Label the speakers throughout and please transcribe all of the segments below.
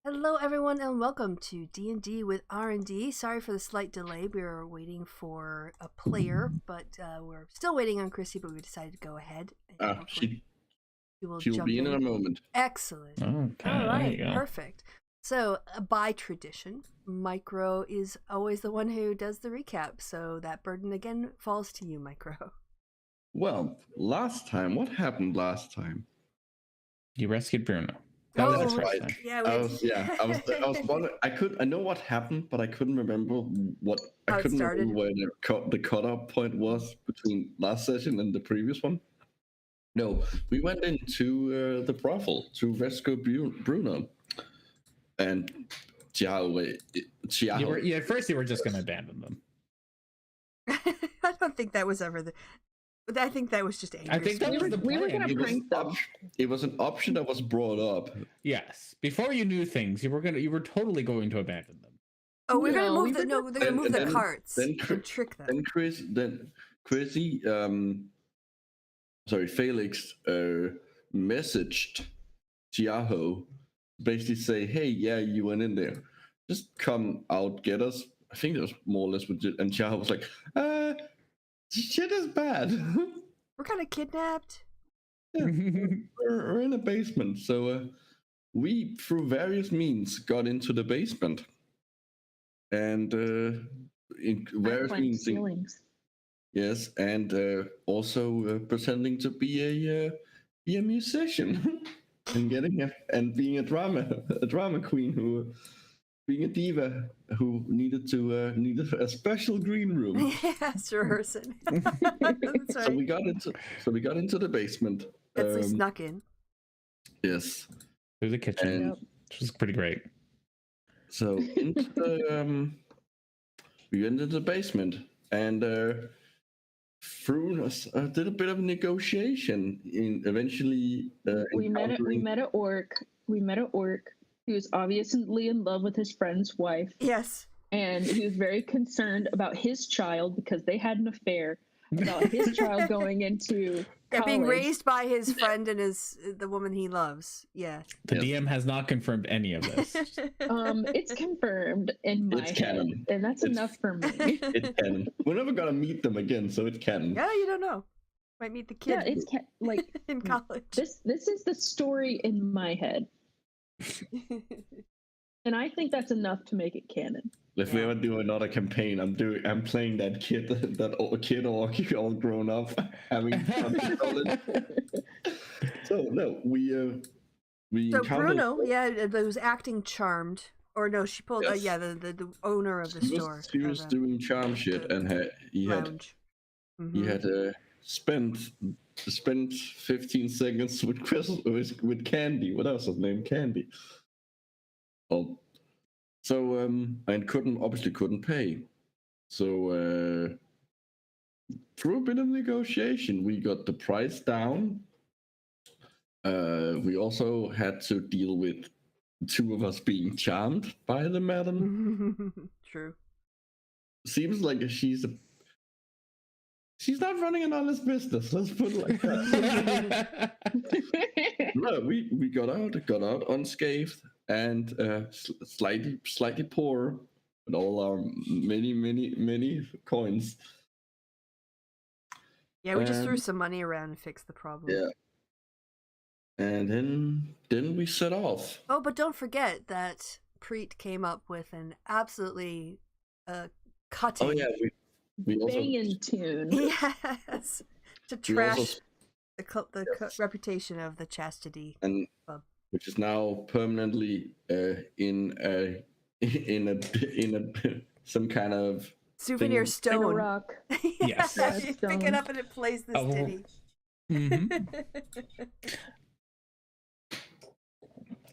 Speaker 1: Hello everyone and welcome to D&D with R&D. Sorry for the slight delay. We were waiting for a player, but we're still waiting on Chrissy, but we decided to go ahead.
Speaker 2: She
Speaker 1: will
Speaker 2: be in a moment.
Speaker 1: Excellent.
Speaker 3: Okay,
Speaker 1: all right,
Speaker 3: there you go.
Speaker 1: Perfect. So by tradition, Micro is always the one who does the recap, so that burden again falls to you, Micro.
Speaker 2: Well, last time, what happened last time?
Speaker 3: You rescued Bruno.
Speaker 2: That's right.
Speaker 1: Yeah,
Speaker 2: I was wondering. I know what happened, but I couldn't remember what. I couldn't remember where the cutoff point was between last session and the previous one. No, we went into the brothel to rescue Bruno, and Chiao.
Speaker 3: At first you were just going to abandon them.
Speaker 1: I don't think that was ever the. I think that was just angry.
Speaker 3: I think that was the plan.
Speaker 4: We were going to prank them.
Speaker 2: It was an option that was brought up.
Speaker 3: Yes, before you knew things, you were totally going to abandon them.
Speaker 1: Oh, we're going to move they're going to move the carts and trick them.
Speaker 2: Then Chrissy, Felix, messaged Chiaho, basically say, "Hey, yeah, you went in there. Just come out, get us." I think it was more or less legit. And Chiaho was like, shit is bad.
Speaker 1: We're kind of kidnapped.
Speaker 2: Yeah, we're in a basement. So we, through various means, got into the basement. And in various means. Yes, and also pretending to be a musician and being a drama queen who. Being a diva who needed a special green room.
Speaker 1: Yes, rehearsing. That's right.
Speaker 2: So we got into the basement.
Speaker 1: We snuck in.
Speaker 2: Yes.
Speaker 3: Through the kitchen, which was pretty great.
Speaker 2: So into we entered the basement and through did a bit of negotiation. Eventually,
Speaker 4: we met an orc. He was obviously in love with his friend's wife.
Speaker 1: Yes.
Speaker 4: And he was very concerned about his child because they had an affair. about his child going into
Speaker 1: being
Speaker 4: college.
Speaker 1: raised by his friend and the woman he loves. Yeah.
Speaker 3: The DM has not confirmed any of this.
Speaker 4: It's confirmed in my head,
Speaker 2: canon.
Speaker 4: and that's enough for me.
Speaker 2: It's canon. We're never gonna meet them again, so it's canon.
Speaker 1: Yeah, you don't know. Might meet the kid.
Speaker 4: Yeah, it's like
Speaker 1: in college.
Speaker 4: This is the story in my head, and I think that's enough to make it canon.
Speaker 2: If we ever do another campaign, I'm playing that kid, that old kid orc, all grown up, having fun in college. So no, we
Speaker 1: So Bruno, was acting charmed, or no, she pulled.
Speaker 2: Yes.
Speaker 1: The owner of the store.
Speaker 2: She was doing charm shit, and he had spent 15 seconds with Candy. What else was named Candy? Oh. So and obviously couldn't pay. So through a bit of negotiation, we got the price down. We also had to deal with two of us being charmed by the madam.
Speaker 1: True.
Speaker 2: Seems like she's not running an honest business. Let's put it like that. No, we got out unscathed and slightly poor with all our many coins.
Speaker 1: Yeah, we just threw some money around and fixed the problem.
Speaker 2: Yeah. And then we set off.
Speaker 1: Oh, but don't forget that Preet came up with an absolutely cutting.
Speaker 2: Oh yeah, we also
Speaker 4: banging tune.
Speaker 1: Yes, to trash the reputation of the Chastity
Speaker 2: and
Speaker 1: Club,
Speaker 2: which is now permanently in some kind of
Speaker 1: souvenir
Speaker 2: thing.
Speaker 1: stone.
Speaker 4: In a rock.
Speaker 3: Yes.
Speaker 1: You pick it up and it plays this ditty.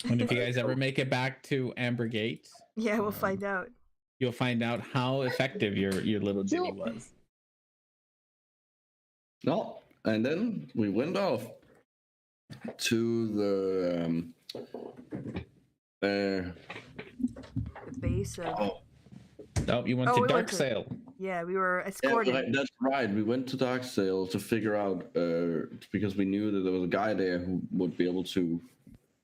Speaker 3: And if you guys ever make it back to Amber Gate,
Speaker 1: yeah, we'll find out.
Speaker 3: You'll find out how effective your little ditty was.
Speaker 2: No, and then we went off to the
Speaker 1: base of.
Speaker 3: Oh, you went to Dark Sail.
Speaker 1: Yeah, we were escorted.
Speaker 2: Yeah, that's right. We went to Dark Sail to figure out because we knew that there was a guy there who would be able to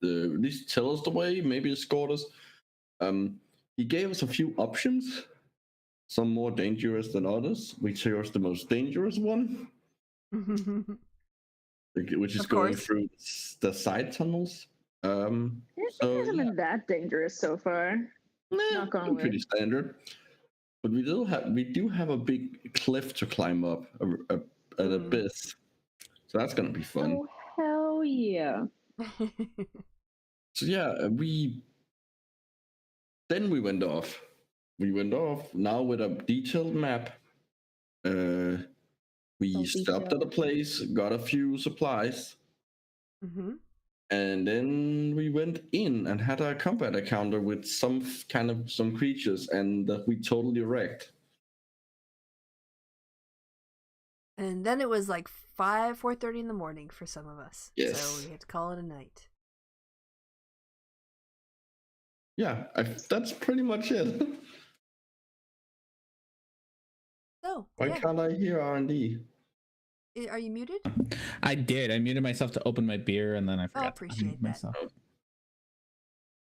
Speaker 2: at least tell us the way, maybe escort us. He gave us a few options, some more dangerous than others. We chose the most dangerous one, which is going through the side tunnels.
Speaker 4: It hasn't been that dangerous so far. Not going
Speaker 2: pretty standard. But we do have a big cliff to climb up, an abyss. So that's gonna be fun.
Speaker 4: Oh hell yeah!
Speaker 2: So yeah, we went off. We went off now with a detailed map. We stopped at a place, got a few supplies, and then we went in and had a combat encounter with some creatures, and that we totally wrecked.
Speaker 1: And then it was like 4:30 in the morning for some of us.
Speaker 2: Yes.
Speaker 1: So we had to call it a night.
Speaker 2: Yeah, that's pretty much it.
Speaker 1: So
Speaker 2: why can't I hear R&D?
Speaker 1: Are you muted?
Speaker 3: I did. I muted myself to open my beer, and then I forgot.
Speaker 1: I appreciate that.
Speaker 3: Myself.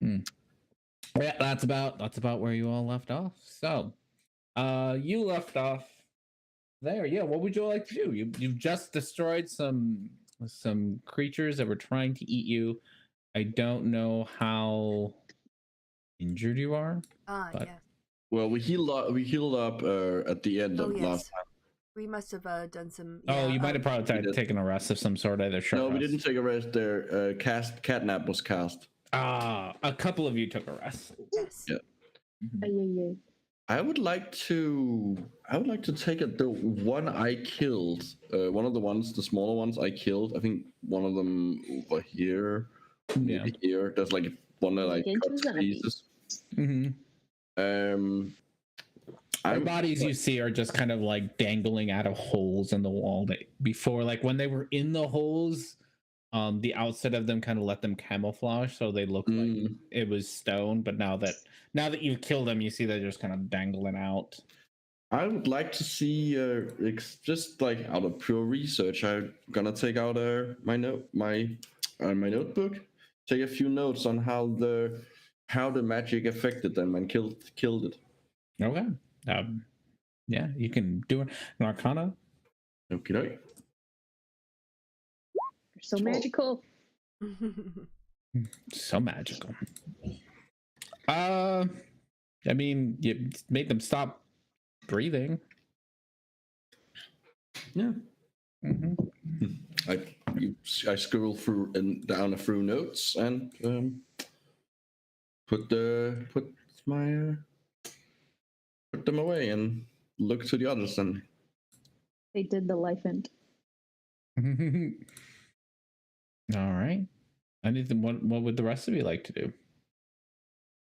Speaker 3: Yeah, that's about where you all left off. So, you left off there. Yeah, what would you like to do? You've just destroyed some creatures that were trying to eat you. I don't know how injured you are.
Speaker 1: Yes.
Speaker 2: Well, we healed up at the end of last time.
Speaker 1: We must have done some.
Speaker 3: You might have probably taken a rest of some sort, either short rest.
Speaker 2: We didn't take a rest there. Catnap was cast.
Speaker 3: A couple of you took a rest.
Speaker 1: Yes.
Speaker 2: Yeah. I would like to take the one I killed. One of the smaller ones I killed. I think one of them over here. Maybe here. There's like one that I cut to pieces.
Speaker 3: Their bodies you see are just kind of like dangling out of holes in the wall. Before, like when they were in the holes, the outside of them kind of let them camouflage, so they look like it was stone. But now that you've killed them, you see they're just kind of dangling out.
Speaker 2: I would like to see, just like out of pure research, I'm gonna take out my notebook, take a few notes on how the magic affected them and killed it.
Speaker 3: Okay. Yeah, you can do an Arcana.
Speaker 2: Okay.
Speaker 4: You're so magical.
Speaker 3: So magical. I mean, you made them stop breathing.
Speaker 2: Yeah.
Speaker 3: Mm-hmm.
Speaker 2: I scroll through and down through notes and put them away and look to the others and
Speaker 4: They did the life end.
Speaker 3: All right. What would the rest of you like to do?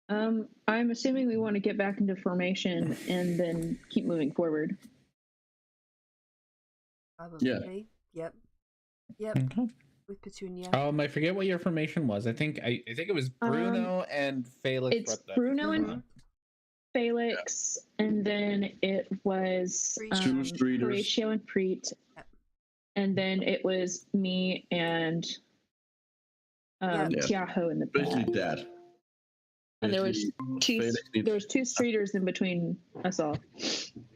Speaker 4: I'm assuming we want to get back into formation and then keep moving forward.
Speaker 1: Probably.
Speaker 2: Yeah.
Speaker 1: Yep.
Speaker 3: Okay.
Speaker 1: With Petunia.
Speaker 3: I forget what your formation was. I think it was Bruno and Felix.
Speaker 4: It's Bruno and Felix, and then it was Horatio and Preet, and then it was me and Tiaho in the back.
Speaker 2: Basically Dad.
Speaker 4: And there was two streeters in between us all.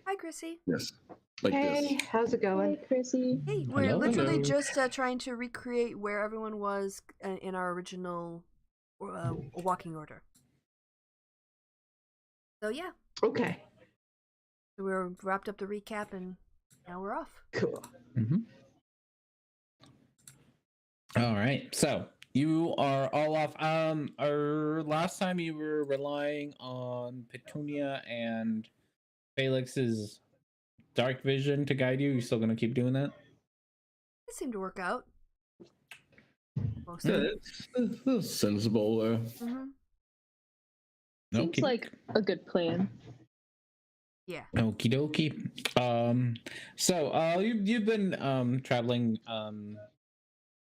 Speaker 1: Hi, Chrissy.
Speaker 2: Yes. Like
Speaker 5: hey,
Speaker 2: this.
Speaker 5: how's it going?
Speaker 4: Hi, Chrissy.
Speaker 1: Hey, we're
Speaker 3: Hello,
Speaker 1: literally
Speaker 3: hello.
Speaker 1: just trying to recreate where everyone was in our original walking order. So yeah.
Speaker 5: Okay.
Speaker 1: So we're wrapped up the recap and now we're off.
Speaker 5: Cool.
Speaker 3: Mm-hmm. All right. So you are all off. Our last time you were relying on Petunia and Felix's dark vision to guide you. You still gonna keep doing that?
Speaker 1: It seemed to work out.
Speaker 2: Yeah, it's sensible.
Speaker 1: Mm-hmm.
Speaker 4: Seems like a good plan.
Speaker 1: Yeah.
Speaker 3: Okie dokie. So you've been traveling.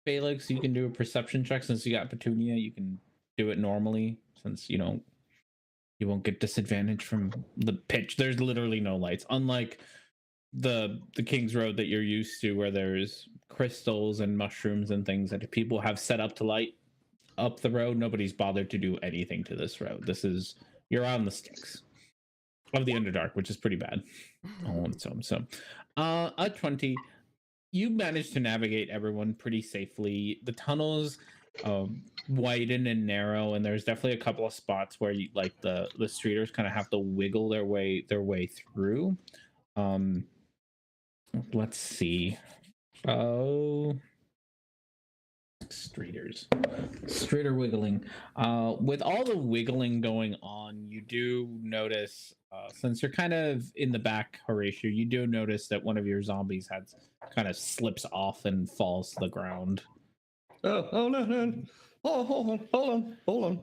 Speaker 3: Felix, you can do a perception check since you got Petunia. You can do it normally since you won't get disadvantage from the pitch. There's literally no lights, unlike the King's Road that you're used to, where there's crystals and mushrooms and things that people have set up to light up the road. Nobody's bothered to do anything to this road. You're on the sticks of the Underdark, which is pretty bad all on its own. So a 20, you managed to navigate everyone pretty safely. The tunnels widen and narrow, and there's definitely a couple of spots where you, like the streeters kind of have to wiggle their way through. Let's see. Streeter wiggling. With all the wiggling going on, you do notice, since you're kind of in the back, Horatio, you do notice that one of your zombies kind of slips off and falls to the ground.
Speaker 2: Oh no. Hold on.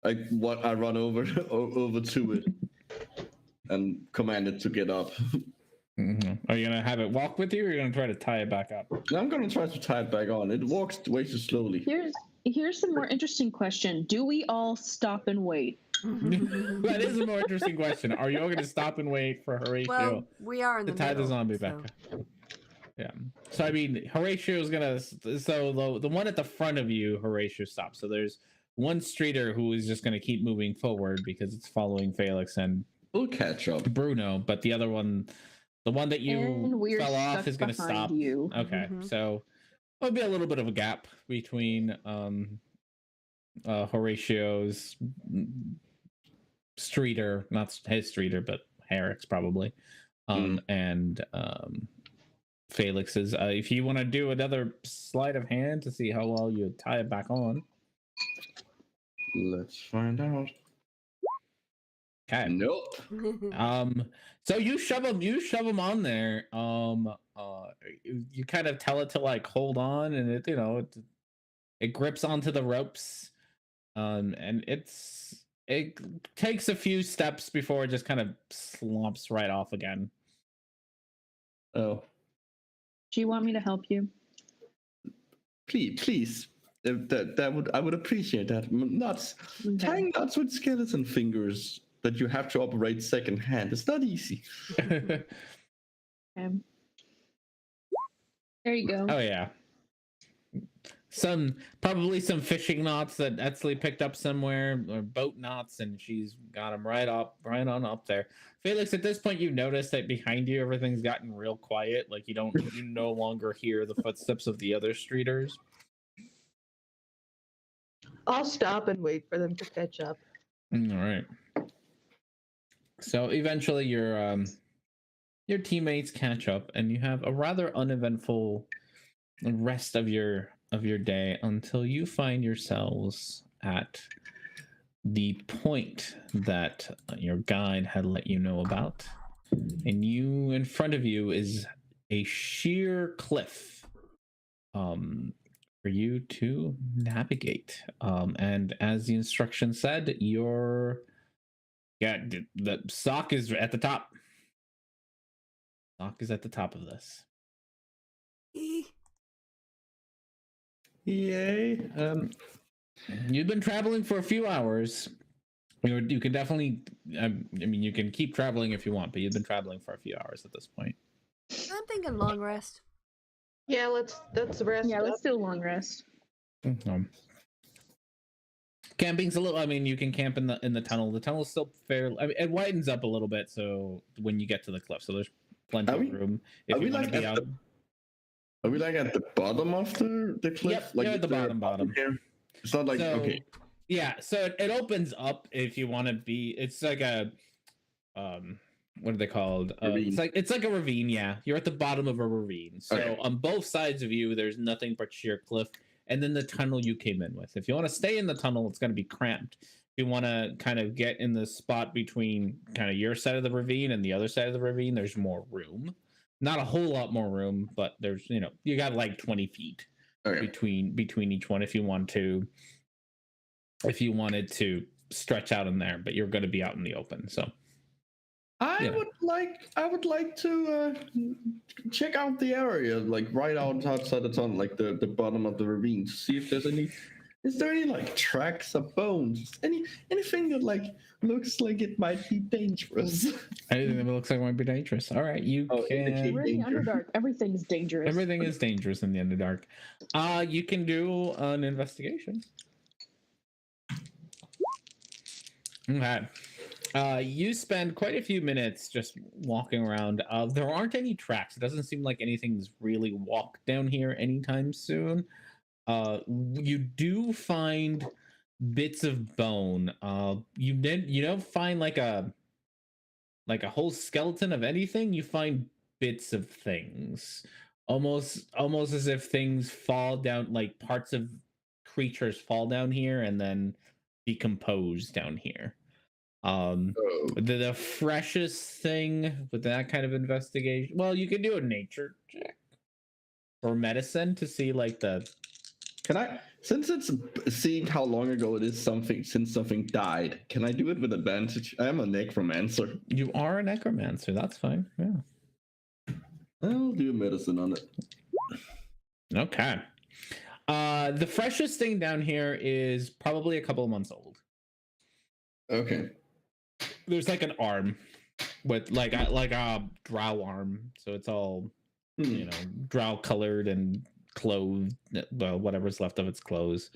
Speaker 2: I run over to it and command it to get up.
Speaker 3: Mm-hmm. Are you gonna have it walk with you, or are you gonna try to tie it back up?
Speaker 2: I'm gonna try to tie it back on. It walks way too slowly.
Speaker 4: Here's the more interesting question: do we all stop and wait?
Speaker 3: That is a more interesting question. Are you all gonna stop and wait for Horatio?
Speaker 1: Well, we are in
Speaker 3: to
Speaker 1: the
Speaker 3: tie
Speaker 1: middle,
Speaker 3: the zombie back up? Yeah. So I mean, Horatio's gonna. So the one at the front of you, Horatio stops. So there's one streeter who is just gonna keep moving forward because it's following Felix and
Speaker 2: We'll catch up.
Speaker 3: Bruno, but the other one, the one that you fell off, is gonna stop.
Speaker 4: You.
Speaker 3: Okay, so there'll be a little bit of a gap between Horatio's streeter, not his streeter, but Herrick's probably, and Felix's. If you want to do another sleight of hand to see how well you tie it back on,
Speaker 2: let's find out.
Speaker 3: Okay.
Speaker 2: Nope.
Speaker 3: So you shove them on there. You kind of tell it to like hold on, and it grips onto the ropes. And it takes a few steps before it just kind of slumps right off again.
Speaker 2: Oh.
Speaker 4: Do you want me to help you?
Speaker 2: Please. I would appreciate that. Nuts, tying knots with skeleton fingers that you have to operate second hand. It's not easy.
Speaker 4: There you go.
Speaker 3: Oh yeah. Probably some fishing knots that Etsley picked up somewhere, or boat knots, and she's got them right on up there. Felix, at this point, you notice that behind you everything's gotten real quiet. Like you no longer hear the footsteps of the other streeters.
Speaker 5: I'll stop and wait for them to catch up.
Speaker 3: All right. So eventually, your teammates catch up, and you have a rather uneventful rest of your day until you find yourselves at the point that your guide had let you know about, and in front of you is a sheer cliff for you to navigate, and as the instruction said, the sock is at the top. Sock is at the top of this.
Speaker 2: Yay.
Speaker 3: You've been traveling for a few hours. You can definitely, you can keep traveling if you want, but you've been traveling for a few hours at this point.
Speaker 1: I'm thinking long rest.
Speaker 5: Yeah, let's rest.
Speaker 4: Yeah, let's do a long rest.
Speaker 3: Camping's a little. You can camp in the tunnel. The tunnel's still fairly. It widens up a little bit, so when you get to the cliff, so there's plenty of room if you want to be out.
Speaker 2: Are we like at the bottom of the cliff?
Speaker 3: Yep,
Speaker 2: like
Speaker 3: you're at the bottom.
Speaker 2: Here? It's not like okay.
Speaker 3: Yeah, so it opens up if you want to be. It's like a what are they called? It's like a ravine. Yeah, you're at the bottom of a ravine. So on both sides of you, there's nothing but sheer cliff, and then the tunnel you came in with. If you want to stay in the tunnel, it's going to be cramped. If you want to kind of get in the spot between kind of your side of the ravine and the other side of the ravine, there's more room. Not a whole lot more room, but there's you got like 20 feet between each one if you wanted to stretch out in there, but you're going to be out in the open. So
Speaker 2: I would like to check out the area, like right outside the tunnel, like the bottom of the ravine, to see if there's any. Is there any like tracks of bones? Anything that like looks like it might be dangerous?
Speaker 3: Anything that looks like it might be dangerous. All right, you can.
Speaker 4: We're in the Underdark. Everything's dangerous.
Speaker 3: Everything is dangerous in the Underdark. You can do an investigation. Okay. You spend quite a few minutes just walking around. There aren't any tracks. It doesn't seem like anything's really walked down here anytime soon. You do find bits of bone. You don't find like a whole skeleton of anything. You find bits of things, almost as if things fall down, like parts of creatures fall down here and then decompose down here. The freshest thing with that kind of investigation, well, you can do a nature check or medicine to see like the.
Speaker 2: Can I, since it's seeing how long ago it is since something died, can I do it with advantage? I am a necromancer.
Speaker 3: You are a necromancer. That's fine. Yeah.
Speaker 2: I'll do medicine on it.
Speaker 3: Okay. The freshest thing down here is probably a couple of months old.
Speaker 2: Okay.
Speaker 3: There's like an arm with like a drow arm, so it's all drow colored and clothed, well, whatever's left of its clothes.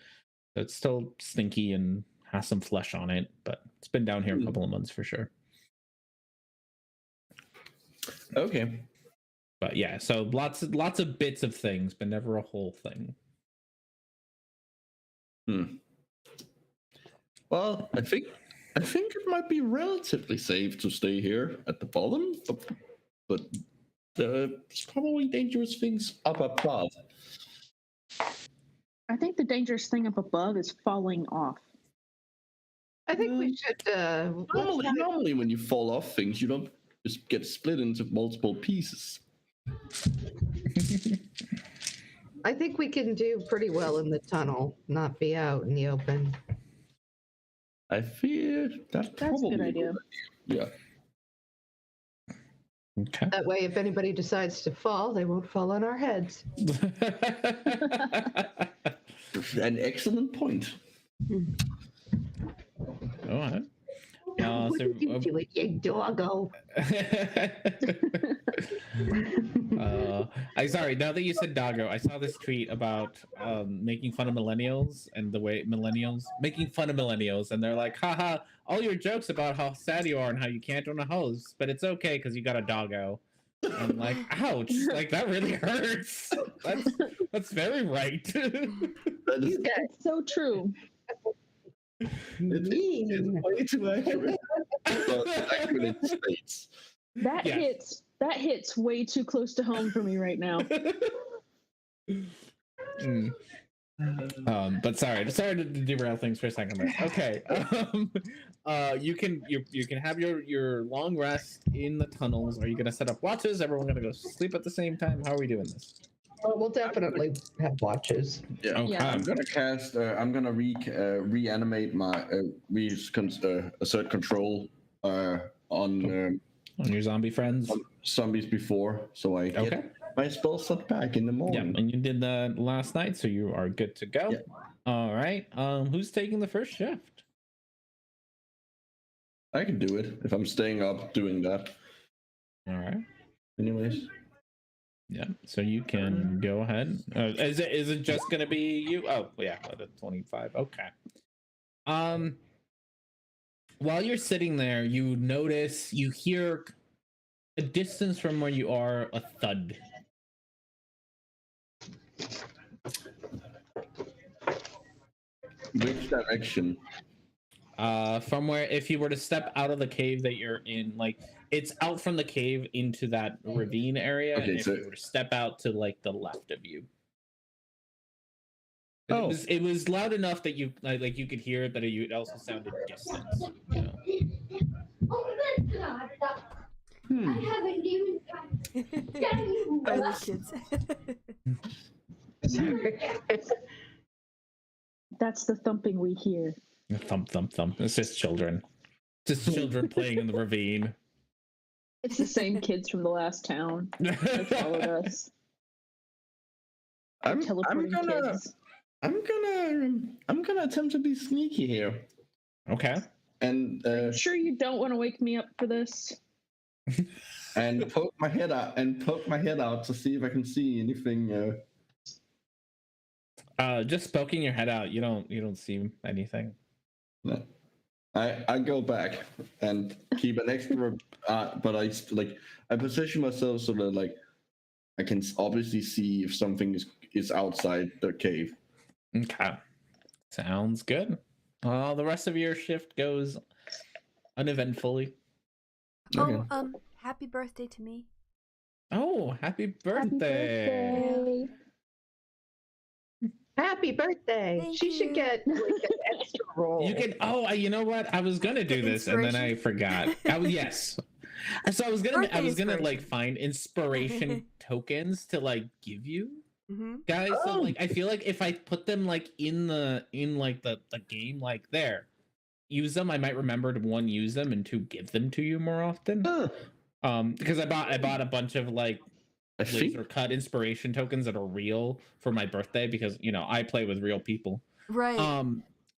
Speaker 3: So it's still stinky and has some flesh on it, but it's been down here a couple of months for sure.
Speaker 2: Okay.
Speaker 3: But yeah, so lots of bits of things, but never a whole thing.
Speaker 2: Well, I think it might be relatively safe to stay here at the bottom, but there's probably dangerous things up above.
Speaker 4: I think the dangerous thing up above is falling off.
Speaker 5: I think we should.
Speaker 2: Normally, when you fall off things, you don't just get split into multiple pieces.
Speaker 5: I think we can do pretty well in the tunnel, not be out in the open.
Speaker 2: I fear that's probably
Speaker 4: a good idea.
Speaker 2: Yeah.
Speaker 3: Okay.
Speaker 5: That way, if anybody decides to fall, they won't fall on our heads.
Speaker 2: an excellent point.
Speaker 3: All right.
Speaker 5: What did you do with your doggo?
Speaker 3: I sorry. Now that you said doggo, I saw this tweet about making fun of millennials and the way millennials making fun of millennials, and they're like, haha, all your jokes about how sad you are and how you can't own a house, but it's okay because you got a doggo. I'm like, ouch! Like that really hurts. That's very right.
Speaker 4: That's so true.
Speaker 2: It's way too accurate. Accurate states.
Speaker 4: That hits way too close to home for me right now.
Speaker 3: But sorry to derail things for a second there. Okay. You can have your long rest in the tunnels. Are you gonna set up watches? Everyone gonna go sleep at the same time? How are we doing this?
Speaker 5: Well, we'll definitely have watches.
Speaker 2: Yeah.
Speaker 3: Okay.
Speaker 2: I'm gonna cast. I'm gonna reanimate my assert control on
Speaker 3: your zombie friends.
Speaker 2: on zombies before, so I get my spell set back in the morning.
Speaker 3: Yeah, and you did that last night, so you are good to go.
Speaker 2: Yeah.
Speaker 3: All right. Who's taking the first shift?
Speaker 2: I can do it if I'm staying up doing that.
Speaker 3: All right.
Speaker 2: Anyways.
Speaker 3: Yeah. So you can go ahead. Is it just gonna be you? Oh yeah, the 25. Okay. While you're sitting there, you hear a distance from where you are a thud.
Speaker 2: Which direction?
Speaker 3: From where, if you were to step out of the cave that you're in, like it's out from the cave into that ravine area.
Speaker 2: Okay,
Speaker 3: and if you were to step out to like the left of you.
Speaker 2: Oh.
Speaker 3: It was loud enough that you like you could hear it, but it also sounded distant. You know?
Speaker 1: I haven't even Are the kids?
Speaker 4: That's the thumping we hear.
Speaker 3: Thump, thump, thump. It's just children. Just children playing in the ravine.
Speaker 4: It's the same kids from the last town that followed us.
Speaker 2: I'm
Speaker 4: Teleporting kids.
Speaker 2: gonna attempt to be sneaky here.
Speaker 3: Okay.
Speaker 2: And
Speaker 4: Sure you don't want to wake me up for this?
Speaker 2: and poke my head out to see if I can see anything.
Speaker 3: Just poking your head out. You don't see anything.
Speaker 2: No. I go back and keep an extra, but I position myself so that like I can obviously see if something is outside the cave.
Speaker 3: Okay. Sounds good. The rest of your shift goes uneventfully.
Speaker 2: Okay.
Speaker 1: Oh, happy birthday to me.
Speaker 3: Oh, happy birthday.
Speaker 5: Happy birthday.
Speaker 1: Thank
Speaker 5: She should
Speaker 1: you.
Speaker 5: get like an extra roll.
Speaker 3: You can. Oh, you know what? I was gonna do this and then I forgot. Yes. So I was gonna like find inspiration tokens to like give you guys. So like I feel like if I put them like in the game, like there, use them, I might remember to one, use them, and two, give them to you more often. Because I bought a bunch of like laser cut inspiration tokens that are real for my birthday because I play with real people.
Speaker 1: Right.
Speaker 3: Or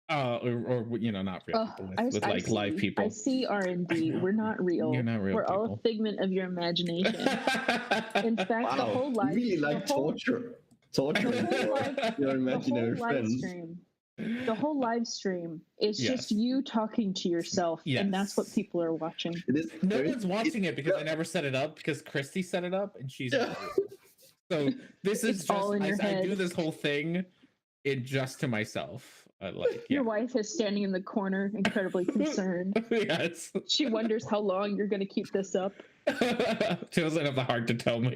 Speaker 3: not real people with like live people.
Speaker 4: I see R&D. We're not real.
Speaker 3: You're not real.
Speaker 4: We're
Speaker 3: people.
Speaker 4: all a figment of your imagination. In fact, the whole live
Speaker 2: really like torture your imaginary friends.
Speaker 4: The whole live stream is just you talking to yourself, and that's what people are watching.
Speaker 3: No one's watching it because I never set it up because Christy set it up and she's so this is
Speaker 4: just all in your head.
Speaker 3: I do this whole thing just to myself.
Speaker 4: Your wife is standing in the corner, incredibly concerned.
Speaker 3: Yes.
Speaker 4: She wonders how long you're going to keep this up.
Speaker 3: She doesn't have the heart to tell me.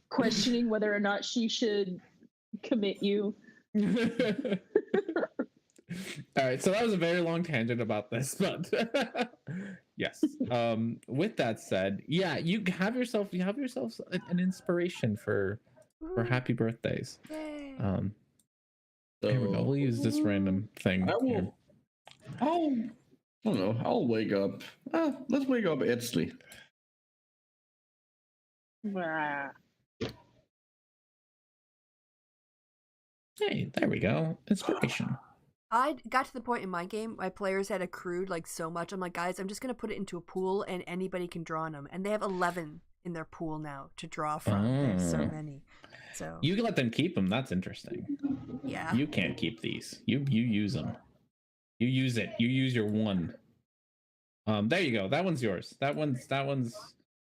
Speaker 4: Questioning whether or not she should commit you.
Speaker 3: All right, so that was a very long tangent about this, but yes. With that said, yeah, you have yourself an inspiration for happy birthdays.
Speaker 1: Yay.
Speaker 3: Here we go. We'll use this random thing.
Speaker 2: I don't know. I'll wake up. Let's wake up Edsley.
Speaker 3: Hey, there we go. Inspiration.
Speaker 1: I got to the point in my game, my players had accrued like so much. I'm like, guys, I'm just gonna put it into a pool, and anybody can draw on them. And they have 11 in their pool now to draw from. There's so many. So
Speaker 3: you can let them keep them. That's interesting.
Speaker 1: Yeah.
Speaker 3: You can't keep these. You use them. You use it. You use your one. There you go. That one's yours. That one's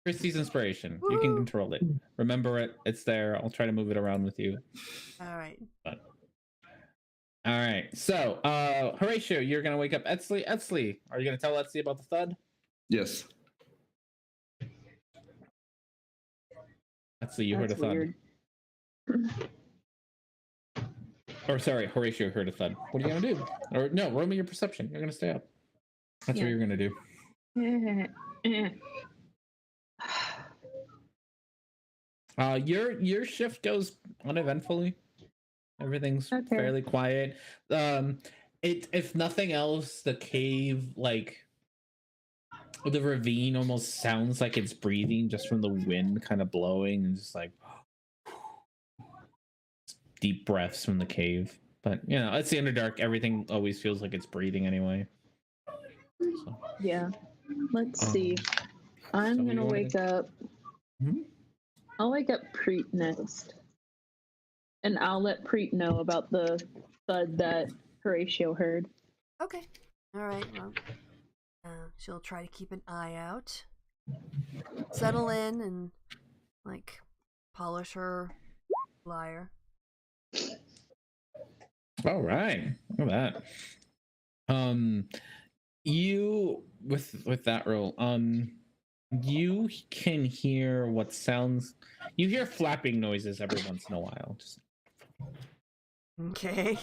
Speaker 3: Christy's inspiration.
Speaker 1: Woo!
Speaker 3: You can control it. Remember it. It's there. I'll try to move it around with you.
Speaker 1: All right.
Speaker 3: But all right. So, Horatio, you're gonna wake up Etsley. Etsley, are you gonna tell Etsley about the thud?
Speaker 2: Yes.
Speaker 3: Etsley, you heard a thud.
Speaker 4: Weird.
Speaker 3: Or sorry, Horatio heard a thud. What are you gonna do? Or no, roll me your perception. You're gonna stay up. That's what you're gonna do. Your shift goes uneventfully. Everything's fairly quiet. If nothing else, the cave, like the ravine, almost sounds like it's breathing just from the wind kind of blowing, and just like deep breaths from the cave. But you know, it's the Underdark. Everything always feels like it's breathing anyway. So.
Speaker 4: Yeah. Let's see. I'm gonna wake up. I'll wake up Preet next. And I'll let Preet know about the thud that Horatio heard.
Speaker 1: Okay. All right. Well, she'll try to keep an eye out, settle in, and like polish her lyre.
Speaker 3: All right. Look at that. You with that roll, you can hear what sounds. You hear flapping noises every once in a while. Just
Speaker 1: okay.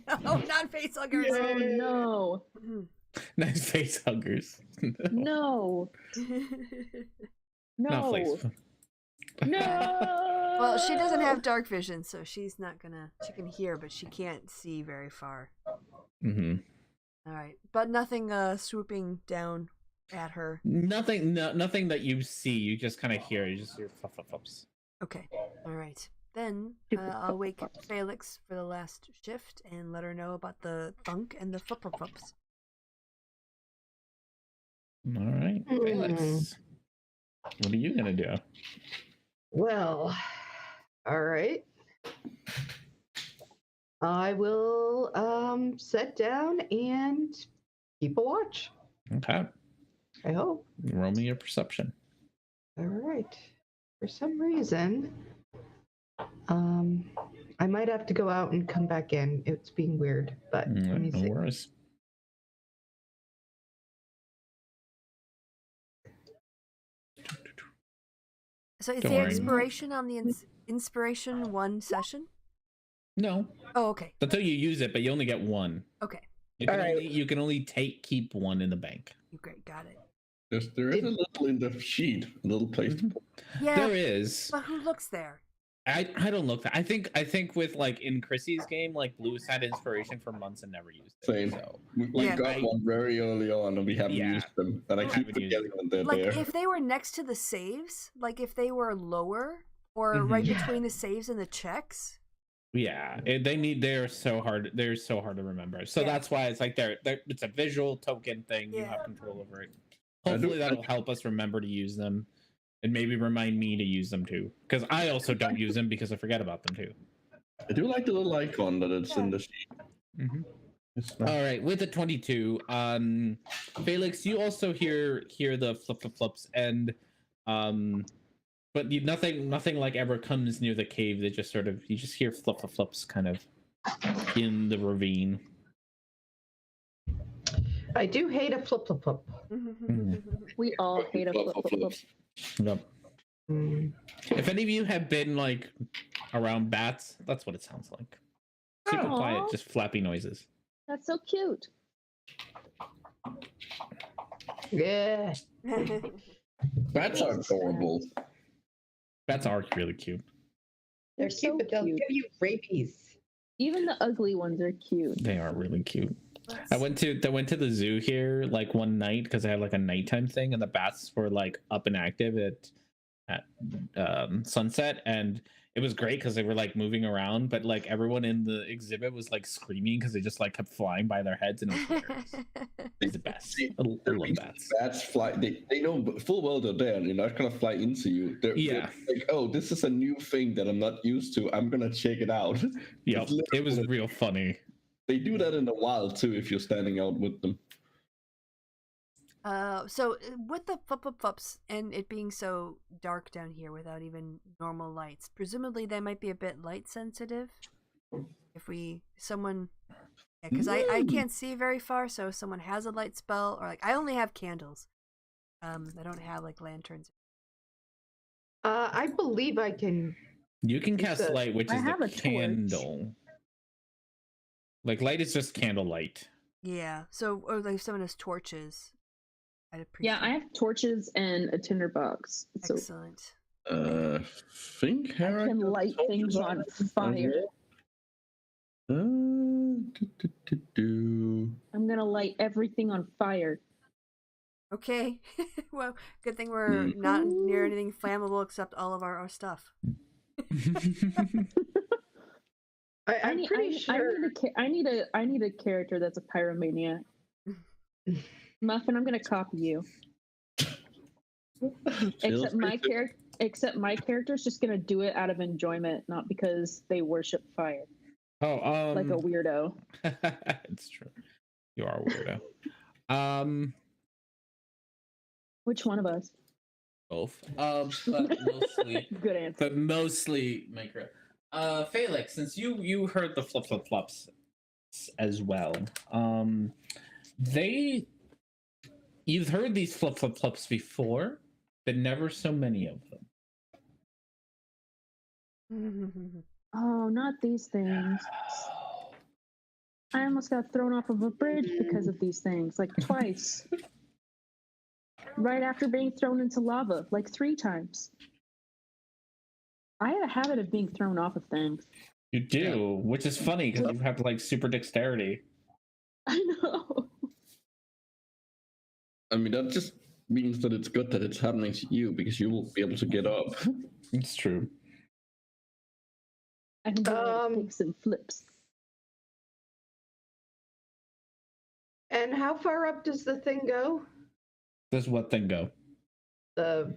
Speaker 1: Oh, not face huggers.
Speaker 4: Oh no.
Speaker 3: Nice face huggers.
Speaker 4: No.
Speaker 3: Not
Speaker 4: No.
Speaker 3: face.
Speaker 4: No.
Speaker 1: Well, she doesn't have dark vision, so she's not gonna. She can hear, but she can't see very far.
Speaker 3: Mm-hmm.
Speaker 1: All right, but nothing swooping down at her.
Speaker 3: Nothing that you see. You just kind of hear. You just hear fluff.
Speaker 1: Okay. All right. Then I'll wake Felix for the last shift and let her know about the thunk and the flups.
Speaker 3: All right, Felix. What are you gonna do?
Speaker 5: Well, all right. I will sit down and keep a watch.
Speaker 3: Okay.
Speaker 5: I hope.
Speaker 3: Roll me your perception.
Speaker 5: All right. For some reason, I might have to go out and come back in. It's being weird, but let me
Speaker 3: No
Speaker 5: see.
Speaker 3: worries.
Speaker 1: So is
Speaker 3: Don't
Speaker 1: there
Speaker 3: worry.
Speaker 1: expiration on the inspiration one session?
Speaker 3: No.
Speaker 1: Oh, okay.
Speaker 3: Until you use it, but you only get one.
Speaker 1: Okay.
Speaker 3: You can only keep one in the bank.
Speaker 1: Great, got it.
Speaker 2: There is a little in the sheet, a little place to put.
Speaker 1: Yeah.
Speaker 3: There is.
Speaker 1: But who looks there?
Speaker 3: I don't look. I think with like in Chrissy's game, like Blue's had inspiration for months and never used it.
Speaker 2: Same.
Speaker 3: So
Speaker 2: We got one very early on, and we haven't used them. And I keep forgetting that they're
Speaker 1: like
Speaker 2: there.
Speaker 1: if they were next to the saves, like if they were lower or right between the saves and the checks.
Speaker 3: Yeah, they're so hard. They're so hard to remember. So that's why it's like it's a visual token thing. You have control over it. Hopefully that'll help us remember to use them, and maybe remind me to use them too. Because I also don't use them because I forget about them too.
Speaker 2: I do like the little icon that it's in the sheet.
Speaker 3: All right, with the 22, Felix, you also hear the flups and but nothing like ever comes near the cave. They just you just hear flups kind of in the ravine.
Speaker 5: I do hate a flip.
Speaker 4: We all hate a flip.
Speaker 3: Yep. If any of you have been like around bats, that's what it sounds like. Super quiet, just flappy noises.
Speaker 4: That's so cute.
Speaker 5: Yeah.
Speaker 2: Bats are adorable.
Speaker 3: Bats are really cute.
Speaker 5: They're cute, but they'll give you rabies.
Speaker 4: Even the ugly ones are cute.
Speaker 3: They are really cute. I went to the zoo here like one night because I had like a nighttime thing, and the bats were like up and active at sunset, and it was great because they were like moving around, but like everyone in the exhibit was like screaming because they just like kept flying by their heads, and it was hilarious. It's the best. I love bats.
Speaker 2: Bats fly. They know full well they're there, and they're not gonna fly into you. They're like, oh, this is a new thing that I'm not used to. I'm gonna check it out.
Speaker 3: Yep, it was real funny.
Speaker 2: They do that in the wild too if you're standing out with them.
Speaker 1: So with the flups and it being so dark down here without even normal lights, presumably they might be a bit light sensitive. If because I can't see very far, so if someone has a light spell, or like I only have candles. I don't have like lanterns.
Speaker 5: I believe I can.
Speaker 3: You can cast light, which is a candle. Like light is just candle light.
Speaker 1: Yeah. So, or like if someone has torches. I'd appreciate.
Speaker 4: Yeah, I have torches and a tinderbox. So
Speaker 1: excellent.
Speaker 2: I
Speaker 4: can light things on fire.
Speaker 2: I'm
Speaker 4: gonna light everything on fire.
Speaker 1: Okay. Well, good thing we're not near anything flammable except all of our stuff.
Speaker 5: I'm pretty sure.
Speaker 4: I need a character that's a pyromaniac. Muffin, I'm gonna copy you. Except my character's just gonna do it out of enjoyment, not because they worship fire.
Speaker 3: Oh,
Speaker 4: like a weirdo.
Speaker 3: It's true. You are a weirdo.
Speaker 4: Which one of us?
Speaker 3: Both. But mostly.
Speaker 4: Good answer.
Speaker 3: But mostly Micro. Felix, since you heard the flops as well, you've heard these flops before, but never so many of them.
Speaker 4: Oh, not these things. I almost got thrown off of a bridge because of these things, like twice. Right after being thrown into lava, like 3 times. I have a habit of being thrown off of things.
Speaker 3: You do, which is funny because you have like super dexterity.
Speaker 4: I know.
Speaker 2: I mean, that just means that it's good that it's happening to you because you will be able to get up.
Speaker 3: It's true.
Speaker 4: I can do flips and flips.
Speaker 5: And how far up does the thing go?
Speaker 3: Does what thing go?
Speaker 5: The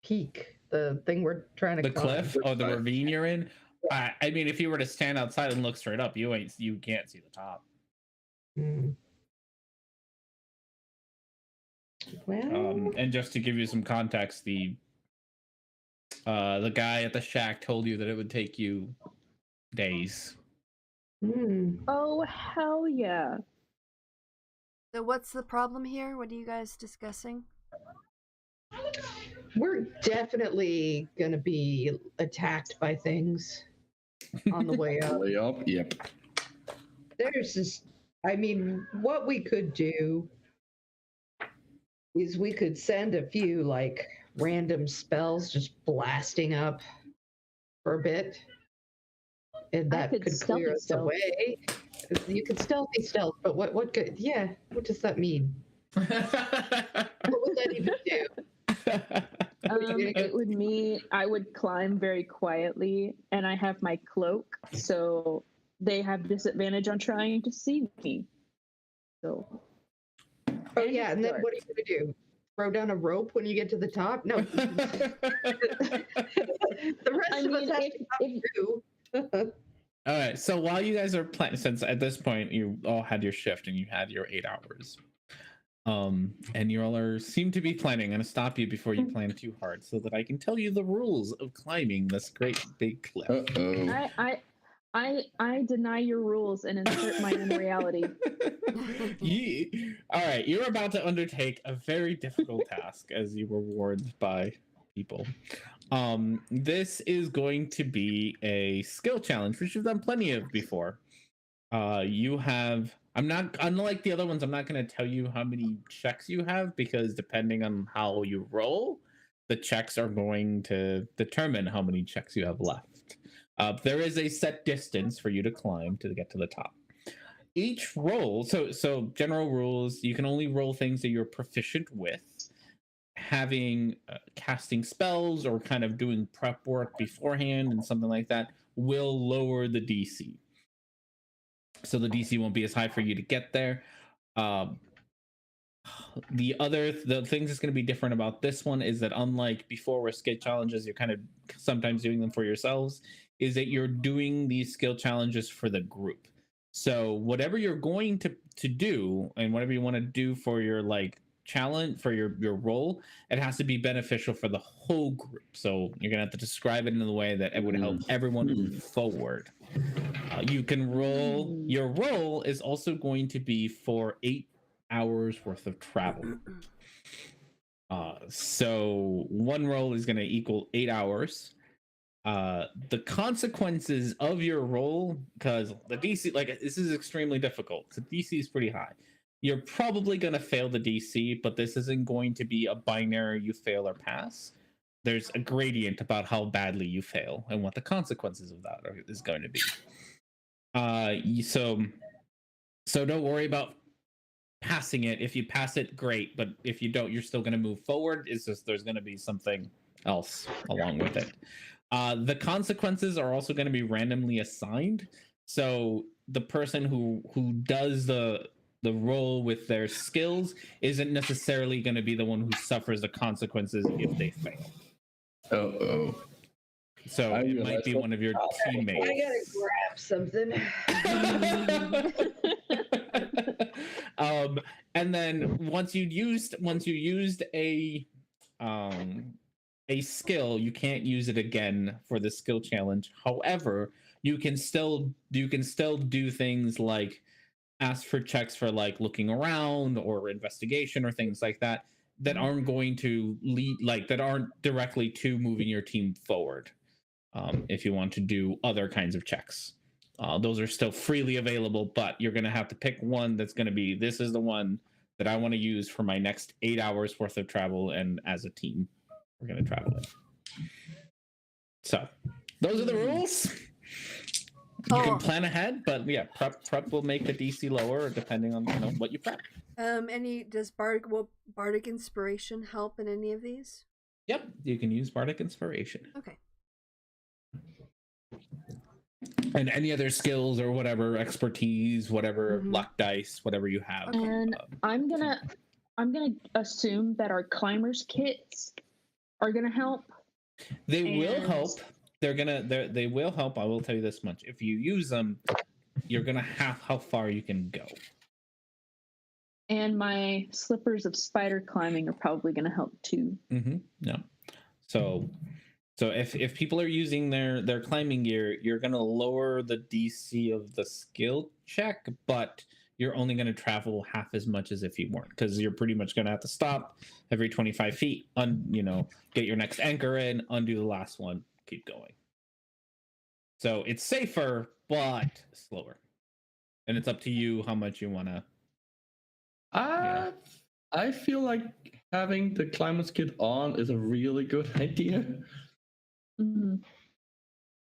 Speaker 5: peak, the thing we're trying to
Speaker 3: the
Speaker 5: climb.
Speaker 3: cliff? Oh, the ravine you're in? I mean, if you were to stand outside and look straight up, you can't see the top.
Speaker 5: Well,
Speaker 3: and just to give you some context, the guy at the shack told you that it would take you days.
Speaker 4: Oh, hell yeah.
Speaker 1: So what's the problem here? What are you guys discussing?
Speaker 5: We're definitely going to be attacked by things on the way up.
Speaker 2: Way up, yep.
Speaker 5: There's just, I mean, what we could do is we could send a few, like, random spells just blasting up for a bit. And that could clear us away. You could stealthy stealth, but what good? Yeah, what does that mean? What would that even do?
Speaker 4: It would mean I would climb very quietly, and I have my cloak, so they have disadvantage on trying to see me. So.
Speaker 5: Oh yeah, and then what are you gonna do? Throw down a rope when you get to the top? No. The rest of us have to come too.
Speaker 3: All right, so while you guys are planning, since at this point you all had your shift and you had your 8 hours, and you all seem to be planning. I'm going to stop you before you plan too hard so that I can tell you the rules of climbing this great big cliff.
Speaker 4: I deny your rules and insert my own reality.
Speaker 3: All right, you're about to undertake a very difficult task as you were warned by people. This is going to be a skill challenge, which you've done plenty of before. Unlike the other ones, I'm not going to tell you how many checks you have, because depending on how you roll, the checks are going to determine how many checks you have left. There is a set distance for you to climb to get to the top. Each roll, so general rules, you can only roll things that you're proficient with, having casting spells or kind of doing prep work beforehand and something like that will lower the DC. So the DC won't be as high for you to get there. The things that's going to be different about this one is that, unlike before where skill challenges you're kind of sometimes doing them for yourselves, is that you're doing these skill challenges for the group. So whatever you're going to do and whatever you want to do for your like challenge for your role, it has to be beneficial for the whole group. So you're gonna have to describe it in a way that it would help everyone move forward. You can roll. Your roll is also going to be for 8 hours worth of travel. So one roll is going to equal 8 hours. The consequences of your roll, because the DC, like this is extremely difficult. The DC is pretty high. You're probably going to fail the DC, but this isn't going to be a binary you fail or pass. There's a gradient about how badly you fail and what the consequences of that is going to be. So don't worry about passing it. If you pass it, great, but if you don't, you're still going to move forward. It's just there's going to be something else along with it. The consequences are also going to be randomly assigned. So the person who does the role with their skills isn't necessarily going to be the one who suffers the consequences if they fail. So it might be one of your teammates.
Speaker 5: I gotta grab something.
Speaker 3: And then once you used a skill, you can't use it again for the skill challenge. However, you can still do things like ask for checks for like looking around or investigation or things like that aren't going to lead, like that aren't directly to moving your team forward. If you want to do other kinds of checks, those are still freely available, but you're going to have to pick one that's going to be, this is the one that I want to use for my next 8 hours worth of travel, and as a team we're going to travel it. So those are the rules. You can plan ahead, but yeah, prep will make the DC lower depending on what you prep.
Speaker 1: Does Bardic Inspiration help in any of these?
Speaker 3: Yep, you can use Bardic Inspiration.
Speaker 1: Okay.
Speaker 3: And any other skills or whatever, expertise, whatever, luck dice, whatever you have.
Speaker 4: And I'm gonna assume that our climbers kits are gonna help.
Speaker 3: They will help. They will help. I will tell you this much: if you use them, you're gonna have how far you can go.
Speaker 4: And my slippers of spider climbing are probably gonna help too.
Speaker 3: Yeah. So if people are using their climbing gear, you're gonna lower the DC of the skill check, but you're only gonna travel half as much as if you weren't, because you're pretty much gonna have to stop every 25 feet, get your next anchor in, undo the last one, keep going. So it's safer, but slower. And it's up to you how much you wanna.
Speaker 2: I feel like having the climber's kit on is a really good idea.
Speaker 4: Mm-hmm.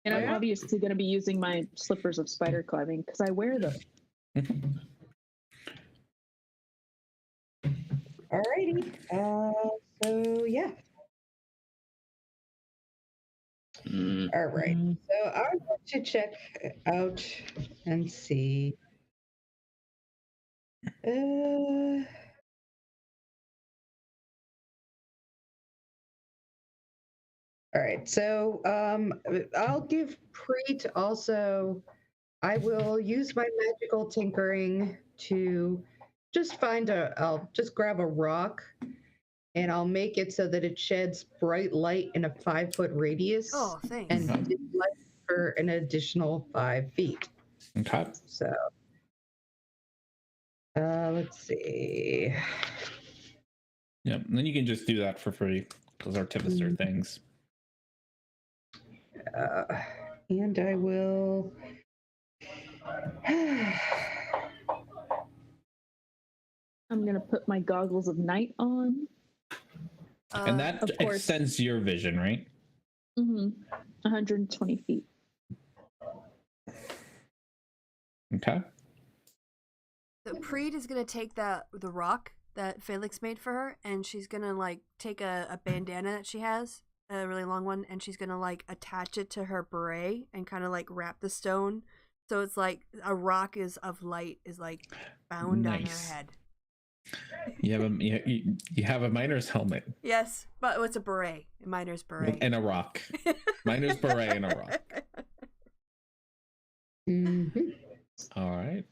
Speaker 4: And I'm obviously going to be using my slippers of spider climbing because I wear them.
Speaker 5: Alrighty. So yeah. All right. So I'm going to check out and see. All right, so I'll give Preet also. I will use my magical tinkering to just I'll just grab a rock and I'll make it so that it sheds bright light in a 5-foot radius.
Speaker 1: Oh, thanks.
Speaker 5: And light for an additional 5 feet.
Speaker 3: Okay.
Speaker 5: So let's see.
Speaker 3: Yeah, and then you can just do that for free. Those artificer things.
Speaker 5: And I will.
Speaker 4: I'm going to put my goggles of night on.
Speaker 3: And that extends your vision, right?
Speaker 4: 120 feet.
Speaker 3: Okay.
Speaker 1: So Preet is going to take the rock that Felix made for her, and she's gonna like take a bandana that she has, a really long one, and she's gonna like attach it to her beret and kind of like wrap the stone, so it's like a rock is of light is like bound on her head.
Speaker 3: You have a miner's helmet.
Speaker 1: Yes, but it's a beret, a miner's beret,
Speaker 3: and a rock. Miner's beret and a rock.
Speaker 5: Mm-hmm.
Speaker 3: All right.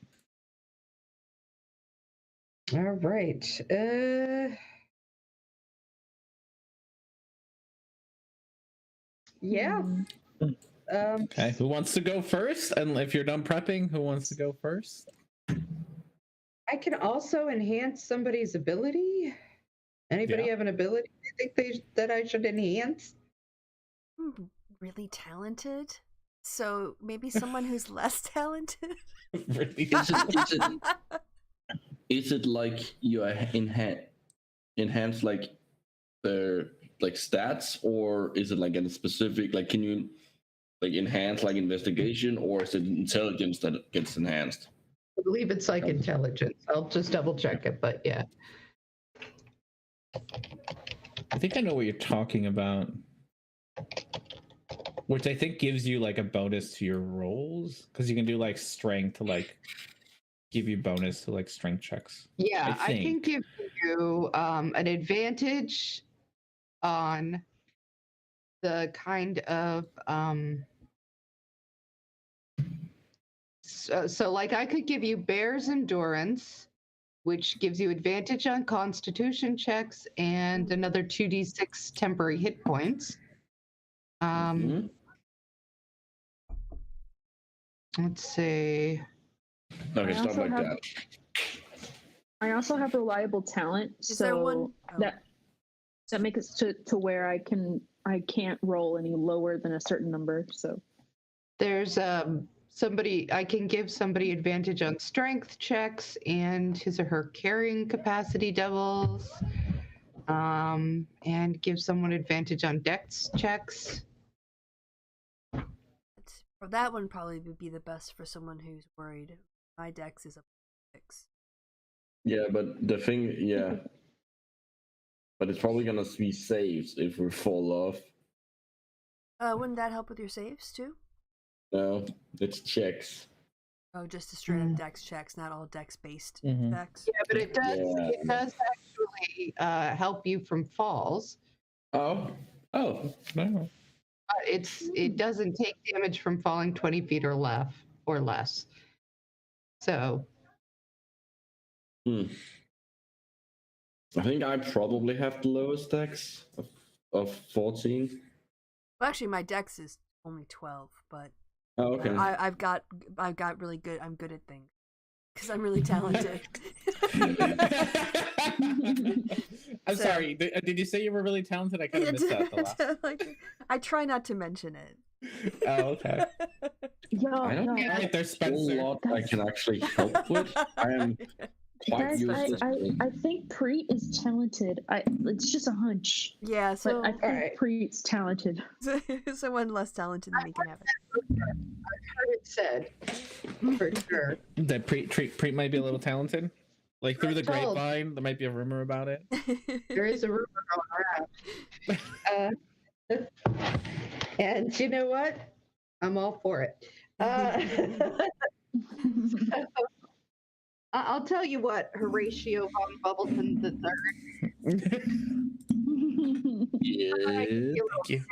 Speaker 5: All right. Yeah.
Speaker 3: Okay. Who wants to go first? And if you're done prepping, who wants to go first?
Speaker 5: I can also enhance somebody's ability. Anybody have an ability they think that I should enhance?
Speaker 1: Really talented. So maybe someone who's less talented.
Speaker 3: Really?
Speaker 2: Is it like you enhance like their like stats, or is it like in a specific, like can you like enhance like investigation, or is it intelligence that gets enhanced?
Speaker 5: I believe it's like intelligence. I'll just double check it, but yeah.
Speaker 3: I think I know what you're talking about. Which I think gives you like a bonus to your rolls, because you can do like strength to like give you bonus to like strength checks.
Speaker 5: Yeah, I can give you an advantage on the kind of so like I could give you Bear's Endurance, which gives you advantage on Constitution checks and another 2d6 temporary hit points. Let's see.
Speaker 2: Okay, stuff like that.
Speaker 4: I also have reliable talent,
Speaker 1: Is there one?
Speaker 4: that makes it to where I can't roll any lower than a certain number. So
Speaker 5: there's somebody I can give somebody advantage on strength checks and his or her carrying capacity doubles, and give someone advantage on dex checks.
Speaker 1: That one probably would be the best for someone who's worried. My dex is a 6.
Speaker 2: Yeah, but the thing, but it's probably gonna be saves if we fall off.
Speaker 1: Wouldn't that help with your saves too?
Speaker 2: No, it's checks.
Speaker 1: Oh, just a straight up dex checks, not all dex based checks.
Speaker 5: Yeah, but it does. Yeah. It does actually help you from falls.
Speaker 2: Oh, no.
Speaker 5: It doesn't take damage from falling 20 feet or less. So.
Speaker 2: I think I probably have the lowest dex of 14.
Speaker 1: Well, actually, my dex is only 12, but
Speaker 2: okay.
Speaker 1: I've got really good. I'm good at things because I'm really talented.
Speaker 3: I'm sorry. Did you say you were really talented? I kind of missed that the last.
Speaker 1: I try not to mention it.
Speaker 3: Oh, okay.
Speaker 2: I don't think there's a lot I can actually help with. I am quite useless.
Speaker 4: I think Preet is talented. It's just a hunch.
Speaker 1: Yeah, so
Speaker 4: I think Preet's talented.
Speaker 1: Someone less talented than me can have it.
Speaker 5: I've heard it said for sure
Speaker 3: that Preet might be a little talented. Like through the grapevine, there might be a rumor about it.
Speaker 5: There is a rumor going around. And you know what? I'm all for it. So, I'll tell you what, Horatio von Bubbleton III.
Speaker 3: Thank you.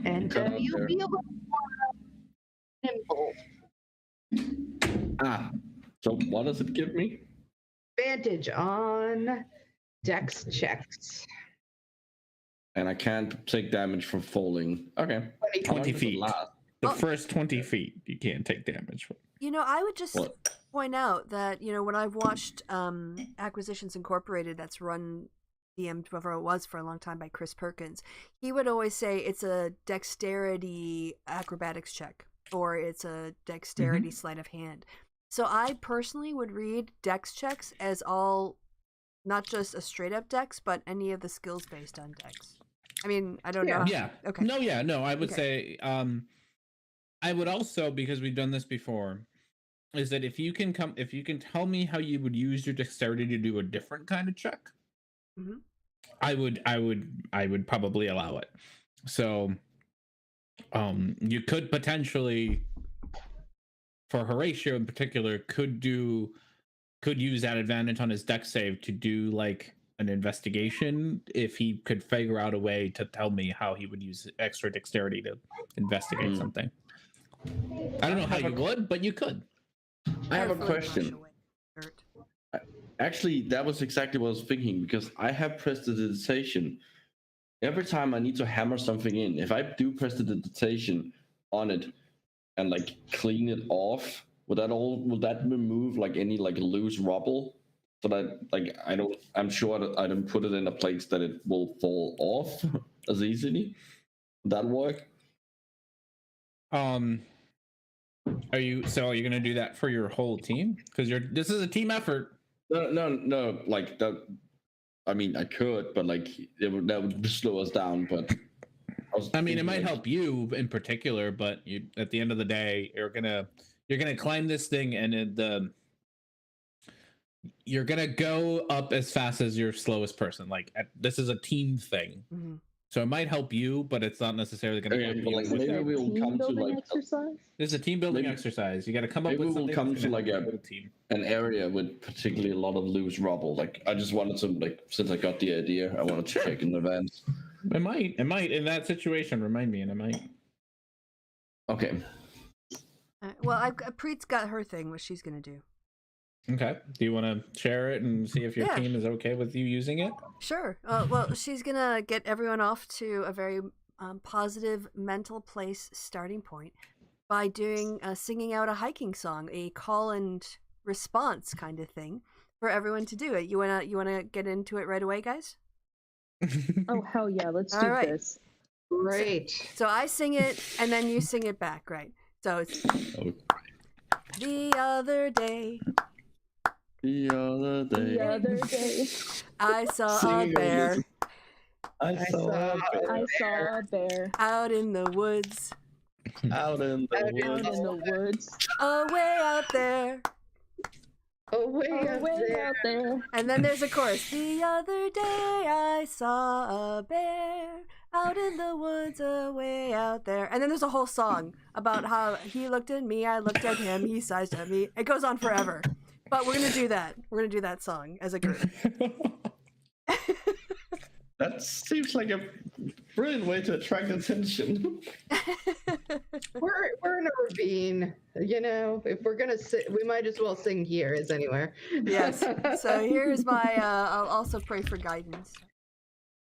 Speaker 5: And you'll be a little more nimble.
Speaker 2: So what does it give me?
Speaker 5: Advantage on dex checks.
Speaker 2: And I can't take damage from falling. Okay.
Speaker 3: 20 feet. The first 20 feet, you can't take damage.
Speaker 1: I would just point out that, when I've watched Acquisitions Incorporated, that's run DM'd whoever it was for a long time by Chris Perkins, he would always say it's a dexterity acrobatics check, or it's a dexterity sleight of hand. So I personally would read dex checks as all, not just a straight up dex, but any of the skills based on dex. I mean, I don't know.
Speaker 3: Yeah.
Speaker 1: Okay.
Speaker 3: No, I would say, I would also, because we've done this before, is that if you can tell me how you would use your dexterity to do a different kind of check,
Speaker 1: mm-hmm.
Speaker 3: I would probably allow it. So, you could potentially, for Horatio in particular, could use that advantage on his dex save to do like an investigation if he could figure out a way to tell me how he would use extra dexterity to investigate something. I don't know how you would, but you could.
Speaker 2: I have a question. Actually, that was exactly what I was thinking, because I have prestidigitation. Every time I need to hammer something in, if I do prestidigitation on it and like clean it off, will that remove like any like loose rubble? So that like I'm sure that I don't put it in a place that it will fall off as easily. Would that work?
Speaker 3: Are you gonna do that for your whole team? Because this is a team effort.
Speaker 2: No. Like that. I mean, I could, but like that would slow us down. But
Speaker 3: I mean, it might help you in particular, but at the end of the day, you're gonna climb this thing, and you're gonna go up as fast as your slowest person. Like this is a team thing. Mm-hmm. So it might help you, but it's not necessarily going to help you.
Speaker 2: Like maybe we will come to like
Speaker 4: exercise.
Speaker 3: This is a team building exercise. You got to come up with something.
Speaker 2: Maybe we'll come to like an area with particularly a lot of loose rubble. Like I just wanted to since I got the idea, I wanted to check in advance.
Speaker 3: It might in that situation remind me, and it might.
Speaker 2: Okay.
Speaker 1: Well, Preet's got her thing, what she's going to do.
Speaker 3: Okay. Do you want to share it and see if your team is okay with you using it?
Speaker 1: Sure. Well, she's going to get everyone off to a very positive mental place starting point by doing singing out a hiking song, a call and response kind of thing for everyone to do it. You want to get into it right away, guys?
Speaker 4: Oh, hell yeah. Let's do this.
Speaker 5: Great.
Speaker 1: So I sing it and then you sing it back, right? So it's the other day.
Speaker 2: The other day,
Speaker 1: I saw a bear.
Speaker 2: I saw
Speaker 4: a bear
Speaker 1: out in the woods.
Speaker 2: Out in
Speaker 4: the woods.
Speaker 1: Away out there.
Speaker 4: Away out there.
Speaker 1: And then there's a chorus. The other day I saw a bear out in the woods, away out there. And then there's a whole song about how he looked at me, I looked at him, he sized at me. It goes on forever. But we're going to do that. We're going to do that song as a group.
Speaker 2: That seems like a brilliant way to attract attention.
Speaker 5: We're in a ravine, you know. If we're gonna sing, we might as well sing here as anywhere.
Speaker 1: Yes. So here's my. I'll also pray for guidance.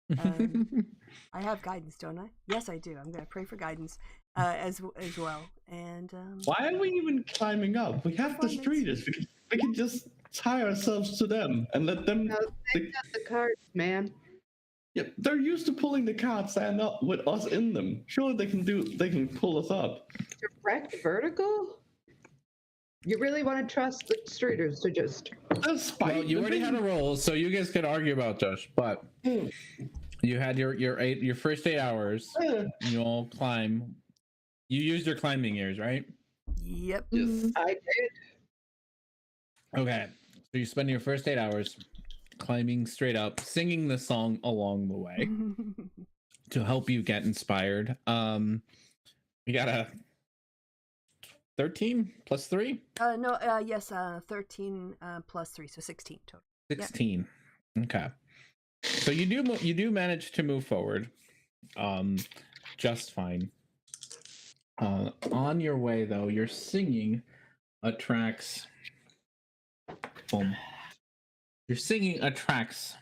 Speaker 1: I have guidance, don't I? Yes, I do. I'm going to pray for guidance as well. And
Speaker 2: why are we even climbing up? We have the streeters. We can just tie ourselves to them and let them.
Speaker 5: No, they got the carts, man.
Speaker 2: Yeah, they're used to pulling the carts and up with us in them. Surely they can pull us up.
Speaker 5: Direct vertical? You really want to trust the streeters to just?
Speaker 3: Well, you already had a roll, so you guys could argue about this, but you had your first 8 hours. You all climb. You used your climbing ears, right?
Speaker 1: Yep.
Speaker 2: Yes.
Speaker 5: I did.
Speaker 3: Okay, so you spend your first 8 hours climbing straight up, singing the song along the way to help you get inspired. You got a 13 plus 3?
Speaker 1: Yes, 13 plus 3, so 16 total.
Speaker 3: 16. Yep. Okay. So you do manage to move forward just fine. On your way though, your singing attracts your singing attracts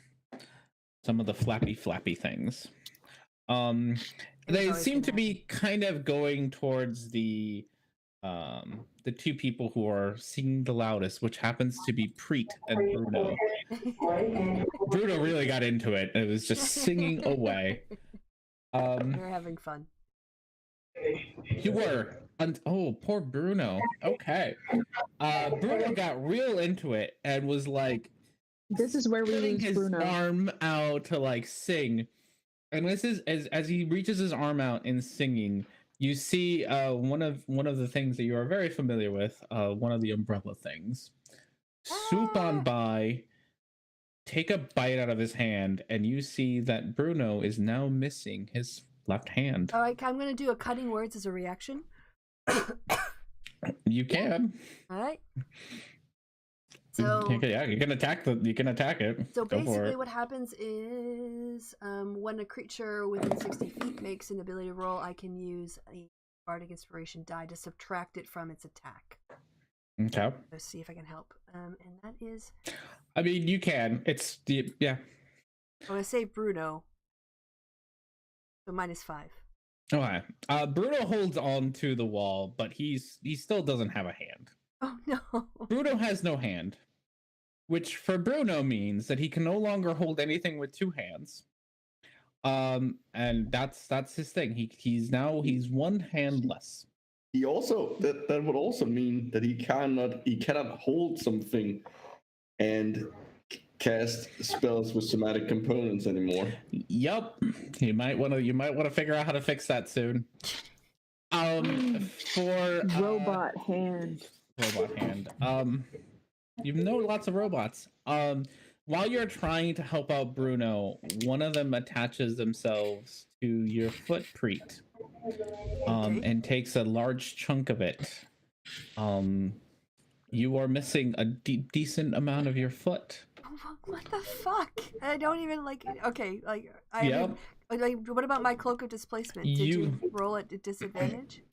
Speaker 3: some of the flappy things. They seem to be kind of going towards the two people who are singing the loudest, which happens to be Preet and Bruno. Bruno really got into it. It was just singing away.
Speaker 1: We're having fun.
Speaker 3: You were. Oh, poor Bruno. Okay. Bruno got real into it and was like,
Speaker 4: this is where we lose
Speaker 3: his
Speaker 4: Bruno.
Speaker 3: Arm out to like sing. And this is as he reaches his arm out in singing, you see one of the things that you are very familiar with, one of the umbrella things, swoop on by, take a bite out of his hand, and you see that Bruno is now missing his left hand.
Speaker 1: All right, I'm going to do a cutting words as a reaction.
Speaker 3: You can.
Speaker 1: All right. So
Speaker 3: yeah, you can attack it.
Speaker 1: So basically what happens is when a creature within 60 feet makes an ability roll, I can use a bardic inspiration die to subtract it from its attack.
Speaker 3: Okay.
Speaker 1: Let's see if I can help. And that is,
Speaker 3: I mean, you can. It's yeah.
Speaker 1: I'm going to save Bruno. So -5.
Speaker 3: Okay. Bruno holds on to the wall, but he still doesn't have a hand.
Speaker 1: Oh no.
Speaker 3: Bruno has no hand, which for Bruno means that he can no longer hold anything with 2 hands. And that's his thing. He's one hand less.
Speaker 2: He also that would also mean that he cannot hold something and cast spells with somatic components anymore.
Speaker 3: Yep. You might want to figure out how to fix that soon. For
Speaker 4: robot hand.
Speaker 3: You know lots of robots. While you're trying to help out Bruno, one of them attaches themselves to your foot, Preet, and takes a large chunk of it. You are missing a decent amount of your foot.
Speaker 1: What the fuck? I don't even like it. Okay, like
Speaker 3: Yep.
Speaker 1: What about my cloak of displacement? Did you roll at disadvantage?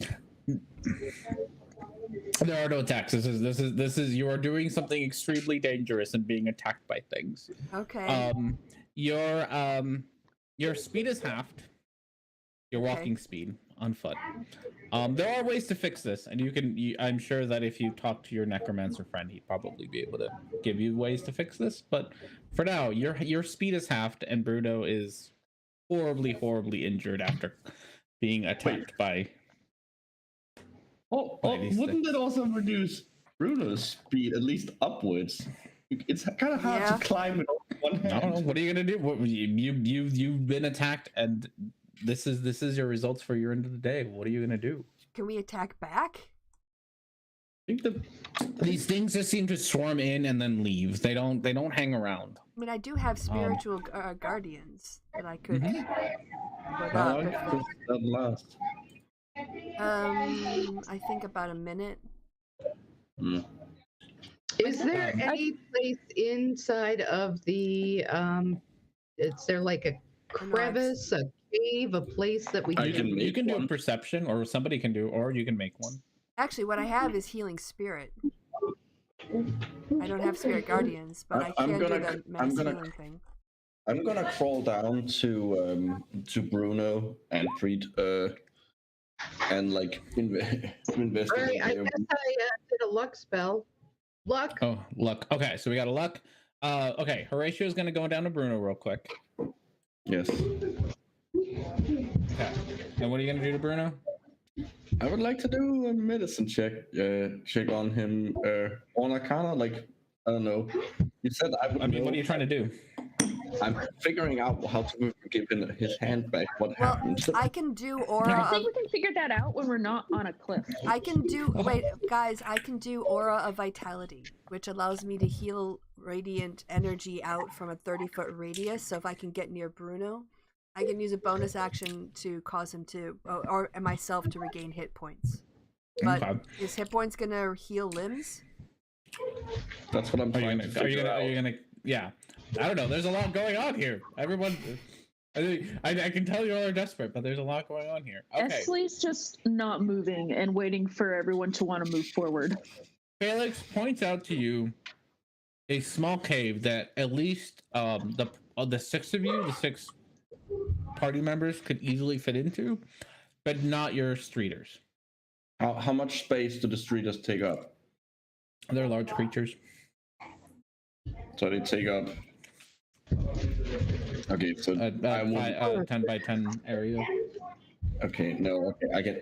Speaker 3: There are no attacks. This is you are doing something extremely dangerous and being attacked by things.
Speaker 1: Okay.
Speaker 3: Your speed is halved. Your walking speed on foot. There are ways to fix this, and I'm sure that if you talk to your necromancer friend, he'd probably be able to give you ways to fix this. But for now, your speed is halved, and Bruno is horribly injured after being attacked by.
Speaker 2: Wouldn't it also reduce Bruno's speed at least upwards? It's kind of hard to climb with one hand.
Speaker 3: I don't know. What are you gonna do? You've been attacked, and this is your results for your end of the day. What are you gonna do?
Speaker 1: Can we attack back?
Speaker 2: I think
Speaker 3: these things just seem to swarm in and then leave. They don't hang around.
Speaker 1: I mean, I do have spiritual guardians that I could put
Speaker 2: how
Speaker 1: up.
Speaker 2: long does that last?
Speaker 1: I think about a minute.
Speaker 5: Is there any place inside of the is there like a crevice, a cave, a place that we
Speaker 3: you can do a perception, or somebody can do, or you can make one.
Speaker 1: Actually, what I have is healing spirit. I don't have spirit guardians, but I can do the mass healing thing.
Speaker 2: I'm gonna crawl down to Bruno and Preet and like investigate.
Speaker 5: I guess I did a luck spell. Luck.
Speaker 3: Oh, luck. Okay, so we got a luck. Okay, Horatio is gonna go down to Bruno real quick.
Speaker 2: Yes.
Speaker 3: Okay. And what are you gonna do to Bruno?
Speaker 2: I would like to do a medicine check on him on Arcana. Like, I don't know. You said I would. I
Speaker 3: mean, what are you trying to do?
Speaker 2: I'm figuring out how to give him his hand back. What happened?
Speaker 1: I can do aura.
Speaker 4: I think we can figure that out when we're not on a cliff.
Speaker 1: I can do. Wait, guys. I can do aura of vitality, which allows me to heal radiant energy out from a 30-foot radius. So if I can get near Bruno, I can use a bonus action to cause him to, or myself to regain hit points. But is hit points gonna heal limbs?
Speaker 2: That's what I'm trying to figure out.
Speaker 3: Are you gonna? Yeah. I don't know. There's a lot going on here. Everyone, I can tell you all are desperate, but there's a lot going on here. Okay.
Speaker 4: Esley's just not moving and waiting for everyone to want to move forward.
Speaker 3: Felix points out to you a small cave that at least the 6 of you, the 6 party members, could easily fit into, but not your streeters.
Speaker 2: How much space do the streeters take up?
Speaker 3: They're large creatures.
Speaker 2: So they take up. Okay, so
Speaker 3: 10 by 10 area.
Speaker 2: Okay, no, okay,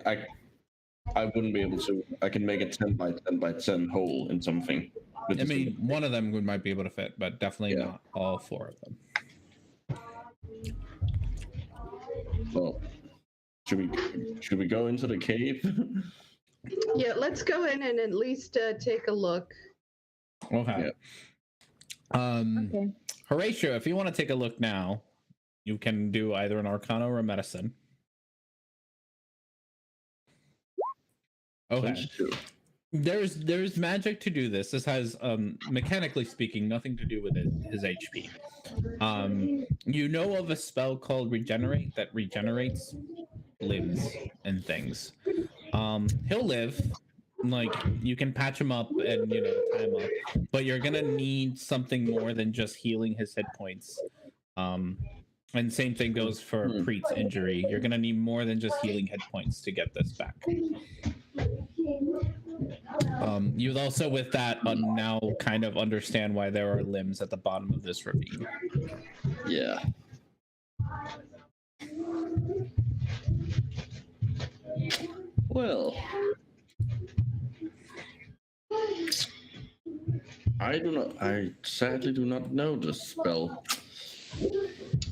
Speaker 2: I wouldn't be able to. I can make a 10 by 10 by 10 hole in something.
Speaker 3: I mean, one of them might be able to fit, but definitely not all 4 of them.
Speaker 2: Well, Should we go into the cave?
Speaker 5: Yeah, let's go in and at least take a look.
Speaker 3: Okay.
Speaker 2: Yeah.
Speaker 4: Okay.
Speaker 3: Horatio, if you want to take a look now, you can do either an Arcana or a Medicine. Okay.
Speaker 2: Please do.
Speaker 3: There's magic to do this. This has mechanically speaking nothing to do with his HP. You know of a spell called Regenerate that regenerates limbs and things. He'll live. Like, you can patch him up and tie him up, but you're gonna need something more than just healing his hit points. And same thing goes for Preet's injury. You're gonna need more than just healing hit points to get this back. You also, with that, now kind of understand why there are limbs at the bottom of this ravine.
Speaker 2: Yeah. Well, I sadly do not know this spell.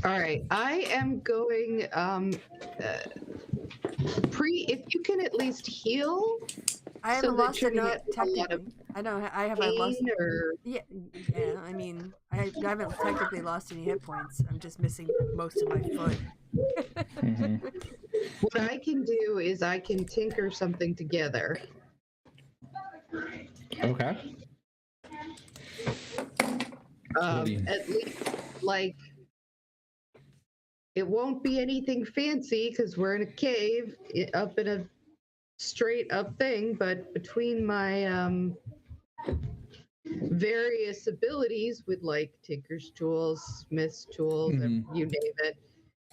Speaker 5: All right, I am going. If you can at least heal.
Speaker 1: I haven't lost any
Speaker 5: not
Speaker 1: technically. I haven't lost.
Speaker 5: Or...
Speaker 1: Yeah. I mean, I haven't technically lost any hit points. I'm just missing most of my foot.
Speaker 3: Mm-hmm.
Speaker 5: What I can do is I can tinker something together.
Speaker 3: Okay.
Speaker 5: At least, like, it won't be anything fancy because we're in a cave up in a straight up thing, but between my various abilities with like tinker's tools, smith's tools, and you name it,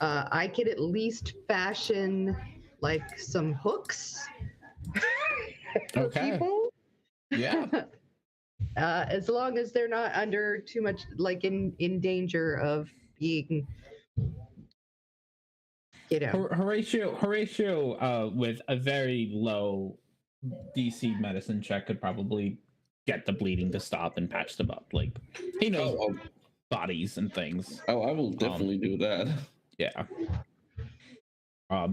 Speaker 5: I could at least fashion like some hooks for people.
Speaker 3: Yeah.
Speaker 5: As long as they're not under too much, like in danger of being,
Speaker 3: Horatio, with a very low DC medicine check, could probably get the bleeding to stop and patch them up. Like, he knows bodies and things.
Speaker 2: Oh, I will definitely do that.
Speaker 3: Yeah.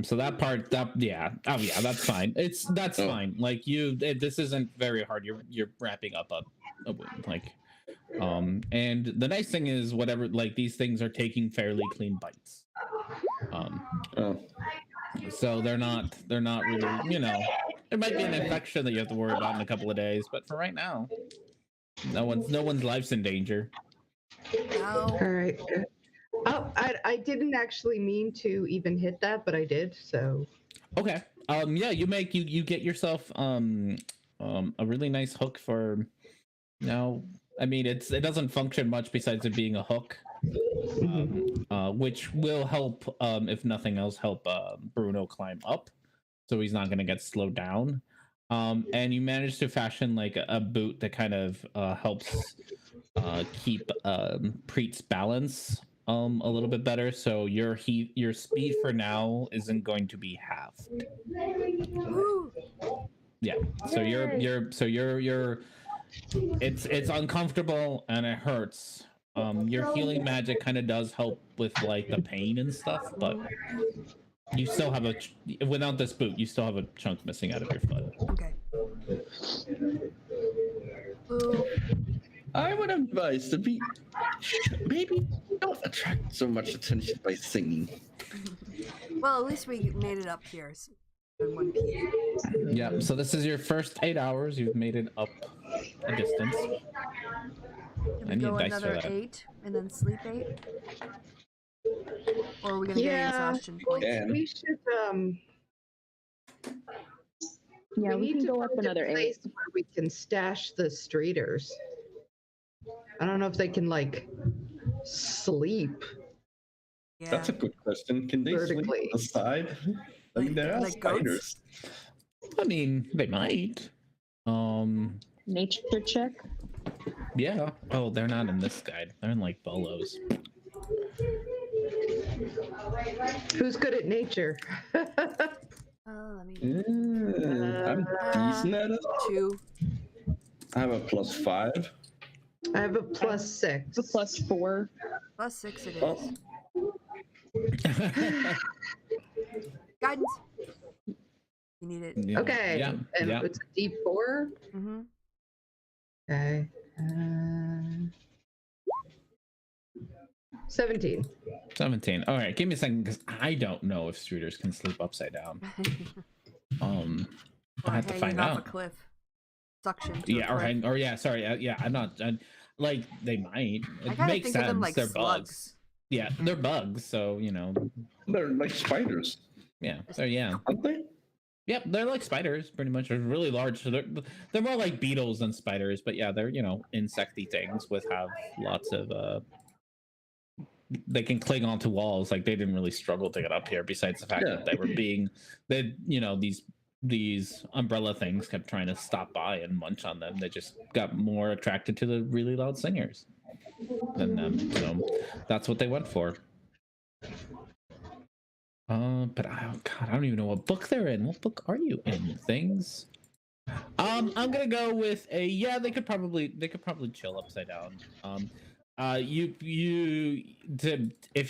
Speaker 3: So that part, that's fine. That's fine. Like, this isn't very hard. You're wrapping up a wound, like, and the nice thing is, whatever, like, these things are taking fairly clean bites. So they're not really, it might be an infection that you have to worry about in a couple of days, but for right now, no one's life's in danger.
Speaker 5: All right. Oh, I didn't actually mean to even hit that, but I did. So.
Speaker 3: Okay. Yeah, you get yourself a really nice hook for now. I mean, it doesn't function much besides it being a hook, which will help, if nothing else, help Bruno climb up, so he's not going to get slowed down. And you manage to fashion like a boot that kind of helps keep Preet's balance a little bit better. So your speed for now isn't going to be halved. Yeah. So you're it's uncomfortable and it hurts. Your healing magic kind of does help with like the pain and stuff, but you still have without this boot, you still have a chunk missing out of your foot.
Speaker 1: Okay.
Speaker 2: I would advise to be maybe don't attract so much attention by singing.
Speaker 1: Well, at least we made it up here in one piece.
Speaker 3: Yeah. So this is your first 8 hours. You've made it up a distance.
Speaker 1: Can we go another 8 and then sleep 8? Or are we gonna get exhaustion points?
Speaker 5: We should
Speaker 4: Yeah, we can go up another 8.
Speaker 5: Where we can stash the streeters. I don't know if they can like sleep.
Speaker 1: Yeah.
Speaker 2: That's a good question. Can they sleep on the side? I mean, there are spiders.
Speaker 3: I mean, they might.
Speaker 4: Nature check.
Speaker 3: Yeah. Oh, they're not in this guide. They're in like bolos.
Speaker 5: Who's good at nature?
Speaker 1: Let me.
Speaker 2: I'm decent at it.
Speaker 1: 2.
Speaker 2: I have a +5.
Speaker 5: I have a +6.
Speaker 4: A +4.
Speaker 1: +6 it is. Guidance. You need it.
Speaker 3: Yeah.
Speaker 5: Okay.
Speaker 3: Yeah.
Speaker 5: And
Speaker 3: Yeah.
Speaker 5: it's a D4.
Speaker 1: Mm-hmm.
Speaker 5: Okay. 17.
Speaker 3: 17. All right, give me a second because I don't know if streeters can sleep upside down. I have to find
Speaker 1: off
Speaker 3: out.
Speaker 1: a cliff. Suction.
Speaker 3: Yeah, or yeah, sorry, yeah, I'm not. Like they might. It makes
Speaker 1: think
Speaker 3: sense.
Speaker 1: of them like
Speaker 3: They're
Speaker 1: slugs.
Speaker 3: bugs. Yeah, they're bugs. So
Speaker 2: They're like spiders.
Speaker 3: Yeah,
Speaker 2: Aren't they?
Speaker 3: Yep, they're like spiders, pretty much. They're really large. So they're more like beetles than spiders. But yeah, they're insecty things have lots of they can cling onto walls. Like they didn't really struggle to get up here. Besides the fact that they were these umbrella things kept trying to stop by and munch on them. They just got more attracted to the really loud singers than them. So that's what they went for. But God, I don't even know what book they're in. What book are you in? Things. I'm gonna go with they could probably chill upside down. If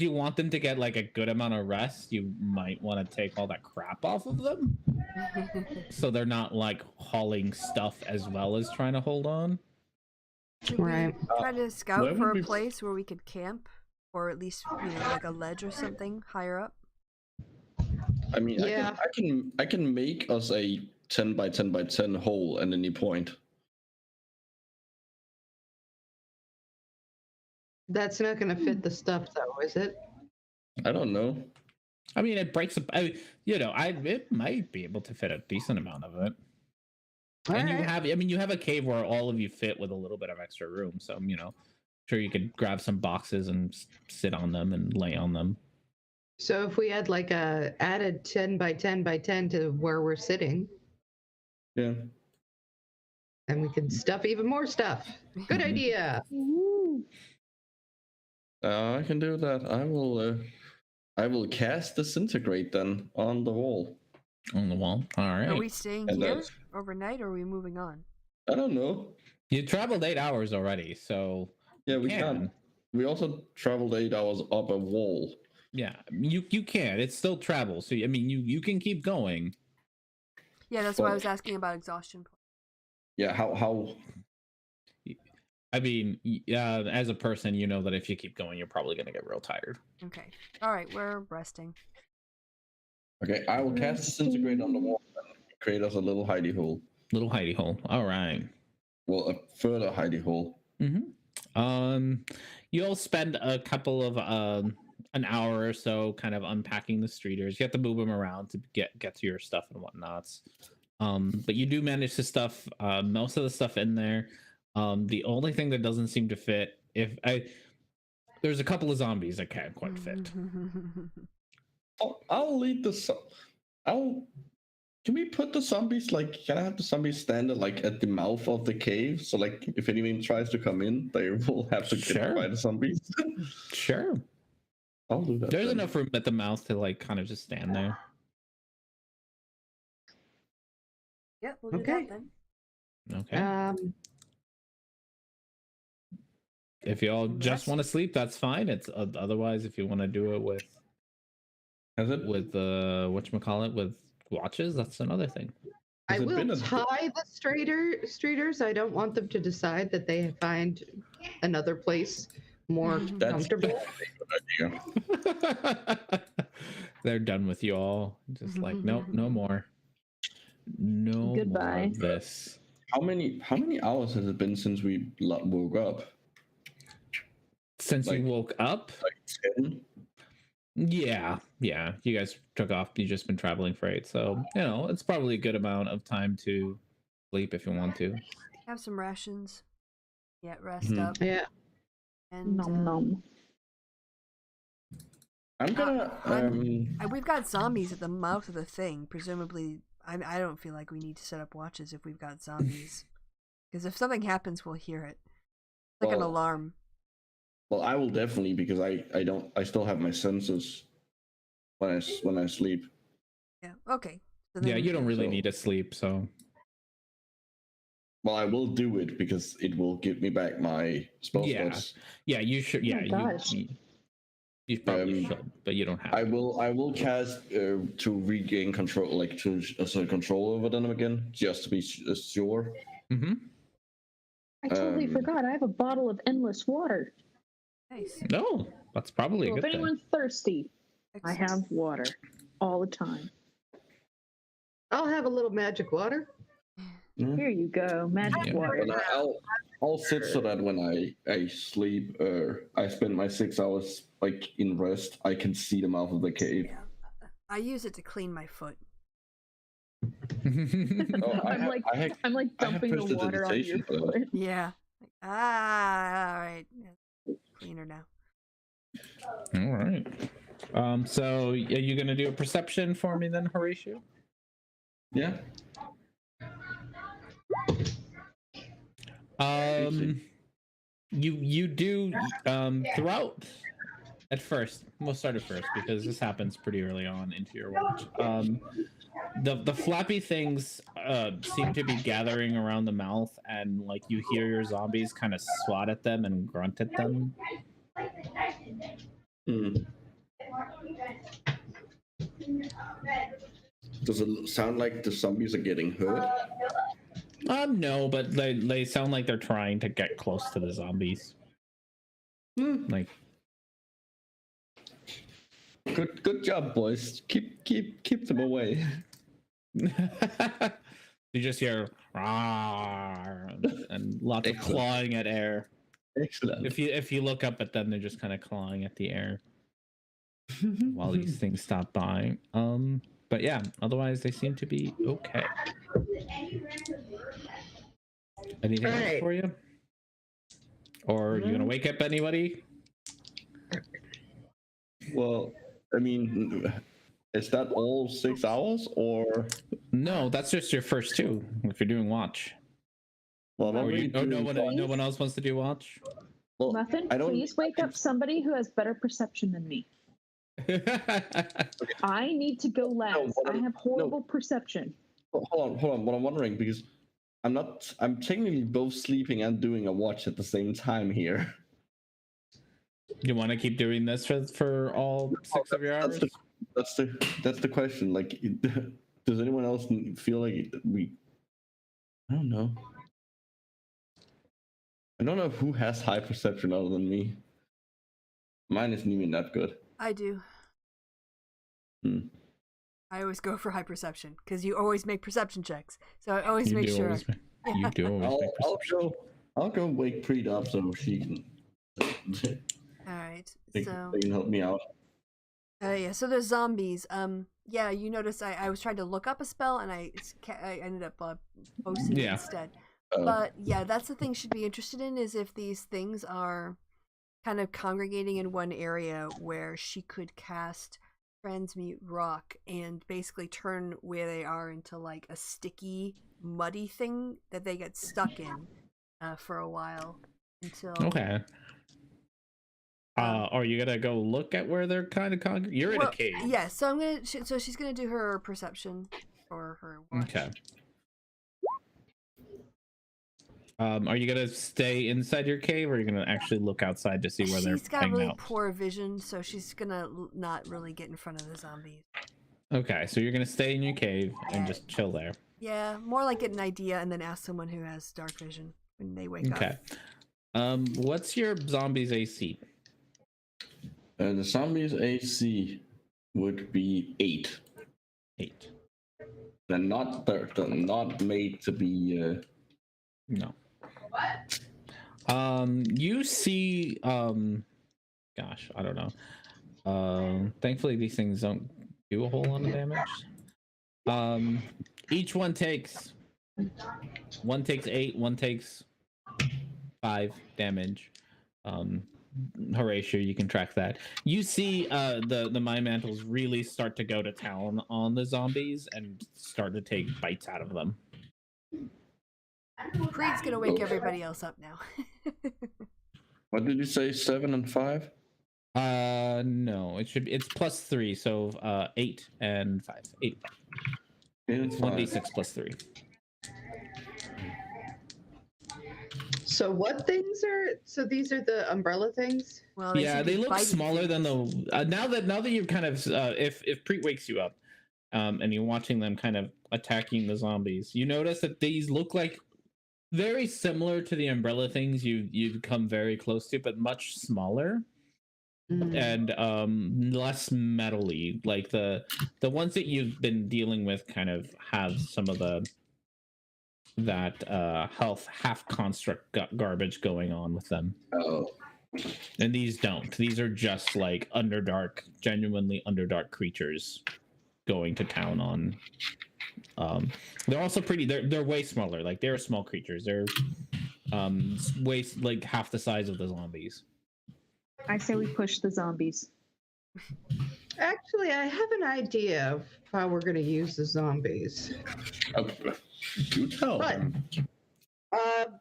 Speaker 3: you want them to get like a good amount of rest, you might want to take all that crap off of them, so they're not like hauling stuff as well as trying to hold on.
Speaker 1: Should we try to scout for a place where we could camp, or at least like a ledge or something higher up?
Speaker 2: I mean, yeah. I can make us a 10 by 10 by 10 hole at any point.
Speaker 5: That's not going to fit the stuff, though, is it?
Speaker 2: I don't know.
Speaker 3: I mean, it breaks up. It might be able to fit a decent amount of it. You have a cave where all of you fit with a little bit of extra room. So, sure you could grab some boxes and sit on them and lay on them.
Speaker 5: So if we had like a added 10 by 10 by 10 to where we're sitting.
Speaker 2: Yeah.
Speaker 5: And we can stuff even more stuff. Good idea.
Speaker 2: I can do that. I will cast Disintegrate then on the wall.
Speaker 3: On the wall. All right.
Speaker 1: Are we staying here overnight, or are we moving on?
Speaker 2: I don't know.
Speaker 3: You traveled 8 hours already, so
Speaker 2: yeah, we can. We also traveled 8 hours up a wall.
Speaker 3: Yeah, you can. It's still travel, so I mean, you can keep going.
Speaker 1: Yeah, that's why I was asking about exhaustion.
Speaker 2: Yeah, how?
Speaker 3: I mean, as a person, you know that if you keep going, you're probably gonna get real tired.
Speaker 1: Okay. All right, we're resting.
Speaker 2: Okay, I will cast Disintegrate on the wall and create us a little hidey hole.
Speaker 3: Little hidey hole. All right.
Speaker 2: Well, a further hidey hole.
Speaker 3: Mm-hmm. You'll spend a couple of an hour or so kind of unpacking the streeters. You have to move them around to get to your stuff and whatnots. But you do manage to stuff most of the stuff in there. The only thing that doesn't seem to fit, there's a couple of zombies that can't quite fit.
Speaker 2: I'll lead the. Can we put the zombies can I have the zombies stand at the mouth of the cave? So if anyone tries to come in, they will have to get by the zombies.
Speaker 3: Sure.
Speaker 2: I'll do that.
Speaker 3: There's enough room at the mouth to kind of just stand there.
Speaker 1: Yeah, we'll do that then.
Speaker 3: Okay. If y'all just want to sleep, that's fine. It's otherwise if you want to do it with whatchamacallit, with watches, that's another thing.
Speaker 5: I will tie the streeters. I don't want them to decide that they find another place more comfortable.
Speaker 3: They're done with you all. Just nope, no more. No
Speaker 4: Goodbye.
Speaker 3: more of this.
Speaker 2: How many hours has it been since we woke up?
Speaker 3: Since you woke up?
Speaker 2: 10?
Speaker 3: Yeah. You guys took off. You've just been traveling for 8, so it's probably a good amount of time to sleep if you want to.
Speaker 1: Have some rations. Yeah, rest up.
Speaker 5: Yeah.
Speaker 1: And
Speaker 4: nom.
Speaker 2: I'm gonna.
Speaker 1: We've got zombies at the mouth of the thing. Presumably, I don't feel like we need to set up watches if we've got zombies, because if something happens, we'll hear it. It's like an alarm.
Speaker 2: Well, I will definitely, because I still have my senses when I sleep.
Speaker 1: Yeah. Okay. So
Speaker 3: yeah, you don't really need to sleep, so.
Speaker 2: Well, I will do it because it will give me back my spell slots.
Speaker 3: Yeah, you should. Yeah, You probably should, but you don't have.
Speaker 2: I will cast to regain control, like to control over them again, just to be sure.
Speaker 3: Mm-hmm.
Speaker 4: I totally forgot. I have a bottle of endless water.
Speaker 1: Nice.
Speaker 3: No, that's probably a good
Speaker 4: if anyone's thirsty, I have water all the time.
Speaker 5: I'll have a little magic water.
Speaker 4: Here you go, magic water.
Speaker 2: But I'll sit so that when I sleep, I spend my 6 hours like in rest, I can see them out of the cave.
Speaker 1: Yeah. I use it to clean my foot.
Speaker 4: I'm like dumping the water on your foot.
Speaker 1: Yeah. All right. Cleaner now.
Speaker 3: All right. So are you gonna do a perception for me then, Horatio?
Speaker 2: Yeah.
Speaker 3: You do throughout. At first, we'll start at first because this happens pretty early on into your watch. The flappy things seem to be gathering around the mouth, and like you hear your zombies kind of swat at them and grunt at them.
Speaker 2: Does it sound like the zombies are getting hurt?
Speaker 3: No, but they sound like they're trying to get close to the zombies. Like,
Speaker 2: good job, boys. Keep them away.
Speaker 3: You just hear and lots of clawing at air.
Speaker 2: Excellent.
Speaker 3: If you look up at them, they're just kind of clawing at the air while these things stop by. But yeah, otherwise they seem to be okay. Anything else for you? Or are you gonna wake up anybody?
Speaker 2: Well, I mean, is that all 6 hours or?
Speaker 3: No, that's just your first two. If you're doing watch.
Speaker 2: Well,
Speaker 3: no one else wants to do watch.
Speaker 2: Well,
Speaker 4: Muffin, please wake up somebody who has better perception than me. I need to go last. I have horrible perception.
Speaker 2: Hold on. What I'm wondering, because I'm technically both sleeping and doing a watch at the same time here.
Speaker 3: You want to keep doing this for all 6 of your hours?
Speaker 2: That's the question. Like, does anyone else feel like I don't know. I don't know who has high perception other than me. Mine isn't even that good.
Speaker 1: I do. I always go for high perception because you always make perception checks. So I always make sure.
Speaker 3: You do always make perception.
Speaker 2: I'll go wake Preet up so she can.
Speaker 1: All right.
Speaker 2: They can help me out.
Speaker 1: Yeah. So there's zombies. Yeah. You notice I was trying to look up a spell and I ended up posting it instead. But yeah, that's the thing she'd be interested in is if these things are kind of congregating in one area where she could cast transmute rock and basically turn where they are into like a sticky, muddy thing that they get stuck in for a while until.
Speaker 3: Okay. Are you gonna go look at where they're kind of You're in a cave.
Speaker 1: Yeah. So I'm gonna. So she's gonna do her perception for her watch.
Speaker 3: Okay. Are you gonna stay inside your cave, or are you gonna actually look outside to see where they're hanging out?
Speaker 1: She's got really poor vision, so she's gonna not really get in front of the zombies.
Speaker 3: Okay, so you're gonna stay in your cave and just chill there.
Speaker 1: Yeah, more like get an idea and then ask someone who has dark vision when they wake up.
Speaker 3: Okay. What's your zombies AC?
Speaker 2: The zombies AC would be 8.
Speaker 3: 8.
Speaker 2: They're not made to be.
Speaker 3: No. You see, gosh, I don't know. Thankfully these things don't do a whole lot of damage. Each one takes 8, one takes 5 damage. Horatio, you can track that. You see the mind mantles really start to go to town on the zombies and start to take bites out of them.
Speaker 1: Creed's gonna wake everybody else up now.
Speaker 2: What did you say? 7 and 5?
Speaker 3: No, it's +3, so 8 and 5. 8 and 5. It's 1d6 +3.
Speaker 5: So what things are? So these are the umbrella things.
Speaker 1: Well,
Speaker 3: yeah, they look smaller than the. Now that you're kind of if Preet wakes you up, and you're watching them kind of attacking the zombies, you notice that these look like very similar to the umbrella things you've come very close to, but much smaller. And less metally. Like the ones that you've been dealing with kind of have some of that health half construct garbage going on with them.
Speaker 2: Oh.
Speaker 3: And these don't. These are just like Underdark, genuinely Underdark creatures going to town on. They're also pretty. They're way smaller. Like they're small creatures. They're way like half the size of the zombies.
Speaker 4: I say we push the zombies.
Speaker 5: Actually, I have an idea of how we're going to use the zombies.
Speaker 2: You tell them.
Speaker 5: Have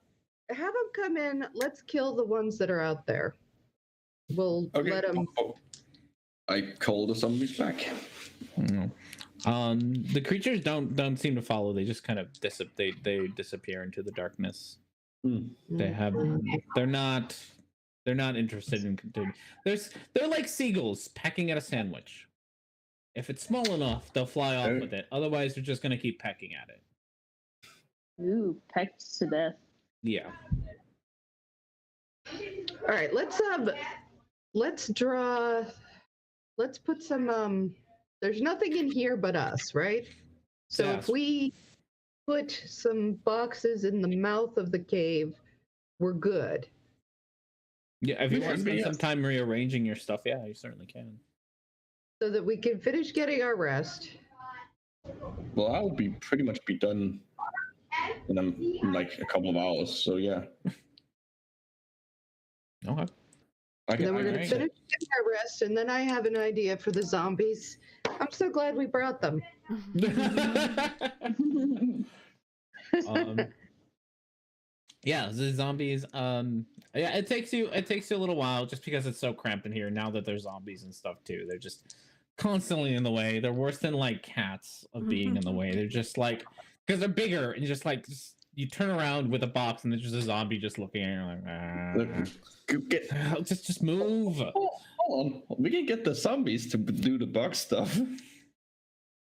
Speaker 5: them come in. Let's kill the ones that are out there. We'll let them.
Speaker 2: I call the zombies back.
Speaker 3: The creatures don't seem to follow. They just kind of they disappear into the darkness. They're not interested in continuing. They're like seagulls pecking at a sandwich. If it's small enough, they'll fly off with it. Otherwise, they're just gonna keep pecking at it.
Speaker 4: Ooh, pecked to death.
Speaker 3: Yeah.
Speaker 5: All right, let's put some there's nothing in here but us, right? So if we put some boxes in the mouth of the cave, we're good.
Speaker 3: Yeah, if you want to spend some time rearranging your stuff, yeah, you certainly can.
Speaker 5: So that we can finish getting our rest.
Speaker 2: Well, I'll pretty much be done in like a couple of hours, so yeah.
Speaker 3: Okay.
Speaker 5: Then we're going to finish getting our rest, and then I have an idea for the zombies. I'm so glad we brought them.
Speaker 3: Yeah, the zombies. Yeah, it takes you a little while just because it's so cramped in here. Now that there's zombies and stuff too, they're just constantly in the way. They're worse than like cats of being in the way. They're just like because they're bigger and just like you turn around with a box and there's just a zombie just looking at you like just move.
Speaker 2: Hold on, we can get the zombies to do the box stuff.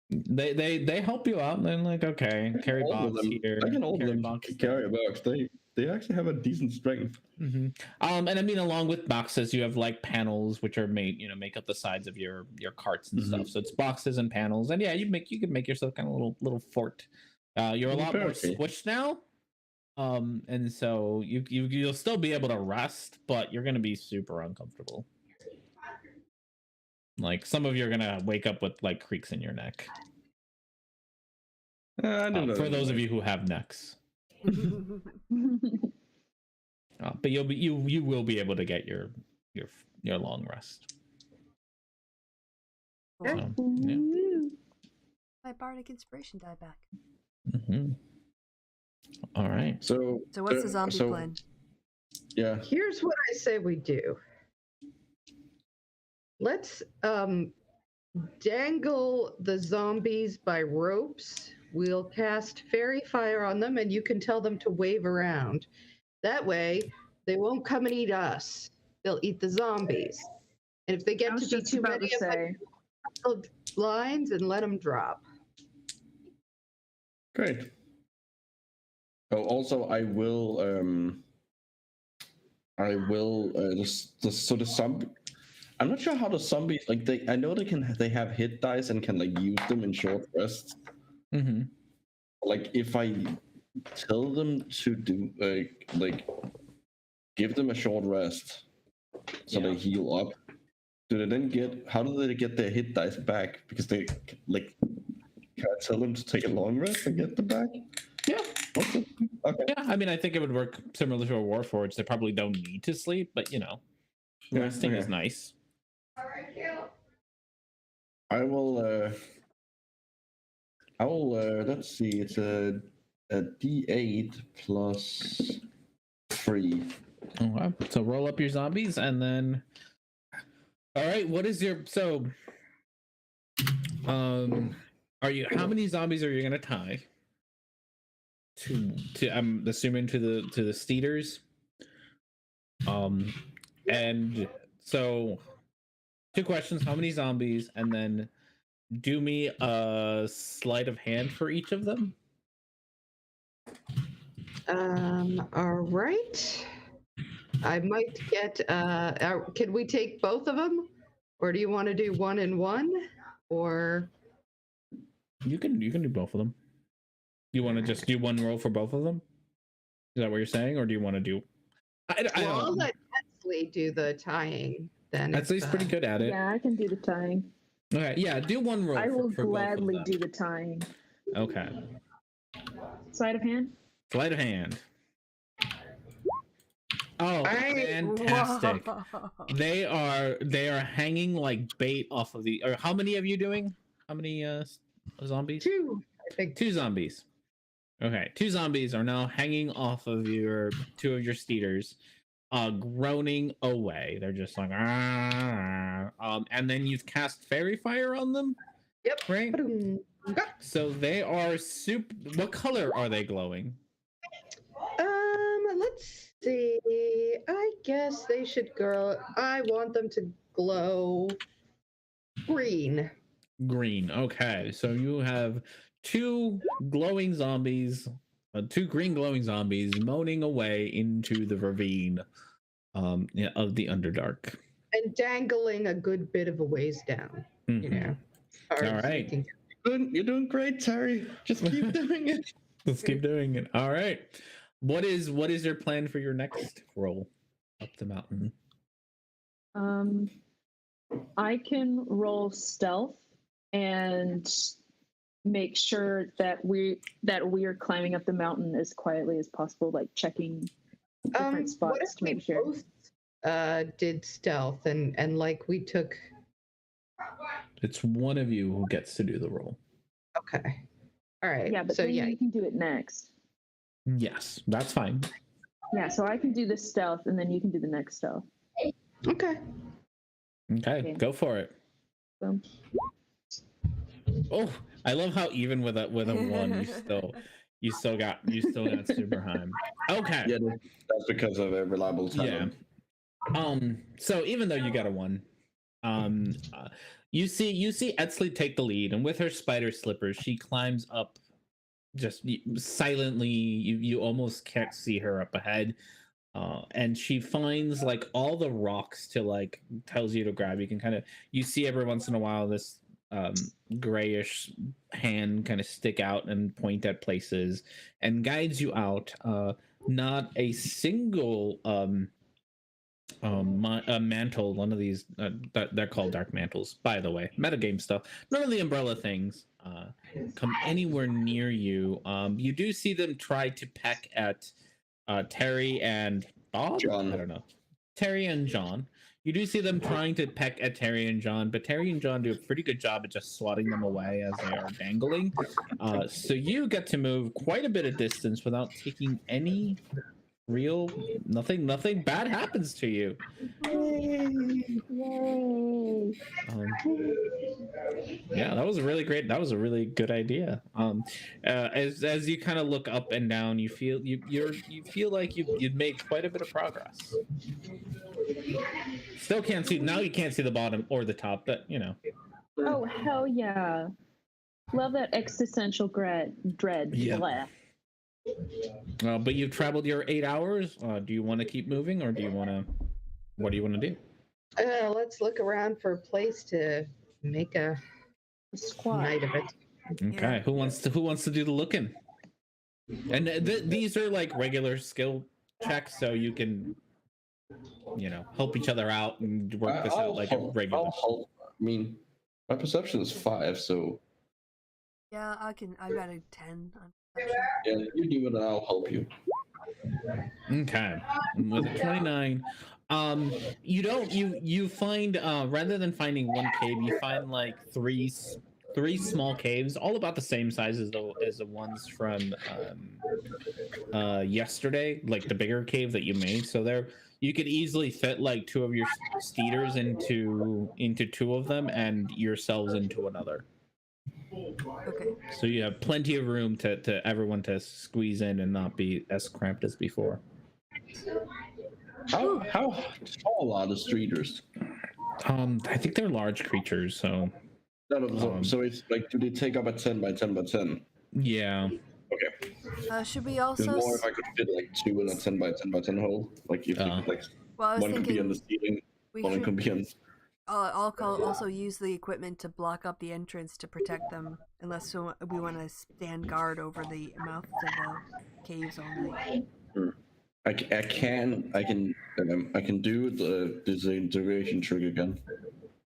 Speaker 3: They help you out. They're like, okay, carry box here.
Speaker 2: I can hold them carry a box. They actually have a decent strength.
Speaker 3: And I mean, along with boxes, you have like panels which are made, make up the sides of your carts and stuff. So it's boxes and panels, and yeah, you can make yourself kind of a little fort. You're a lot more squished now, and so you'll still be able to rest, but you're gonna be super uncomfortable. Like some of you are gonna wake up with like creaks in your neck.
Speaker 2: I don't know.
Speaker 3: For those of you who have necks. But you will be able to get your long rest. So, yeah.
Speaker 1: My bardic inspiration die back.
Speaker 3: All right.
Speaker 2: So
Speaker 1: what's the zombie plan?
Speaker 2: Yeah.
Speaker 5: Here's what I say we do. Let's dangle the zombies by ropes. We'll cast fairy fire on them, and you can tell them to wave around. That way, they won't come and eat us. They'll eat the zombies. And if they get to be too many of them, lines and let them drop.
Speaker 2: Great. Oh, also, I will the zombie. I'm not sure how the zombies like I know they have hit dice and can like use them in short rests. Like if I tell them to do like give them a short rest so they heal up, do they then how do they get their hit dice back? Because they like can I tell them to take a long rest and get them back?
Speaker 3: Yeah.
Speaker 2: Okay.
Speaker 3: Yeah, I mean I think it would work similar to a Warforged. They probably don't need to sleep, but resting is nice.
Speaker 2: I will let's see, it's a D8 plus 3.
Speaker 3: Okay. So roll up your zombies and then all right, what is your how many zombies are you gonna tie? To I'm assuming to the steeders? And so 2 questions: how many zombies, and then do me a sleight of hand for each of them.
Speaker 5: All right. I might get. Can we take both of them, or do you want to do 1 and 1, or?
Speaker 3: You can do both of them. You want to just do one roll for both of them? Is that what you're saying, or do you want to do?
Speaker 5: I'll let Etsley do the tying. Then
Speaker 3: Etsley's pretty good at it.
Speaker 4: Yeah, I can do the tying.
Speaker 3: Okay, yeah, do one roll.
Speaker 4: I will
Speaker 3: for
Speaker 4: gladly do the tying.
Speaker 3: Okay.
Speaker 4: Sleight of hand.
Speaker 3: Sleight of hand. Oh, fantastic! They are hanging like bait off of the. Or how many of you doing? How many zombies?
Speaker 5: 2. I think
Speaker 3: 2 zombies. Okay, 2 zombies are now hanging off of 2 of your steeders, groaning away. They're just like, and then you've cast fairy fire on them.
Speaker 5: Yep.
Speaker 3: Right. So they are What color are they glowing?
Speaker 5: Let's see. I guess they should grow. I want them to glow green.
Speaker 3: Green. Okay, so you have 2 glowing zombies, 2 green glowing zombies moaning away into the ravine of the Underdark,
Speaker 5: and dangling a good bit of a ways down.
Speaker 3: Mm-hmm.
Speaker 5: You know.
Speaker 3: All right.
Speaker 2: You're doing great, Terry. Just keep doing it.
Speaker 3: Let's keep doing it. All right. What is your plan for your next roll up the mountain?
Speaker 4: I can roll stealth and make sure that we are climbing up the mountain as quietly as possible, like checking different spots to make sure.
Speaker 5: Both did stealth and like we took.
Speaker 3: It's one of you who gets to do the roll.
Speaker 5: Okay. All right.
Speaker 4: Yeah, but then you can do it next.
Speaker 3: Yes, that's fine.
Speaker 4: Yeah, so I can do the stealth, and then you can do the next stealth.
Speaker 5: Okay.
Speaker 3: Okay, go for it.
Speaker 4: Boom.
Speaker 3: Oh, I love how even with a 1, you still got super high. Okay.
Speaker 2: Yeah, that's because of a reliable talent.
Speaker 3: Yeah. So even though you got a 1, you see Etsley take the lead, and with her spider slippers, she climbs up. Just silently, you almost can't see her up ahead, and she finds like all the rocks to like tells you to grab. You can you see every once in a while this grayish hand kind of stick out and point at places and guides you out. Not a single mantle, one of these they're called dark mantles, by the way, metagame stuff. None of the umbrella things come anywhere near you. You do see them try to peck at Terry and Bob.
Speaker 2: John.
Speaker 3: I don't know. Terry and John. You do see them trying to peck at Terry and John, but Terry and John do a pretty good job at just swatting them away as they are dangling. So you get to move quite a bit of distance without taking any nothing bad happens to you.
Speaker 4: Yay.
Speaker 3: Yeah, that was really great. That was a really good idea. As you kind of look up and down, you feel like you've made quite a bit of progress. Still can't see now. You can't see the bottom or the top, but you know.
Speaker 4: Oh hell yeah! Love that existential dread.
Speaker 3: Yeah.
Speaker 4: Blah.
Speaker 3: But you've traveled your 8 hours. Do you want to keep moving, or what do you want to do?
Speaker 5: Let's look around for a place to make a
Speaker 4: squad
Speaker 5: night of it.
Speaker 3: Okay,
Speaker 1: Yeah.
Speaker 3: who wants to do the looking? And these are like regular skill checks, so you can, help each other out and work this out like a regular.
Speaker 2: I mean, my perception is 5, so.
Speaker 1: Yeah, I got a 10 on.
Speaker 2: Yeah, you do it and I'll help you.
Speaker 3: Okay. With a 29, you find rather than finding one cave, you find like three small caves, all about the same size as the ones from yesterday, like the bigger cave that you made. So you could easily fit like 2 of your steeders into 2 of them and yourselves into another.
Speaker 1: Okay.
Speaker 3: So you have plenty of room to everyone to squeeze in and not be as cramped as before.
Speaker 2: How tall are the streeters?
Speaker 3: I think they're large creatures, so
Speaker 2: So it's like, do they take up a 10 by 10 by 10?
Speaker 3: yeah.
Speaker 2: Okay.
Speaker 1: Should we
Speaker 2: It's
Speaker 1: also?
Speaker 2: more if I could fit like 2 in a 10 by 10 by 10 hole. Like if like
Speaker 1: Well, I was
Speaker 2: one could be on the
Speaker 1: thinking
Speaker 2: ceiling, one could be on.
Speaker 1: also use the equipment to block up the entrance to protect them, unless we want to stand guard over the mouths of the caves all night.
Speaker 2: I can do the disintegration trick again.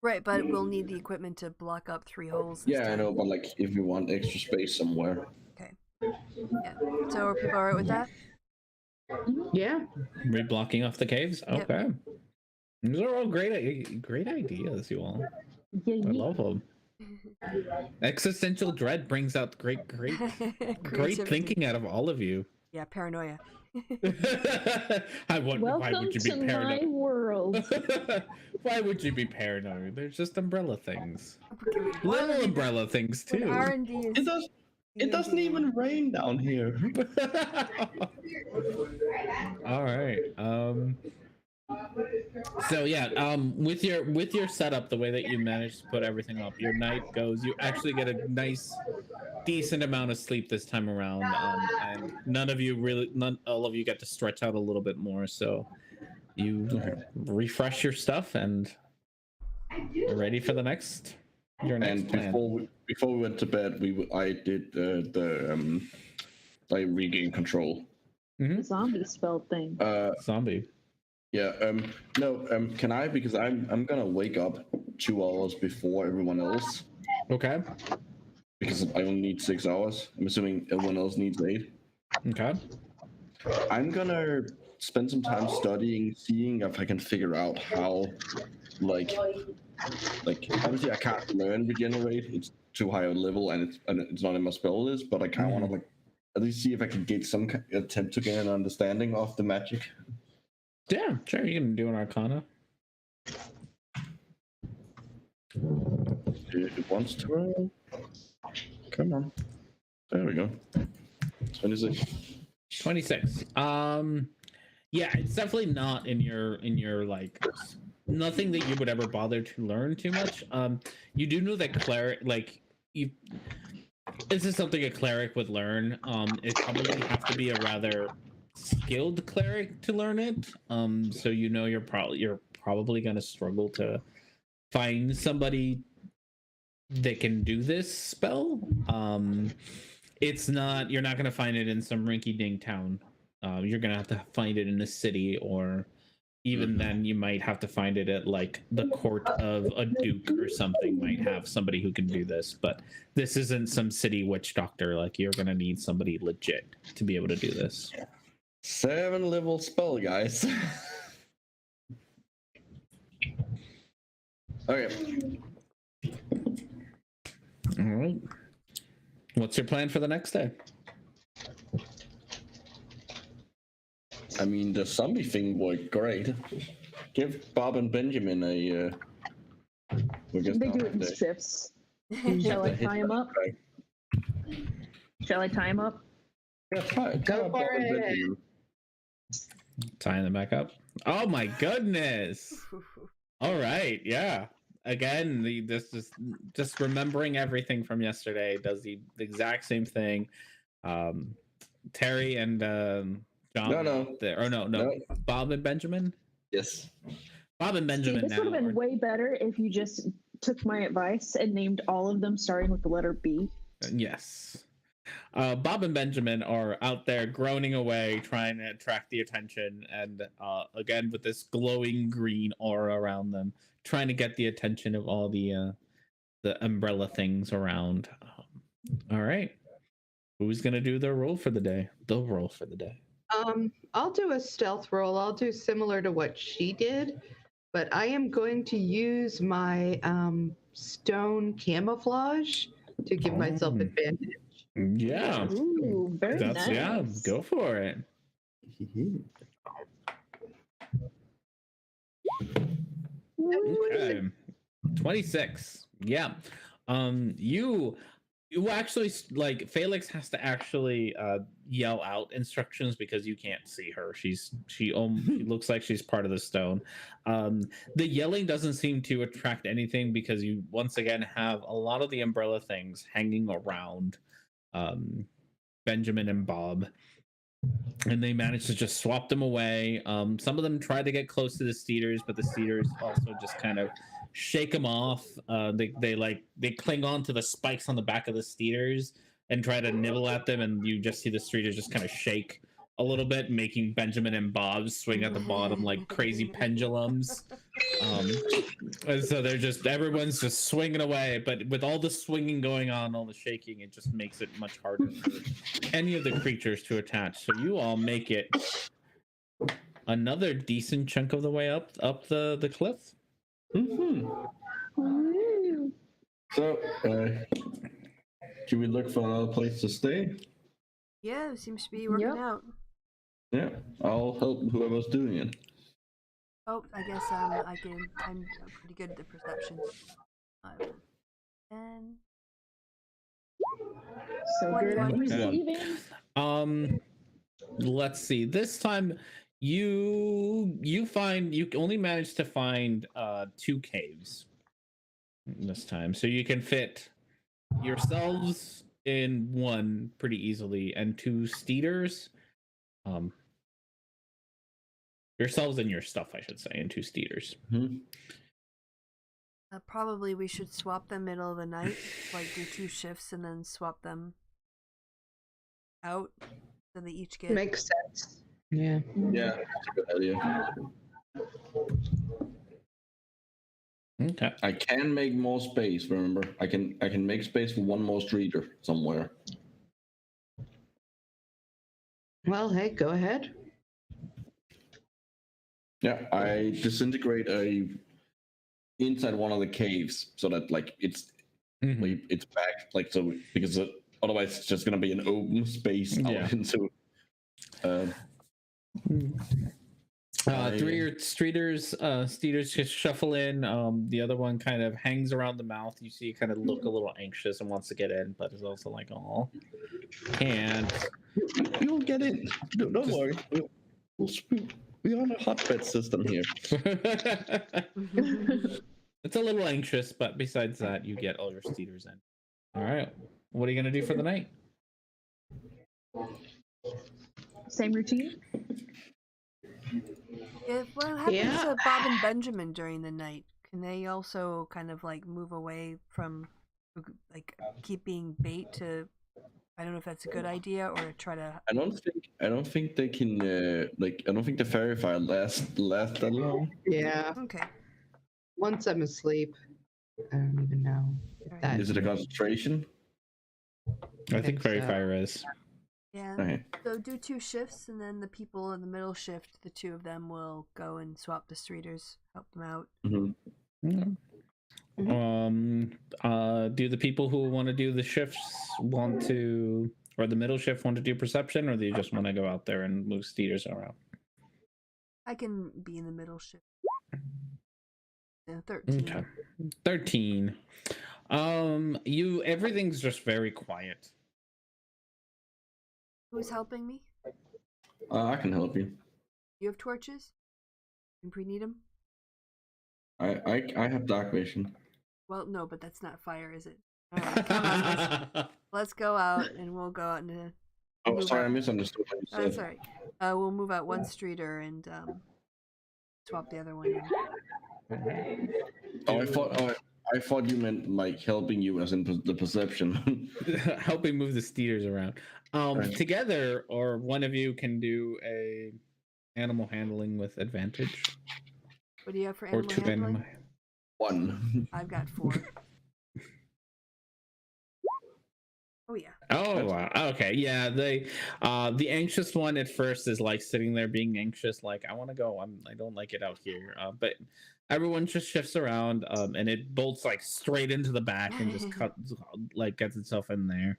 Speaker 1: Right, but we'll need the equipment to block up 3 holes.
Speaker 2: Yeah, I know, but like if we want extra space somewhere.
Speaker 1: Okay. Yeah. So are people alright with that?
Speaker 5: Yeah.
Speaker 3: Reblocking off the caves?
Speaker 1: Yep.
Speaker 3: Okay. These are all great ideas, you all. I love them. Existential dread brings out great thinking out of all of you.
Speaker 1: Yeah, paranoia.
Speaker 4: Welcome
Speaker 3: why would you be
Speaker 4: to
Speaker 3: paranoid?
Speaker 4: my world.
Speaker 3: Why would you be paranoid? There's just umbrella things. Little umbrella things too.
Speaker 1: R&D is...
Speaker 2: It doesn't even rain down here.
Speaker 3: All right. So yeah, with your setup, the way that you managed to put everything up, your night goes. You actually get a nice, decent amount of sleep this time around, and all of you get to stretch out a little bit more. So you refresh your stuff and are ready for your next plan.
Speaker 2: Before we went to bed, I did I regained control.
Speaker 4: The zombie spell thing.
Speaker 3: Zombie.
Speaker 2: Yeah. No. Can I? Because I'm gonna wake up 2 hours before everyone else.
Speaker 3: Okay.
Speaker 2: Because I only need 6 hours. I'm assuming everyone else needs 8.
Speaker 3: Okay.
Speaker 2: I'm gonna spend some time studying, seeing if I can figure out how, like obviously I can't learn regenerate. It's too high a level, and it's not in my spell list. But I kind of want to at least see if I can get some attempt to get an understanding of the magic.
Speaker 3: Yeah, sure. You can do an Arcana.
Speaker 2: It wants to roll. Come on. There we go. 26.
Speaker 3: 26. Yeah, it's definitely not in your like nothing that you would ever bother to learn too much. You do know that cleric this is something a cleric would learn. It probably have to be a rather skilled cleric to learn it. So you're probably gonna struggle to find somebody that can do this spell. You're not gonna find it in some rinky-dink town. You're gonna have to find it in a city, or even then you might have to find it at like the court of a duke or something might have somebody who can do this. But this isn't some city witch doctor. Like, you're gonna need somebody legit to be able to do this.
Speaker 2: 7 level spell, guys. Okay.
Speaker 3: All right. What's your plan for the next day?
Speaker 2: I mean, the zombie thing worked great. Give Bob and Benjamin a.
Speaker 4: They do it in shifts. Shall I tie him up? Shall I tie him up?
Speaker 2: Yeah, tie
Speaker 5: Go for it.
Speaker 3: Tying them back up. Oh my goodness! All right, yeah. Again, this is just remembering everything from yesterday. Does the exact same thing. Terry and John. No. Bob and Benjamin.
Speaker 2: Yes.
Speaker 3: Bob and Benjamin.
Speaker 4: See, this would have been way better if you just took my advice and named all of them starting with the letter B.
Speaker 3: Yes. Bob and Benjamin are out there groaning away, trying to attract the attention, and again with this glowing green aura around them, trying to get the attention of all the umbrella things around. All right, who's gonna do their roll for the day? The roll for the day.
Speaker 5: I'll do a stealth roll. I'll do similar to what she did, but I am going to use my stone camouflage to give myself advantage.
Speaker 3: Yeah.
Speaker 4: Ooh, very nice.
Speaker 3: Yeah, go for it. Okay. 26. Yeah. You You actually like Felix has to actually yell out instructions because you can't see her. She looks like she's part of the stone. The yelling doesn't seem to attract anything because you once again have a lot of the umbrella things hanging around Benjamin and Bob, and they managed to just swap them away. Some of them tried to get close to the Steeders, but the Steeders also just kind of shake them off. They cling on to the spikes on the back of the Steeders and try to nibble at them, and you just see the Steeders just kind of shake a little bit, making Benjamin and Bob swing at the bottom like crazy pendulums. And so everyone's just swinging away, but with all the swinging going on, all the shaking, it just makes it much harder for any of the creatures to attach. So you all make it another decent chunk of the way up the cliff.
Speaker 2: Mm-hmm. So, can we look for another place to stay?
Speaker 1: Yeah, it seems to be working out.
Speaker 2: Yeah, I'll help whoever's doing it.
Speaker 1: Oh, I guess I'm pretty good at the perception. 10.
Speaker 4: So good at receiving.
Speaker 3: Let's see. This time you only managed to find 2 caves this time. So you can fit yourselves in one pretty easily and 2 Steeders. Yourselves and your stuff, I should say, and 2 Steeders.
Speaker 2: Mm-hmm.
Speaker 1: Probably we should swap them middle of the night, like do 2 shifts and then swap them out so they each get.
Speaker 5: Makes sense. Yeah.
Speaker 2: Yeah, that's a good idea.
Speaker 3: Okay.
Speaker 2: I can make more space. Remember, I can make space for one more Streeter somewhere.
Speaker 5: Well, hey, go ahead.
Speaker 2: Yeah, I disintegrate inside one of the caves so that like it's back, like, so because otherwise it's just gonna be an open space out into.
Speaker 3: 3 Steeders just shuffle in. The other one kind of hangs around the mouth. You see, it kind of look a little anxious and wants to get in, but is also like, "Oh, can't."
Speaker 2: You'll get in. Don't worry. We're on a hotbed system here.
Speaker 3: It's a little anxious, but besides that, you get all your Steeders in. All right. What are you gonna do for the night?
Speaker 4: Same routine.
Speaker 1: What happens to Bob and Benjamin during the night? Can they also kind of like move away from, like, keep being bait to? I don't know if that's a good idea or try to.
Speaker 2: I don't think they can. I don't think the fairy fire lasts that long.
Speaker 5: Yeah.
Speaker 1: Okay.
Speaker 5: Once I'm asleep, I don't even know if that
Speaker 2: Is it a concentration?
Speaker 3: I think fairy fire is.
Speaker 1: Yeah.
Speaker 2: Okay.
Speaker 1: So do 2 shifts, and then the people in the middle shift, the 2 of them will go and swap the Streeters, help them out.
Speaker 2: Mm-hmm.
Speaker 3: Do the people who want to do the shifts or the middle shift want to do perception, or do you just want to go out there and move Steeders around?
Speaker 1: I can be in the middle shift. 13.
Speaker 3: Okay. 13. Everything's just very quiet.
Speaker 1: Who's helping me?
Speaker 2: I can help you.
Speaker 1: You have torches? You need them?
Speaker 2: I have dark vision.
Speaker 1: Well, no, but that's not fire, is it? All right, come on, let's go out, and we'll go out and.
Speaker 2: Oh, sorry, I misunderstood what you said.
Speaker 1: That's all right. We'll move out 1 Streeter and swap the other one in.
Speaker 2: I thought you meant like helping you, as in the perception.
Speaker 3: Helping move the Steeders around.
Speaker 2: Right.
Speaker 3: Together, or one of you can do a animal handling with advantage.
Speaker 1: What do you have for animal handling?
Speaker 2: 1.
Speaker 1: I've got 4. Oh yeah.
Speaker 3: Oh wow. Okay. Yeah. The anxious one at first is like sitting there being anxious, like, I want to go. I don't like it out here. But everyone just shifts around, and it bolts like straight into the back and just gets itself in there.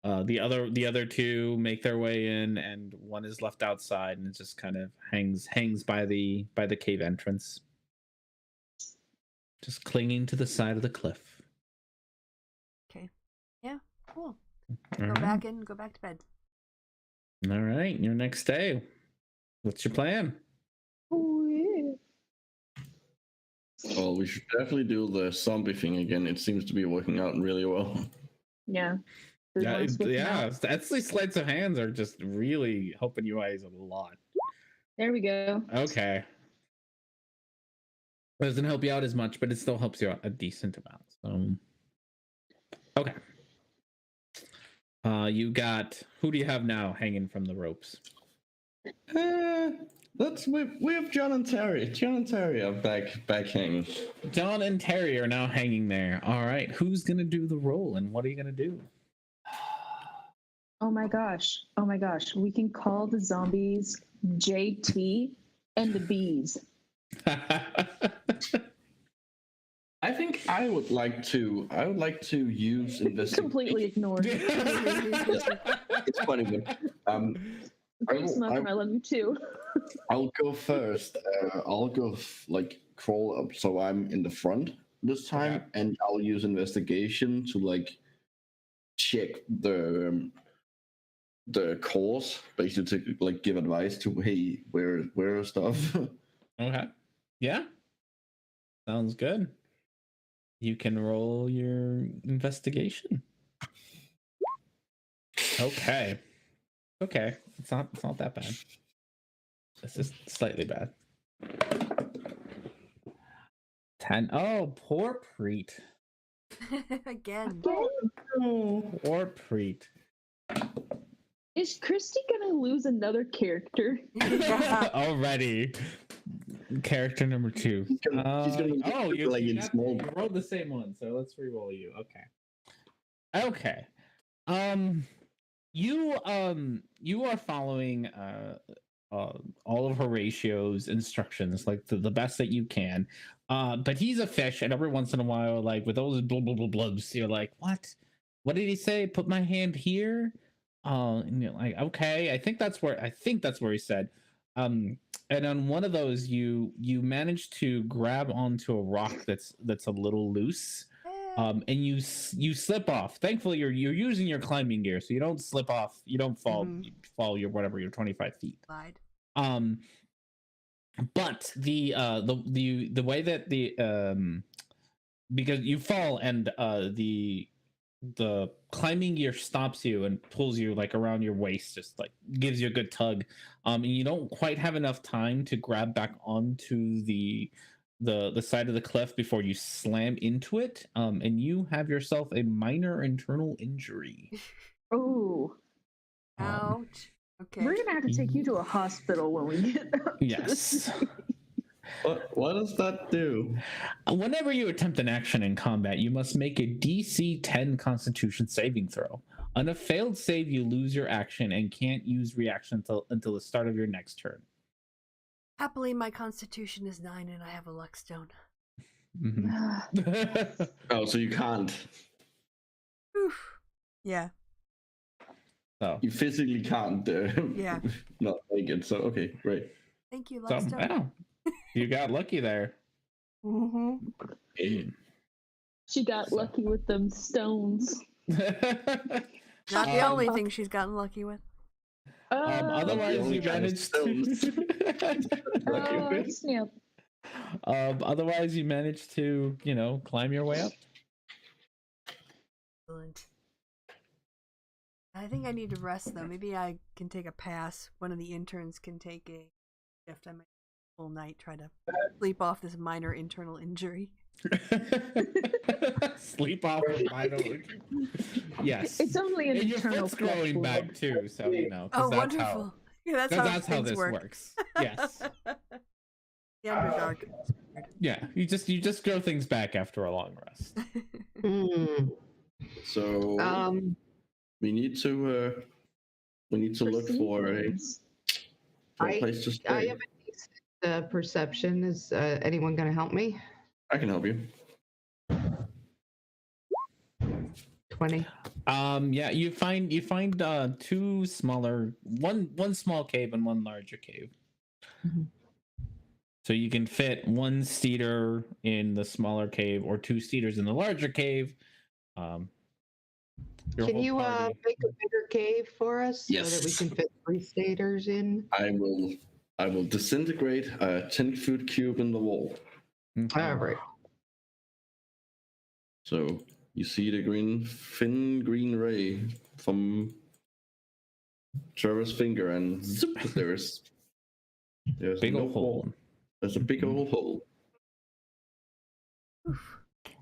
Speaker 3: The other 2 make their way in, and one is left outside, and it just kind of hangs by the cave entrance, just clinging to the side of the cliff.
Speaker 1: Okay. Cool.
Speaker 3: All
Speaker 1: Go back to bed.
Speaker 3: All right, your next day. What's your plan?
Speaker 4: Oh yeah.
Speaker 2: Well, we should definitely do the zombie thing again. It seems to be working out really well.
Speaker 4: Yeah.
Speaker 3: Actually, sleights of hands are just really helping you guys a lot.
Speaker 4: There we go.
Speaker 3: Okay. It doesn't help you out as much, but it still helps you out a decent amount. So, okay. You got, who do you have now hanging from the ropes?
Speaker 2: We have John and Terry. John and Terry are back hanging.
Speaker 3: John and Terry are now hanging there. All right, who's gonna do the roll, and what are you gonna do?
Speaker 4: Oh my gosh. We can call the zombies JT and the bees.
Speaker 2: I think I would like to use investigation.
Speaker 4: Completely ignored.
Speaker 2: It's funny, but
Speaker 4: I love you too.
Speaker 2: I'll go first. I'll go crawl up, so I'm in the front this time,
Speaker 3: Okay.
Speaker 2: and I'll use investigation to check the course, basically to give advice to where is stuff.
Speaker 3: Okay. Yeah. Sounds good. You can roll your investigation. Okay. Okay. It's not that bad. It's just slightly bad. 10. Oh, poor Preet.
Speaker 1: Again.
Speaker 3: Poor Preet.
Speaker 4: Is Christy gonna lose another character?
Speaker 3: Already. Character number 2.
Speaker 2: He's gonna
Speaker 3: You rolled the same one, so let's re-roll you. Okay. You are following all of Horatio's instructions the best that you can. But he's a fish, and every once in a while, with those blubs, you're like, what did he say? Put my hand here. And you're like, okay, I think that's where he said. And on one of those, you manage to grab onto a rock that's a little loose. And you slip off. Thankfully, you're using your climbing gear, so you don't slip off. You don't fall.
Speaker 1: Mm-hmm.
Speaker 3: You fall your 25 feet.
Speaker 1: Slide.
Speaker 3: But the way that because you fall and the climbing gear stops you and pulls you around your waist, just gives you a good tug. And you don't quite have enough time to grab back onto the side of the cliff before you slam into it, and you have yourself a minor internal injury.
Speaker 4: Oh,
Speaker 1: ouch. Okay.
Speaker 4: We're gonna have to take you to a hospital when we get up.
Speaker 3: Yes.
Speaker 2: What does that do?
Speaker 3: Whenever you attempt an action in combat, you must make a DC 10 Constitution saving throw. On a failed save, you lose your action and can't use reaction until the start of your next turn.
Speaker 1: Happily, my constitution is 9 and I have a luck stone.
Speaker 3: Mm-hmm.
Speaker 2: Oh, so you can't.
Speaker 1: Oof. Yeah.
Speaker 3: So
Speaker 2: You physically can't.
Speaker 1: Yeah.
Speaker 2: Not make it. So okay, great.
Speaker 1: Thank you, luck stone.
Speaker 3: Yeah, you got lucky there.
Speaker 1: Mm-hmm.
Speaker 4: She got lucky with them stones.
Speaker 1: Not the only thing she's gotten lucky with.
Speaker 3: Otherwise, you managed
Speaker 4: snap.
Speaker 3: Otherwise, you managed to, climb your way up.
Speaker 1: Excellent. I think I need to rest though. Maybe I can take a pass. One of the interns can take a shift. I might full night try to sleep off this minor internal injury.
Speaker 3: Sleep off a minor injury. Yes.
Speaker 4: It's only an
Speaker 3: and your
Speaker 4: internal
Speaker 3: foot's growing back too, so
Speaker 1: Oh,
Speaker 3: that's
Speaker 1: wonderful.
Speaker 3: How,
Speaker 1: that's
Speaker 3: how this works. Yes.
Speaker 1: The Underdark.
Speaker 3: Yeah, you just grow things back after a long rest.
Speaker 2: So we need to look for a place to stay.
Speaker 5: I have a decent perception. Is anyone going to help me?
Speaker 2: I can help you.
Speaker 5: 20.
Speaker 3: Yeah, you find two smaller, one small cave and one larger cave.
Speaker 5: Mm-hmm.
Speaker 3: So you can fit one cedar in the smaller cave or two cedars in the larger cave.
Speaker 5: Can you make a bigger cave for us so that we can fit 3 staters in?
Speaker 2: I will disintegrate a 10-foot cube in the wall.
Speaker 3: Okay.
Speaker 5: All right.
Speaker 2: So you see the thin green ray from Trevor's finger, and zip, there's
Speaker 3: Big
Speaker 2: no
Speaker 3: old hole.
Speaker 2: wall. There's a big old hole.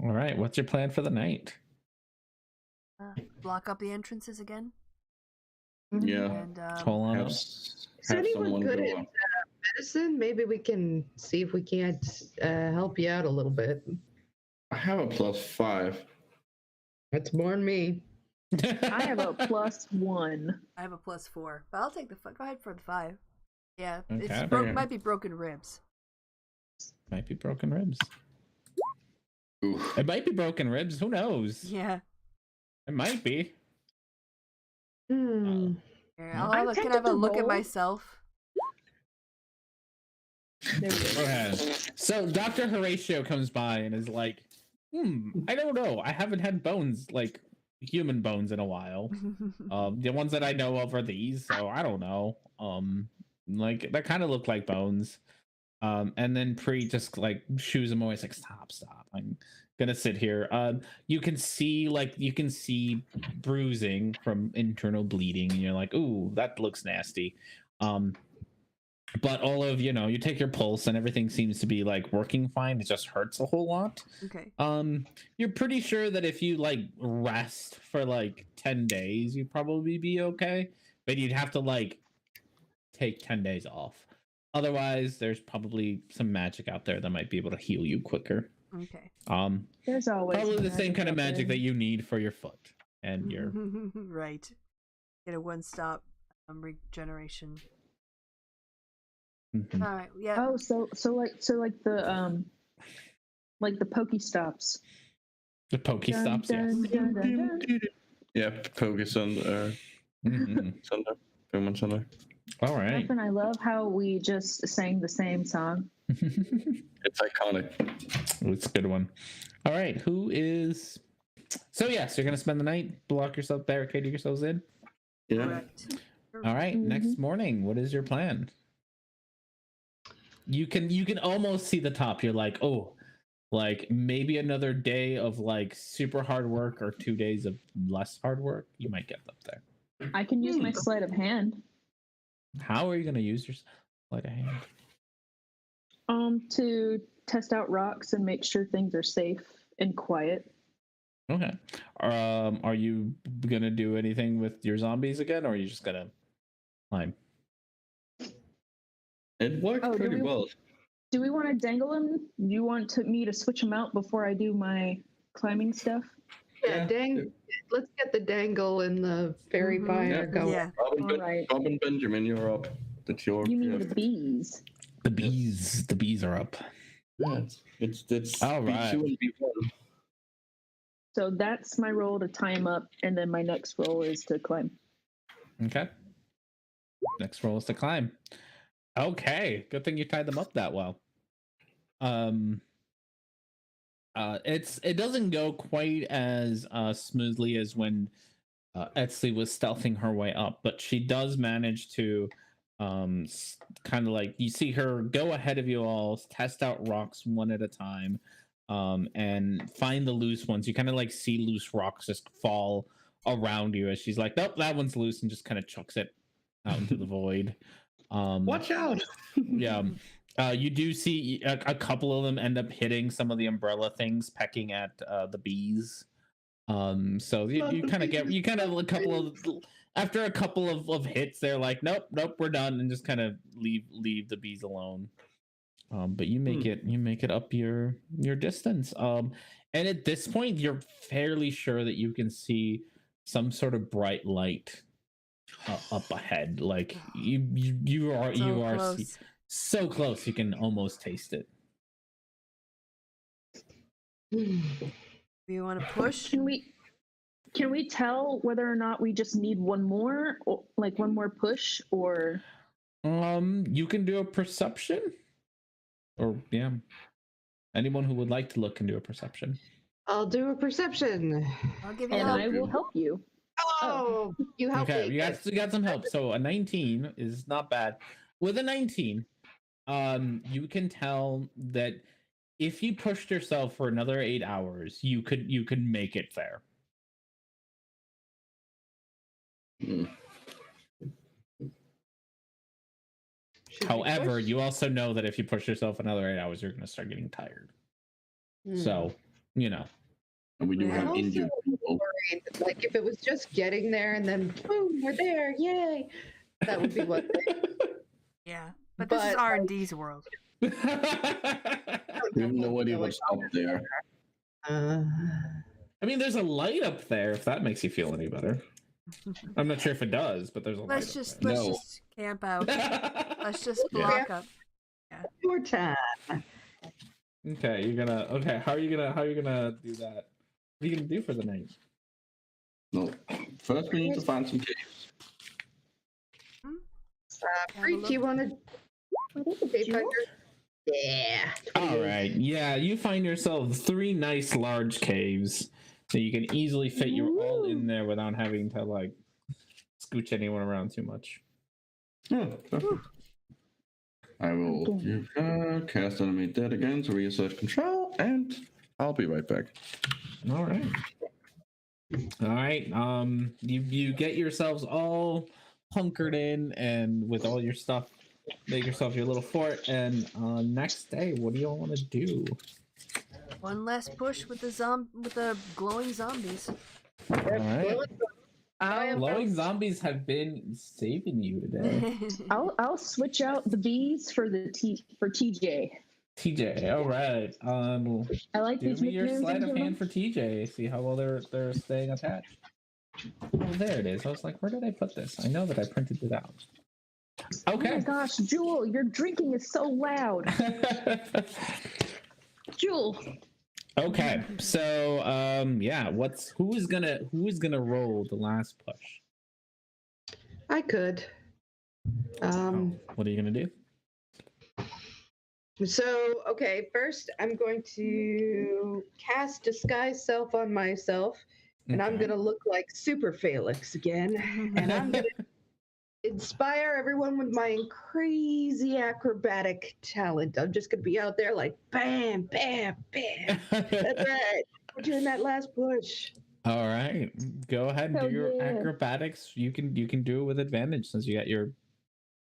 Speaker 3: All right, what's your plan for the night?
Speaker 1: Block up the entrances again.
Speaker 2: Yeah.
Speaker 1: And
Speaker 3: Hold on.
Speaker 5: Is anyone good at medicine? Maybe we can see if we can't help you out a little bit.
Speaker 2: I have a +5.
Speaker 5: That's more than me.
Speaker 4: I have a +1.
Speaker 1: I have a +4, but I'll take the. Go ahead for the 5. Yeah,
Speaker 3: Okay.
Speaker 1: it might be broken ribs.
Speaker 3: Might be broken ribs.
Speaker 2: Oof.
Speaker 3: It might be broken ribs. Who knows?
Speaker 1: Yeah.
Speaker 3: It might be.
Speaker 1: Here, can I have a look at myself?
Speaker 3: Okay. So Dr. Horatio comes by and is like, I don't know. I haven't had bones, like human bones, in a while. The ones that I know of are these, so I don't know. Like that kind of look like bones. And then Pre just like shoos him away. It's like, stop. I'm gonna sit here. You can see bruising from internal bleeding, and you're like, ooh, that looks nasty. But all of you take your pulse and everything seems to be like working fine. It just hurts a whole lot.
Speaker 1: Okay.
Speaker 3: You're pretty sure that if you like rest for like 10 days, you'd probably be okay. But you'd have to like take 10 days off. Otherwise, there's probably some magic out there that might be able to heal you quicker.
Speaker 1: Okay.
Speaker 4: There's always
Speaker 3: probably the same kind of magic that you need for your foot and your
Speaker 1: right. Get a one-stop regeneration.
Speaker 3: Mm-hmm.
Speaker 1: All right. Yeah.
Speaker 4: Oh, so like the Pokestops.
Speaker 3: The Pokestops, yes.
Speaker 2: Yeah, Pokesun. Sunday. Pokemon Sunday.
Speaker 3: All right.
Speaker 4: And I love how we just sang the same song.
Speaker 2: It's iconic.
Speaker 3: It's a good one. All right. Who is? So yes, you're gonna spend the night, block yourself, barricade yourselves in.
Speaker 2: Yeah.
Speaker 1: Correct.
Speaker 3: All right. Next morning, what is your plan? You can almost see the top. You're like, oh, like maybe another day of like super hard work or 2 days of less hard work. You might get up there.
Speaker 4: I can use my sleight of hand.
Speaker 3: How are you going to use your sleight of hand?
Speaker 4: To test out rocks and make sure things are safe and quiet.
Speaker 3: Okay. Are you going to do anything with your zombies again, or are you just going to climb?
Speaker 2: It worked pretty well.
Speaker 4: Do we want to dangle them? Do you want me to switch them out before I do my climbing stuff?
Speaker 5: Yeah, let's get the dangle and the fairy fire going.
Speaker 1: Yeah.
Speaker 2: Robin Benjamin, you're up. That's your.
Speaker 4: You mean the bees?
Speaker 3: The bees are up.
Speaker 2: Yeah, it's
Speaker 3: all right.
Speaker 2: B2 and B1.
Speaker 4: So that's my roll to tie him up, and then my next roll is to climb.
Speaker 3: Okay. Next roll is to climb. Okay, good thing you tied them up that well. It doesnn go quite as smoothly as when Etsley was stealthing her way up, but she does manage to kind of like, you see her go ahead of you all, test out rocks one at a time, and find the loose ones. You kind of like see loose rocks just fall around you as she's like, nope, that one's loose, and just kind of chucks it out into the void.
Speaker 2: Watch out!
Speaker 3: Yeah. You do see a couple of them end up hitting some of the umbrella things, pecking at the bees. So you kind of a couple of, after a couple of hits, they're like, nope, we're done, and just kind of leave the bees alone. But you make it up your distance. And at this point, you're fairly sure that you can see some sort of bright light up ahead. Like you are so close you can almost taste it.
Speaker 1: Do you want to push?
Speaker 4: Can we tell whether or not we just need one more, or like one more push, or
Speaker 3: you can do a perception, or yeah, anyone who would like to look can do a perception.
Speaker 5: I'll do a perception.
Speaker 1: I'll give you
Speaker 4: And
Speaker 1: help.
Speaker 4: I will help you.
Speaker 5: Oh, you help
Speaker 3: Okay,
Speaker 5: me.
Speaker 3: you got some help. So a 19 is not bad. With a 19, you can tell that if you pushed yourself for another 8 hours, you could make it there. However, you also know that if you push yourself another 8 hours, you're going to start getting tired. So, you know.
Speaker 2: And we do have injured people.
Speaker 5: Worried. Like if it was just getting there and then boom, we're there, yay! That would be one thing.
Speaker 1: Yeah, but this is R&D's world.
Speaker 2: We have no idea what's up there.
Speaker 3: I mean, there's a light up there. If that makes you feel any better. I'm not sure if it does, but there's a light.
Speaker 1: Let's just camp out. Let's just block up. Yeah.
Speaker 5: Your time.
Speaker 3: Okay, you're gonna. Okay, how are you gonna do that? What are you gonna do for the night?
Speaker 2: No, first we need to find some caves.
Speaker 5: Freak, do you want to? Yeah.
Speaker 3: All right. Yeah, you find yourself 3 nice large caves that you can easily fit you all in there without having to like scooch anyone around too much.
Speaker 2: Oh, perfect. I will give cast enemy dead again to reassert control, and I'll be right back.
Speaker 3: All right. All right. You get yourselves all hunkered in and with all your stuff, make yourself your little fort. And next day, what do you all want to do?
Speaker 1: One last push with the glowing zombies.
Speaker 3: All right.
Speaker 5: Glowing
Speaker 3: zombies have been saving you today.
Speaker 4: I'll switch out the bees for TJ.
Speaker 3: TJ, all right.
Speaker 4: I like
Speaker 3: Give
Speaker 4: these
Speaker 3: me your
Speaker 4: nicknames
Speaker 3: sleight
Speaker 4: I'm
Speaker 3: of
Speaker 4: given.
Speaker 3: hand for TJ. See how well they're staying attached. Oh, there it is. I was like, where did I put this? I know that I printed it out. Okay.
Speaker 4: Oh my gosh, Jewel, your drinking is so loud. Jewel.
Speaker 3: Okay. So yeah, who is gonna roll the last push?
Speaker 5: I could.
Speaker 3: What are you gonna do?
Speaker 5: So, okay, first I'm going to cast Disguise Self on myself, and I'm going to look like Super Felix again, and I'm going to inspire everyone with my crazy acrobatic talent. I'm just going to be out there like bam, bam, bam. That's right. We're doing that last push.
Speaker 3: All right, go ahead and do your acrobatics. You can do it with advantage since you got your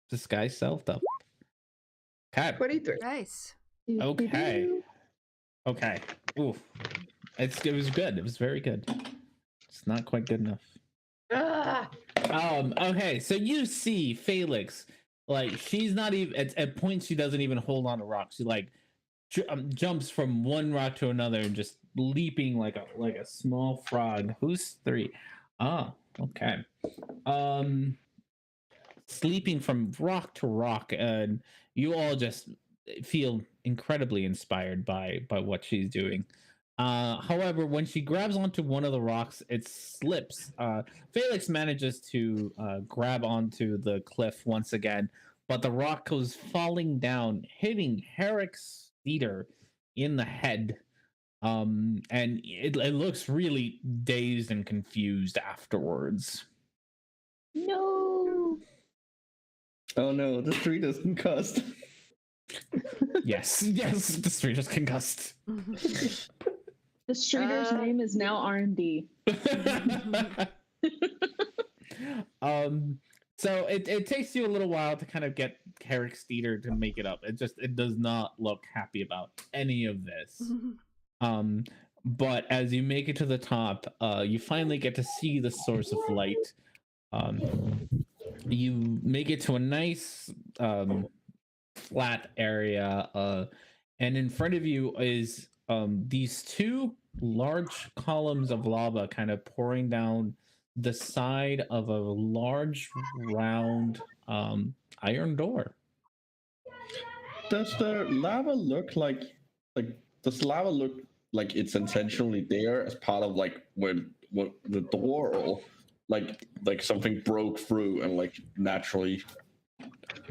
Speaker 3: Disguise Self up. Okay.
Speaker 5: 23.
Speaker 1: Nice.
Speaker 3: Okay. Ooh. It was good. It was very good. It's not quite good enough. Okay, so you see Felix, like she's not even at points she doesn't even hold on to rocks. She like jumps from one rock to another and just leaping like a small frog. Who's 3? Okay. Sleeping from rock to rock, and you all just feel incredibly inspired by what she's doing. However, when she grabs onto one of the rocks, it slips. Felix manages to grab onto the cliff once again, but the rock goes falling down, hitting Herrick's leader in the head. And it looks really dazed and confused afterwards.
Speaker 4: No.
Speaker 2: Oh no, the street is concussed.
Speaker 3: Yes, the street is concussed.
Speaker 4: The streeter's name is now R&D.
Speaker 3: So it takes you a little while to kind of get Herrick's theater to make it up. It does not look happy about any of this. But as you make it to the top, you finally get to see the source of light. You make it to a nice flat area, and in front of you is these 2 large columns of lava kind of pouring down the side of a large round iron door.
Speaker 2: Does the lava look like does lava look like it's intentionally there as part of like where the door, or like something broke through and like naturally?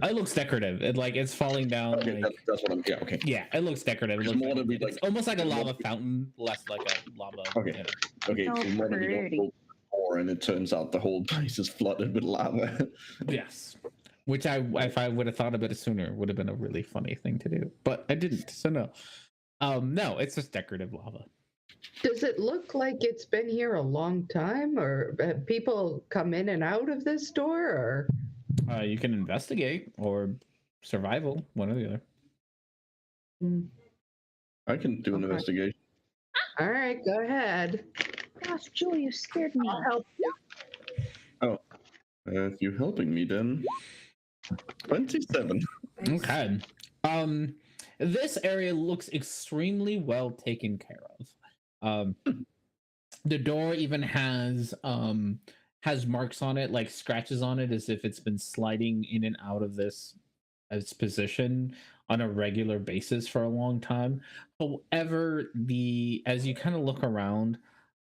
Speaker 3: It looks decorative. It's falling down.
Speaker 2: Okay,
Speaker 3: like,
Speaker 2: that's what I'm. Yeah. Okay.
Speaker 3: Yeah, it looks decorative. It's almost like a lava fountain, less like a lava.
Speaker 2: Okay. Okay.
Speaker 4: So
Speaker 2: So one of you
Speaker 4: pretty.
Speaker 2: open the door, and it turns out the whole place is flooded with lava.
Speaker 3: Yes. Which if I would have thought of it sooner, would have been a really funny thing to do, but I didn't. So no, no, it's just decorative lava.
Speaker 5: Does it look like it's been here a long time, or have people come in and out of this door, or?
Speaker 3: You can investigate or survival, one or the other.
Speaker 2: I can do an investigation.
Speaker 5: All right, go ahead.
Speaker 4: Gosh, Julie, you scared me.
Speaker 5: I'll help you.
Speaker 2: Oh, if you're helping me, then 27.
Speaker 1: Nice.
Speaker 3: Okay. This area looks extremely well taken care of. The door even has marks on it, like scratches on it, as if it's been sliding in and out of its position on a regular basis for a long time. However, as you kind of look around,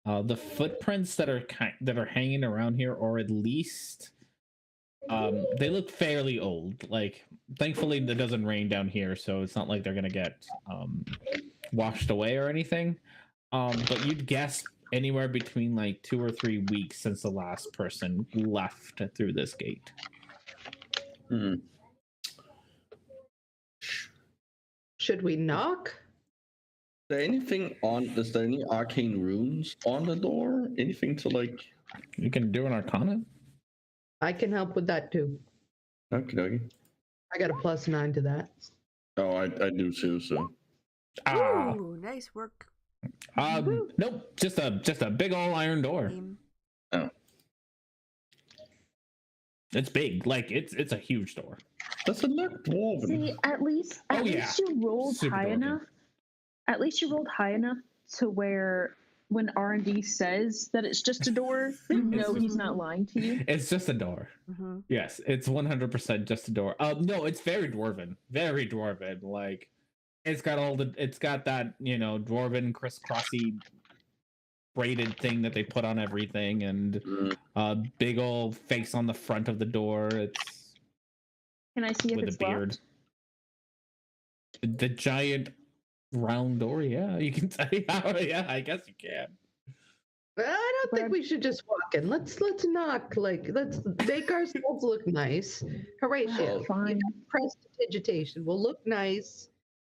Speaker 3: the footprints that are hanging around here, or at least they look fairly old. Like, thankfully it doesn't rain down here, so it's not like they're gonna get washed away or anything. But you'd guess anywhere between like 2 or 3 weeks since the last person left through this gate.
Speaker 5: Should we knock?
Speaker 2: Is there any arcane runes on the door? Anything to like?
Speaker 3: You can do an arcana.
Speaker 5: I can help with that too.
Speaker 2: Okay.
Speaker 5: I got a +9 to that.
Speaker 2: Oh, I do too. So.
Speaker 1: Ooh, nice work.
Speaker 3: Nope, just a big old iron door.
Speaker 1: Team.
Speaker 2: Oh.
Speaker 3: It's big, like it's a huge door.
Speaker 2: Does it look dwarven?
Speaker 4: See, at least you rolled
Speaker 3: Super
Speaker 4: high
Speaker 3: dwarven.
Speaker 4: enough. At least you rolled high enough to where when R&D says that it's just a door, you know he's not lying to you.
Speaker 3: It's just a door.
Speaker 1: Mm-hmm.
Speaker 3: Yes, it's 100% just a door. No, it's very dwarven. Very dwarven. Like, it's got that, dwarven crisscrossy braided thing that they put on everything, and big old face on the front of the door. It's
Speaker 4: Can I see if
Speaker 3: with
Speaker 4: it's
Speaker 3: a beard.
Speaker 4: locked?
Speaker 3: The giant round door, yeah, you can tell. Yeah, I guess you can.
Speaker 5: I don't think we should just walk in. Let's knock. Like, let's make ourselves look nice. Horatio,
Speaker 4: Fine.
Speaker 5: Prestidigitation. We'll look nice.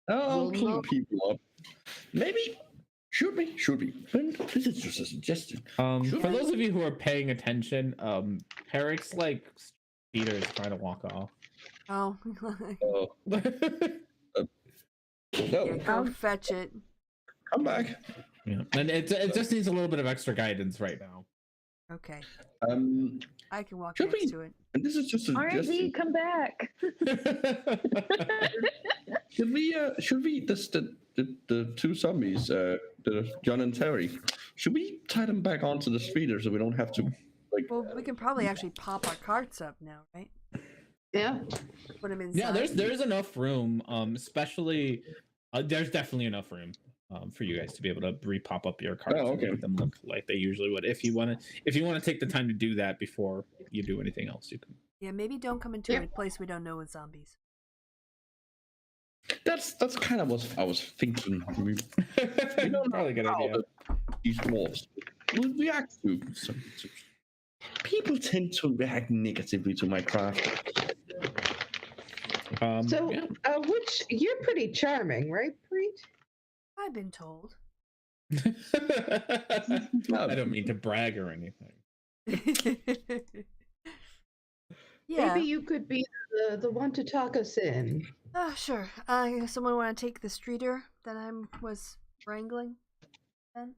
Speaker 2: I'll
Speaker 5: We'll
Speaker 2: clean
Speaker 5: knock.
Speaker 2: people up. Maybe. Should we? This is just a suggestion.
Speaker 3: For those of you who are paying attention, Herrick's like Peter is trying to walk off.
Speaker 1: Oh.
Speaker 2: No,
Speaker 1: Yeah, go fetch it.
Speaker 2: come back.
Speaker 3: Yeah, and it just needs a little bit of extra guidance right now.
Speaker 1: Okay.
Speaker 2: Um,
Speaker 1: I can walk
Speaker 2: Should
Speaker 1: next
Speaker 2: we-
Speaker 1: to it.
Speaker 2: and this is just a
Speaker 4: R&D,
Speaker 2: suggestion.
Speaker 4: come back.
Speaker 2: Should we the two zombies, the John and Terry, should we tie them back onto the speeder so we don't have to like?
Speaker 1: Well, we can probably actually pop our carts up now, right?
Speaker 5: Yeah.
Speaker 1: Put them inside.
Speaker 3: Yeah, there's enough room. Especially, there's definitely enough room for you guys to be able to repop up your cards and make them look like they usually would. If you want to take the time to do that before you do anything else, you can.
Speaker 1: Yeah, maybe don't come into a place we don't know with zombies.
Speaker 2: That's kind of what I was thinking. We don't
Speaker 3: Probably a good
Speaker 2: know
Speaker 3: idea.
Speaker 2: how these dwarves will react to. People tend to react negatively to my craft.
Speaker 5: So,
Speaker 3: yeah.
Speaker 5: which you're pretty charming, right, Preet?
Speaker 1: I've been told.
Speaker 3: I don't mean to brag or anything.
Speaker 1: Yeah.
Speaker 5: Maybe you could be the one to talk us in.
Speaker 1: Sure. Someone want to take the streeter that I was wrangling? Then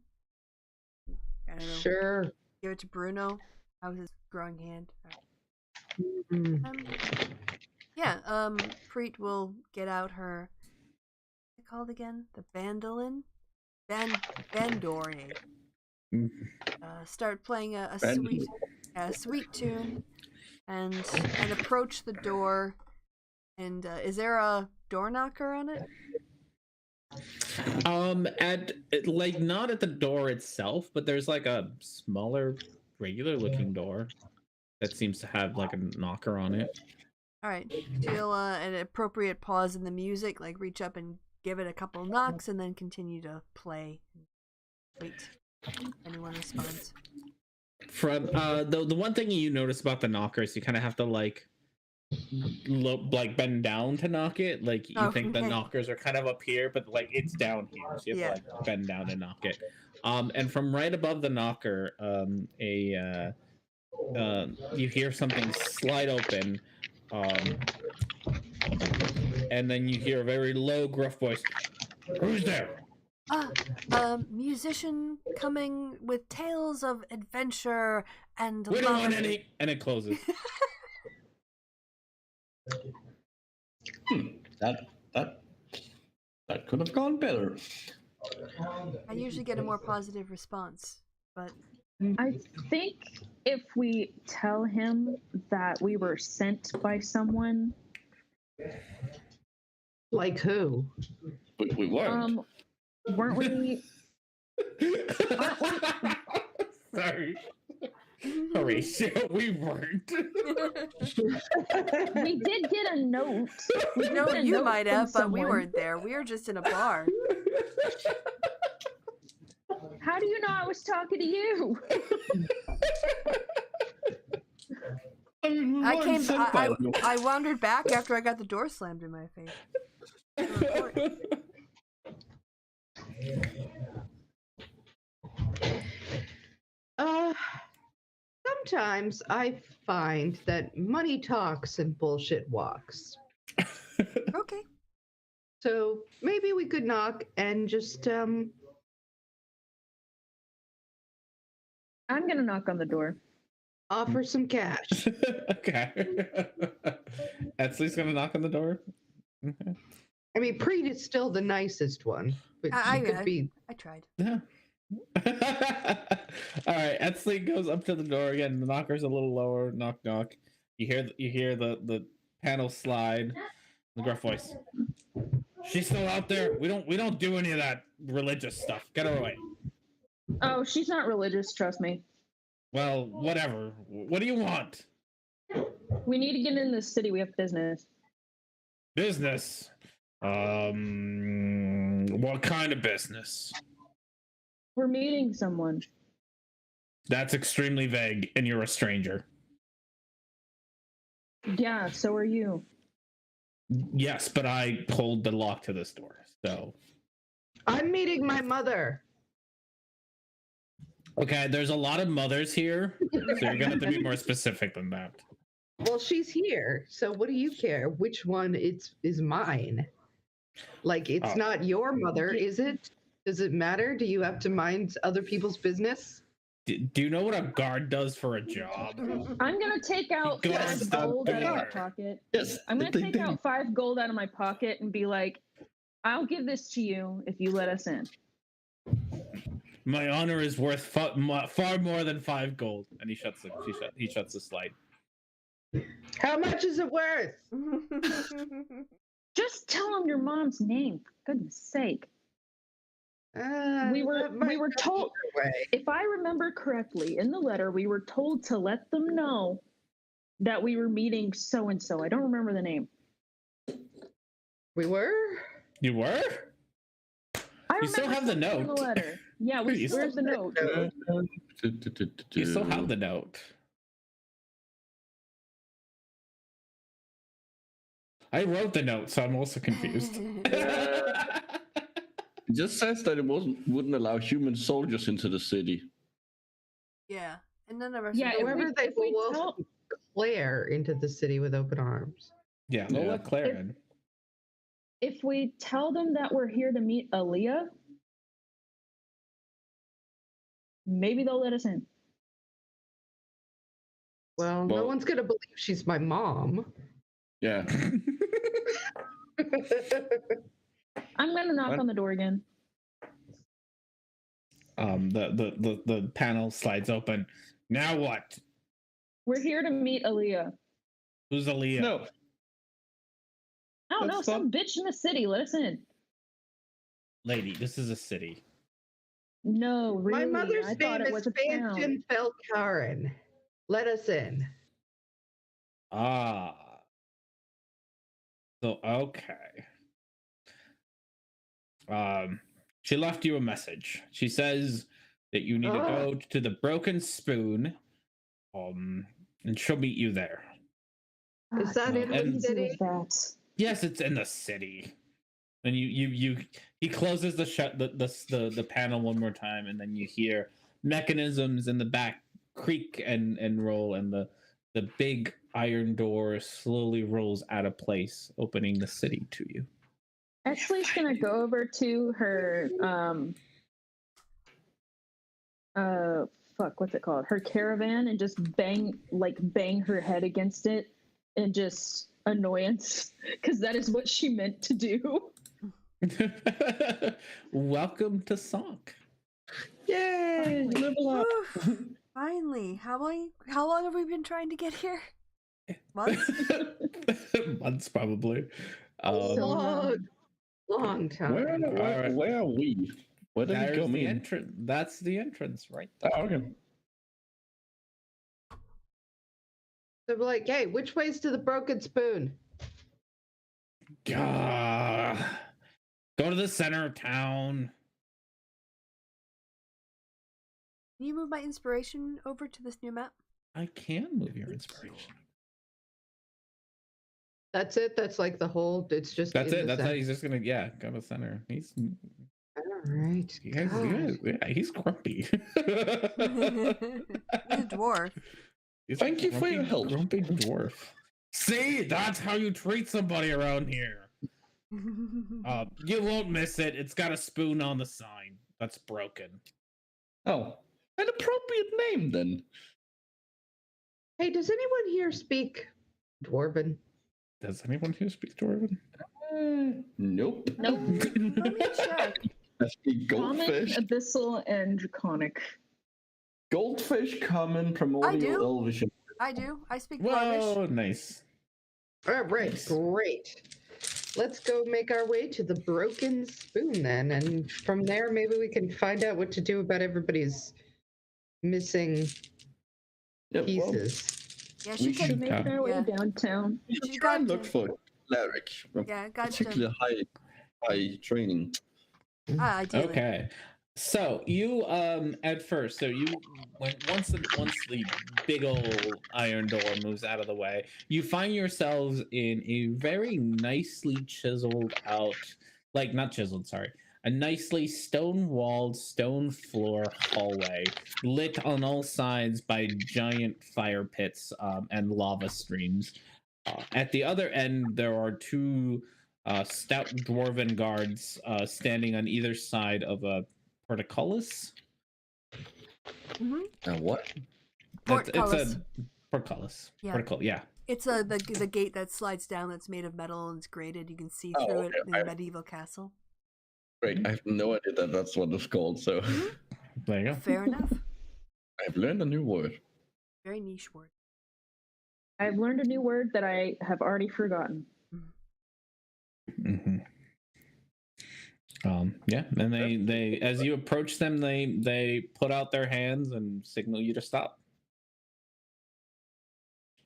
Speaker 1: I don't know.
Speaker 5: Sure.
Speaker 1: Give it to Bruno. How's his growing hand?
Speaker 5: Mm.
Speaker 1: Yeah. Preet will get out her. What's it called again? The bandolin. Bandori. Start playing a sweet tune, and approach the door. And is there a door knocker on it?
Speaker 3: Not at the door itself, but there's like a smaller, regular looking door that seems to have like a knocker on it.
Speaker 1: All right. Feel an appropriate pause in the music, like reach up and give it a couple knocks, and then continue to play Wait. Anyone responds?
Speaker 3: From the one thing you notice about the knocker is you kind of have to like bend down to knock it. Like you think the knockers are kind of up here, but like it's down here, so you have to like bend down and knock it. And from right above the knocker, you hear something slide open, and then you hear a very low, gruff voice. Who's there?
Speaker 1: Musician coming with tales of adventure and
Speaker 3: we don't want any. And it closes.
Speaker 2: That could have gone better.
Speaker 1: I usually get a more positive response, but
Speaker 4: I think if we tell him that we were sent by someone.
Speaker 5: Like who?
Speaker 2: But we weren't.
Speaker 4: Weren't we?
Speaker 3: Sorry. Horatio, we weren't.
Speaker 4: We did get a note.
Speaker 1: No, you might have, but we weren't there. We were just in a bar.
Speaker 4: How do you know I was talking to you?
Speaker 1: I wandered back after I got the door slammed in my face.
Speaker 5: Sometimes I find that money talks and bullshit walks.
Speaker 1: Okay.
Speaker 5: So maybe we could knock and just
Speaker 4: I'm gonna knock on the door.
Speaker 5: Offer some cash.
Speaker 3: Okay. Etsley's gonna knock on the door.
Speaker 5: Okay. I mean, Preet is still the nicest one, but she could be.
Speaker 1: I tried.
Speaker 3: Yeah. All right. Etsley goes up to the door again. The knocker's a little lower. Knock, knock. You hear the panel slide. The gruff voice. She's still out there. We don't do any of that religious stuff. Get her away.
Speaker 4: Oh, she's not religious. Trust me.
Speaker 3: Well, whatever. What do you want?
Speaker 4: We need to get in this city. We have business.
Speaker 3: Business? What kind of business?
Speaker 4: We're meeting someone.
Speaker 3: That's extremely vague, and you're a stranger.
Speaker 4: Yeah, so are you.
Speaker 3: Yes, but I pulled the lock to this door, so...
Speaker 5: I'm meeting my mother.
Speaker 3: Okay, there's a lot of mothers here, so you're gonna have to be more specific than that.
Speaker 5: Well, she's here, so what do you care? Which one is mine? Like, it's not your mother, is it? Does it matter? Do you have to mind other people's business?
Speaker 3: Do you know what a guard does for a job?
Speaker 4: I'm gonna take out 5 gold out of my pocket.
Speaker 2: Yes,
Speaker 4: I'm gonna take out 5 gold out of my pocket and be like, I'll give this to you if you let us in.
Speaker 3: My honor is worth far more than 5 gold. And he shuts the slide.
Speaker 5: How much is it worth?
Speaker 4: Just tell him your mom's name, for goodness sake. We were told, if I remember correctly, in the letter, we were told to let them know that we were meeting so-and-so. I don't remember the name.
Speaker 5: We were?
Speaker 3: You were? You still have the note.
Speaker 4: In the letter. Yeah, where's the note?
Speaker 3: You still have the note. I wrote the note, so I'm also confused.
Speaker 2: It just says that it wouldn't allow human soldiers into the city.
Speaker 1: Yeah, and none of us.
Speaker 4: Yeah,
Speaker 5: however, they will welcome Claire into the city with open arms.
Speaker 3: Yeah, they'll let Claire in.
Speaker 4: If we tell them that we're here to meet Aaliyah, maybe they'll let us in.
Speaker 5: Well, no one's going to believe she's my mom.
Speaker 2: Yeah.
Speaker 4: I'm going to knock on the door again.
Speaker 3: The panel slides open. Now what?
Speaker 4: We're here to meet Aaliyah.
Speaker 3: Who's Aaliyah?
Speaker 2: No.
Speaker 4: I don't know, some bitch in the city. Let us in.
Speaker 3: Lady, this is a city.
Speaker 4: No, really.
Speaker 5: My mother's name is Fanton Felkaren. Let us in.
Speaker 3: Ah. So, okay. She left you a message. She says that you need to go to the Broken Spoon, and she'll meet you there.
Speaker 5: Is that in the city?
Speaker 3: Yes, it's in the city. And he closes the panel one more time, and then you hear mechanisms in the back creak and roll, and the big iron door slowly rolls out of place, opening the city to you.
Speaker 4: Ashley's gonna go over to her what's it called? Her caravan, and just bang her head against it, and just annoyance, because that is what she meant to do.
Speaker 3: Welcome to Sonk.
Speaker 2: Yay! Level up.
Speaker 1: Finally. How long have we been trying to get here? Months?
Speaker 3: Months, probably.
Speaker 5: Long time.
Speaker 2: Where are we? Where did we come in?
Speaker 3: That's the entrance right there.
Speaker 2: Oh, okay.
Speaker 5: So we're like, hey, which way's to the Broken Spoon?
Speaker 3: Go to the center of town.
Speaker 1: Can you move my inspiration over to this new map?
Speaker 3: I can move your inspiration.
Speaker 5: That's it? That's like the whole, it's just
Speaker 3: That's it. That's how he's just gonna go to center. He's
Speaker 5: all right.
Speaker 3: He's grumpy.
Speaker 1: He's a dwarf.
Speaker 2: Thank you for your help.
Speaker 3: Grumpy dwarf. See, that's how you treat somebody around here. You won't miss it. It's got a spoon on the sign. That's broken.
Speaker 2: Oh, an appropriate name then.
Speaker 5: Hey, does anyone here speak Dwarven?
Speaker 3: Does anyone here speak Dwarven?
Speaker 2: Nope.
Speaker 4: Nope.
Speaker 1: Let me check.
Speaker 2: I speak goldfish.
Speaker 4: Common, abyssal, and draconic.
Speaker 2: Goldfish, common, primordial, elvish.
Speaker 1: I do. I speak
Speaker 3: Whoa,
Speaker 1: Dwarvish.
Speaker 3: nice.
Speaker 5: All right,
Speaker 3: Nice.
Speaker 5: Great. Let's go make our way to the Broken Spoon then, and from there maybe we can find out what to do about everybody's missing pieces.
Speaker 1: Yeah, she can
Speaker 4: make our way downtown.
Speaker 2: She try and look for cleric.
Speaker 1: Yeah, gotcha.
Speaker 2: Particularly high training.
Speaker 1: Ideally.
Speaker 3: Okay. So you at first, once the big old iron door moves out of the way, you find yourselves in a very nicely chiseled out, a nicely stone-walled, stone floor hallway, lit on all sides by giant fire pits and lava streams. At the other end, there are two stout dwarven guards standing on either side of a portcullis.
Speaker 2: What?
Speaker 1: Portcullis.
Speaker 3: It's a portcullis.
Speaker 1: Yeah.
Speaker 3: Yeah.
Speaker 1: It's the gate that slides down that's made of metal and it's grated. You can see through it in the medieval castle.
Speaker 2: Great. I have no idea that that's what it's called, so.
Speaker 3: There you go.
Speaker 1: Fair enough.
Speaker 2: I've learned a new word.
Speaker 1: Very niche word.
Speaker 4: I've learned a new word that I have already forgotten.
Speaker 3: Mm-hmm. Yeah, and they as you approach them, they put out their hands and signal you to stop.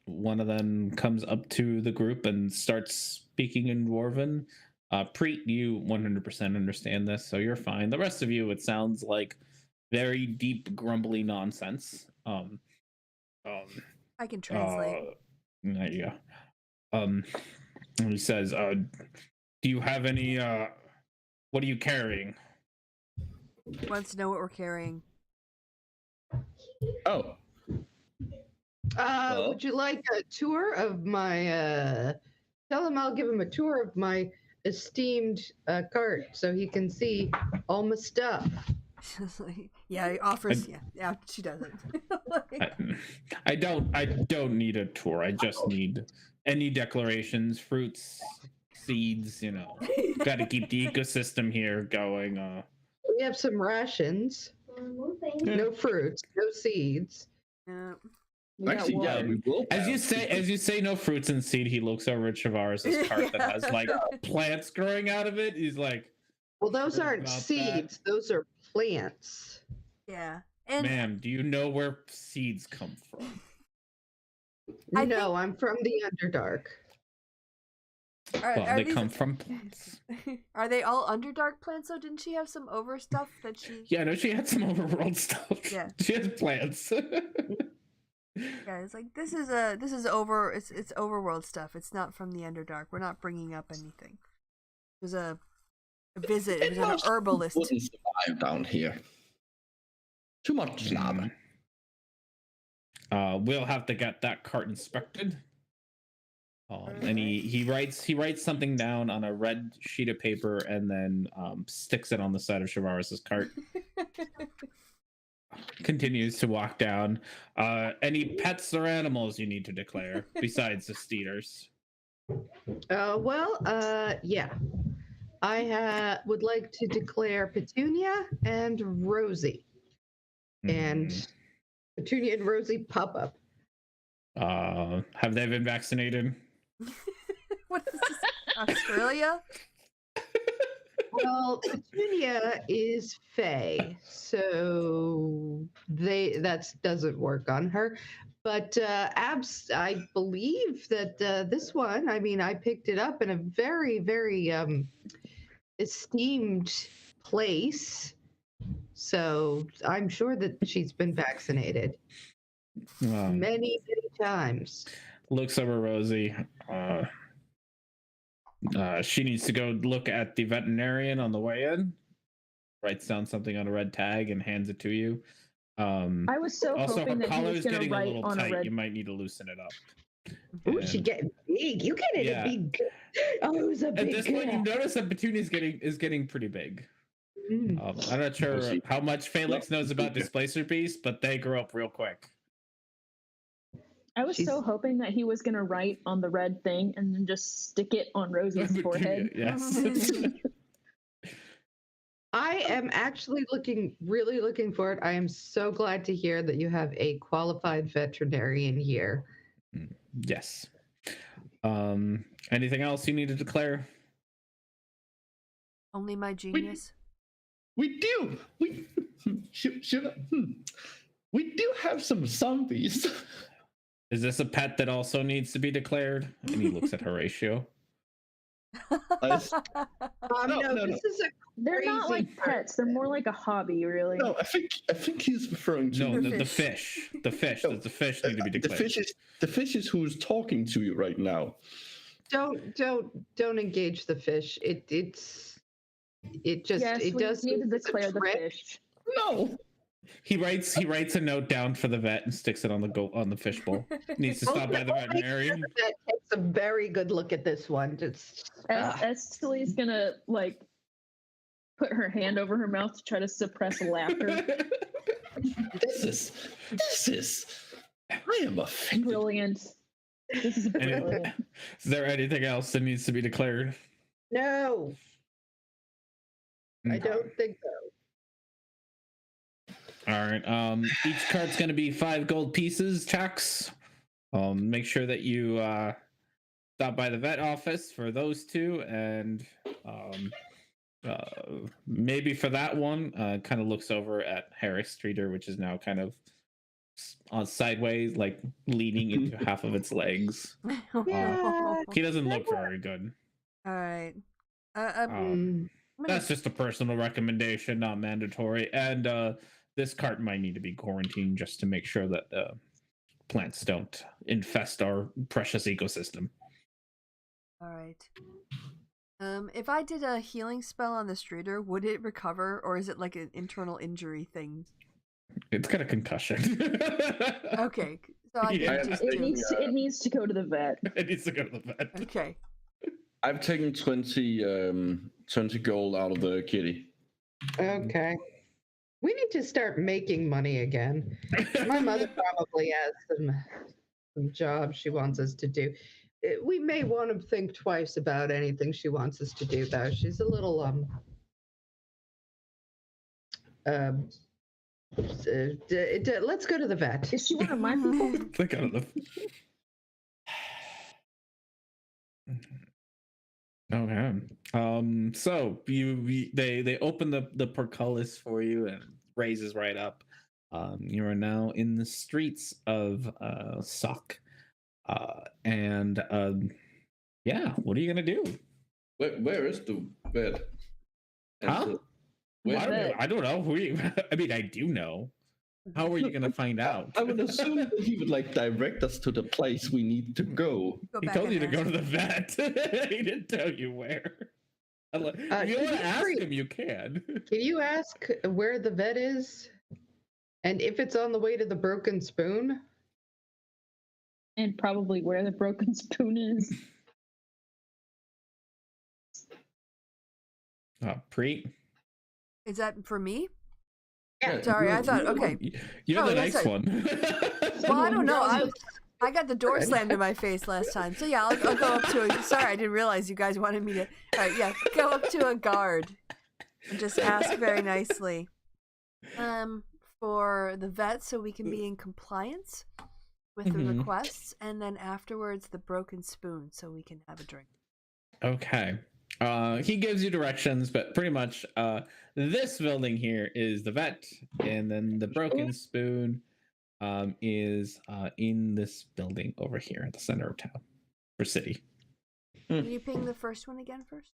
Speaker 3: One of them comes up to the group and starts speaking in Dwarven. Preet, you 100% understand this, so you're fine. The rest of you, it sounds like very deep, grumbly nonsense.
Speaker 1: I can translate.
Speaker 3: There you go. And he says, do you have any, what are you carrying?
Speaker 1: Wants to know what we're carrying.
Speaker 2: Oh.
Speaker 5: Would you like a tour of my, tell him I'll give him a tour of my esteemed cart so he can see all my stuff.
Speaker 1: Yeah, he offers. Yeah, she doesn't.
Speaker 3: I don't need a tour. I just need any declarations, fruits, seeds. Got to keep the ecosystem here going.
Speaker 5: We have some rations. No fruits, no seeds.
Speaker 1: Yeah.
Speaker 2: Actually, yeah, we will.
Speaker 3: As you say, no fruits and seed. He looks over at Chavaris' cart that has like plants growing out of it. He's like,
Speaker 5: well, those aren't seeds. Those are plants.
Speaker 1: Yeah. And
Speaker 3: ma'am, do you know where seeds come from?
Speaker 5: No, I'm from the Underdark.
Speaker 3: They come from plants.
Speaker 1: Are they all Underdark plants? So didn't she have some over stuff that she?
Speaker 3: Yeah, no, she had some overworld stuff.
Speaker 1: Yeah,
Speaker 3: she has plants.
Speaker 1: Yeah, it's like this is it's overworld stuff. It's not from the Underdark. We're not bringing up anything. It was a visit. It was an herbalist.
Speaker 2: Wouldn't survive down here. Too much slobber.
Speaker 3: We'll have to get that cart inspected. And he writes something down on a red sheet of paper and then sticks it on the side of Shavaris's cart. Continues to walk down. Any pets or animals you need to declare besides the steeders?
Speaker 5: Yeah. I would like to declare Petunia and Rosie. And Petunia and Rosie pop up.
Speaker 3: Have they been vaccinated?
Speaker 1: What is this? Australia?
Speaker 5: Well, Petunia is Fae, so that doesn't work on her. But I believe that this one, I mean, I picked it up in a very, very esteemed place, so I'm sure that she's been vaccinated many times.
Speaker 3: Looks over Rosie. She needs to go look at the veterinarian on the way in. Writes down something on a red tag and hands it to you.
Speaker 6: I was so
Speaker 3: also,
Speaker 6: hoping
Speaker 3: her
Speaker 6: that he
Speaker 3: collar
Speaker 6: was
Speaker 3: is
Speaker 6: going to
Speaker 3: getting a
Speaker 6: write
Speaker 3: little
Speaker 6: on
Speaker 3: tight.
Speaker 6: a red.
Speaker 3: You might need to loosen it up.
Speaker 5: Ooh, she's getting big. You get it
Speaker 3: Yeah.
Speaker 5: a big. Oh, it was a big.
Speaker 3: At this point, you notice that Petunia is getting pretty big. I'm not sure how much Felix knows about Displacer Beast, but they grow up real quick.
Speaker 6: I was so hoping that he was going to write on the red thing and then just stick it on Rosie's forehead.
Speaker 3: Yes.
Speaker 5: I am actually really looking for it. I am so glad to hear that you have a qualified veterinarian here.
Speaker 3: Yes. Anything else you need to declare?
Speaker 1: Only my genius.
Speaker 2: We do. We do have some zombies.
Speaker 3: Is this a pet that also needs to be declared? And he looks at Horatio.
Speaker 5: No, this is a
Speaker 6: They're not
Speaker 5: crazy
Speaker 6: like pets. They're more like a hobby, really.
Speaker 2: No, I think he's referring to
Speaker 3: the fish. The fish.
Speaker 2: No,
Speaker 3: the fish need to be declared.
Speaker 2: The fish is who's talking to you right now.
Speaker 5: Don't engage the fish. It does
Speaker 6: need to declare the fish.
Speaker 2: No.
Speaker 3: He writes a note down for the vet and sticks it on the fishbowl. Needs to stop by the veterinarian.
Speaker 5: The vet takes a very good look at this one.
Speaker 6: Estily's gonna put her hand over her mouth to try to suppress laughter.
Speaker 2: This is. I am offended.
Speaker 6: Brilliant. This is brilliant.
Speaker 3: Is there anything else that needs to be declared?
Speaker 5: No, I don't think so.
Speaker 3: All right. Each card's going to be 5 gold pieces, Chax. Make sure that you stop by the vet office for those 2, and maybe for that one, kind of looks over at Harris Streeter, which is now kind of on sideways, like leaning into half of its legs. He doesn't look very good.
Speaker 1: All right.
Speaker 3: That's just a personal recommendation, not mandatory. And this cart might need to be quarantined just to make sure that plants don't infest our precious ecosystem.
Speaker 1: All right. If I did a healing spell on the streeter, would it recover, or is it like an internal injury thing?
Speaker 3: It's got a concussion.
Speaker 1: Okay, so I
Speaker 6: it needs to go to the vet.
Speaker 3: It needs to go to the vet.
Speaker 1: Okay.
Speaker 2: I've taken 20 gold out of the kitty.
Speaker 5: Okay. We need to start making money again. My mother probably has some jobs she wants us to do. We may want to think twice about anything she wants us to do, though. She's a little let's go to the vet.
Speaker 6: Is she one of my people?
Speaker 3: Click out of the. Okay. So they open the portcullis for you and raises right up. You are now in the streets of Sock, and Yeah, what are you gonna do?
Speaker 2: Where is the bed?
Speaker 3: Huh? I don't know. I mean, I do know. How are you gonna find out?
Speaker 2: I would assume that he would like direct us to the place we need to go.
Speaker 3: He told you to go to the vet. He didn't tell you where. If you want to ask him, you can.
Speaker 5: Can you ask where the vet is? And if it's on the way to the Broken Spoon?
Speaker 6: And probably where the Broken Spoon is.
Speaker 3: Preet.
Speaker 1: Is that for me?
Speaker 5: Yeah.
Speaker 1: Sorry, I thought, okay.
Speaker 3: You're the nice one.
Speaker 1: Well, I don't know. I got the door slammed in my face last time. So yeah, I'll go up to a... Sorry, I didn't realize you guys wanted me to... All right, yeah. Go up to a guard and just ask very nicely for the vet so we can be in compliance with the requests. And then afterwards, the Broken Spoon so we can have a drink.
Speaker 3: Okay. He gives you directions, but pretty much this building here is the vet, and then the Broken Spoon is in this building over here at the center of town or city.
Speaker 1: Can you ping the first one again first?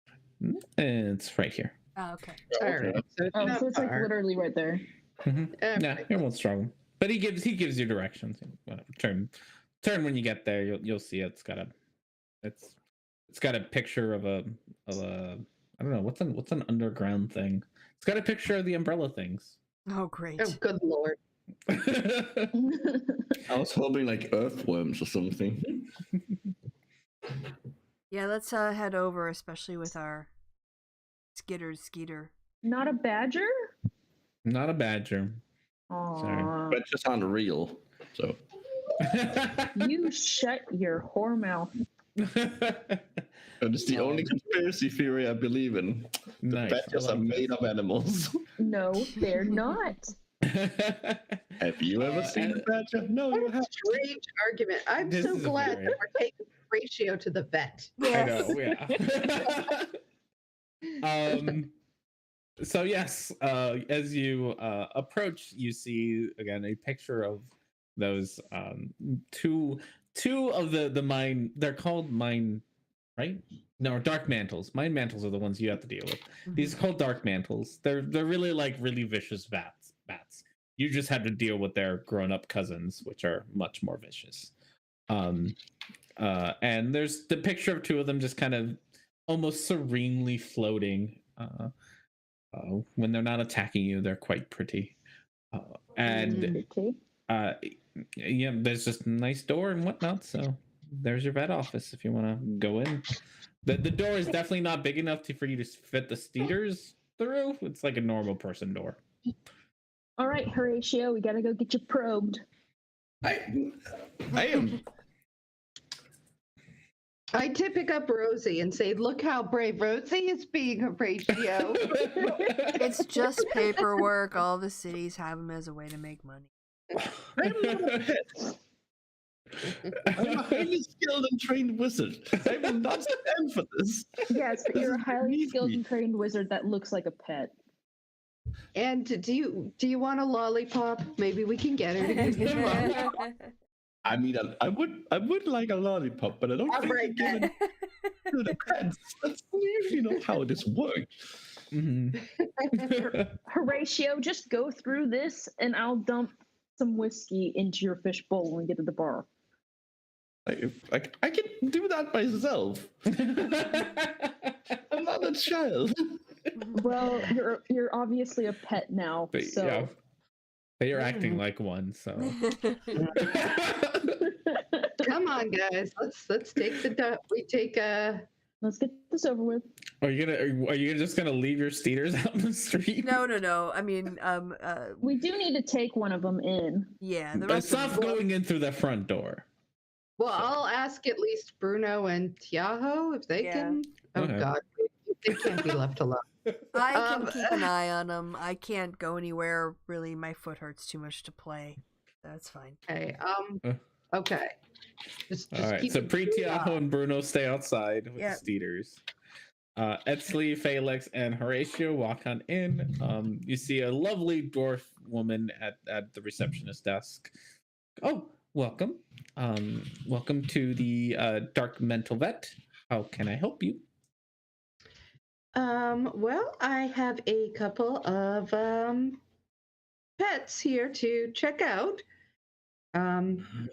Speaker 3: It's right here.
Speaker 1: Oh, okay.
Speaker 5: All right.
Speaker 6: So it's like literally right there.
Speaker 3: Yeah, it won't struggle. But he gives you directions. Whatever. Turn when you get there. You'll see it. It's got a picture of a I don't know what's an underground thing. It's got a picture of the umbrella things.
Speaker 1: Oh, great.
Speaker 5: Oh, good lord.
Speaker 2: I was hoping like earthworms or something.
Speaker 1: Yeah, let's head over, especially with our Skeeter.
Speaker 6: Not a badger?
Speaker 3: Not a badger.
Speaker 6: Aww.
Speaker 2: But just aren't real. So
Speaker 6: You shut your whore mouth.
Speaker 2: that is the only conspiracy theory I believe in.
Speaker 3: Nice.
Speaker 2: Badgers are made of animals.
Speaker 6: No, they're not.
Speaker 2: Have you ever seen a badger? No, you
Speaker 5: What a
Speaker 2: haven't.
Speaker 5: strange argument. I'm
Speaker 3: This
Speaker 5: so
Speaker 3: is
Speaker 5: glad
Speaker 3: very-
Speaker 5: that we're taking Ratio to the vet.
Speaker 3: I know, yeah. So yes, as you approach, you see again a picture of those two of the mine. They're called mine, right? No, dark mantles. Mine mantles are the ones you have to deal with. These are called dark mantles. They're really like really vicious bats. You just have to deal with their grown-up cousins, which are much more vicious. And there's the picture of two of them just kind of almost serenely floating. When they're not attacking you, they're quite pretty. Yeah, there's just a nice door and whatnot. So there's your vet office if you want to go in. The door is definitely not big enough for you to fit the Steeders through. It's like a normal person door.
Speaker 6: All right, Horatio, we gotta go get you probed.
Speaker 2: I am.
Speaker 5: I did pick up Rosie and say, look how brave Rosie is being, Horatio.
Speaker 1: It's just paperwork. All the cities have them as a way to make money.
Speaker 2: I'm not a pet. I'm a highly skilled and trained wizard. I will not stand for this.
Speaker 6: Yes, but you're a highly
Speaker 2: Beneath
Speaker 6: skilled
Speaker 2: me.
Speaker 6: and trained wizard that looks like a pet.
Speaker 5: And do you want a lollipop? Maybe we can get her to give you a lollipop.
Speaker 2: I mean, I would like a lollipop, but I don't
Speaker 5: All
Speaker 2: think
Speaker 5: right,
Speaker 2: you give it to the pets. That's usually not how this works.
Speaker 6: Horatio, just go through this and I'll dump some whiskey into your fish bowl when we get to the bar.
Speaker 2: I can do that myself. I'm not a child.
Speaker 6: Well, you're obviously a pet now,
Speaker 3: But,
Speaker 6: so
Speaker 3: yeah. But you're acting like one, so.
Speaker 5: Come on, guys. Let's take
Speaker 6: let's get this over with.
Speaker 3: Are you just gonna leave your Steeders out in the street?
Speaker 1: No. I mean,
Speaker 6: We do need to take one of them in.
Speaker 1: yeah. The rest
Speaker 3: Stop
Speaker 1: of them,
Speaker 3: going in through the front door.
Speaker 5: Well, I'll ask at least Bruno and Tiago if they
Speaker 1: Yeah.
Speaker 5: can. Oh
Speaker 3: Okay.
Speaker 5: God, they can't be left alone.
Speaker 1: I can keep an eye on them. I can't go anywhere. Really, my foot hurts too much to play. That's fine.
Speaker 5: Okay. Okay. Just
Speaker 3: All right,
Speaker 5: keep
Speaker 3: so
Speaker 5: it
Speaker 3: Pre-Tiago and Bruno stay outside with
Speaker 1: Yeah.
Speaker 3: the Steeders. Etzli, Felix, and Horatio walk on in. You see a lovely dwarf woman at the receptionist desk. Oh, welcome. Welcome to the Dark Mental Vet. How can I help you?
Speaker 5: Well, I have a couple of pets here to check out.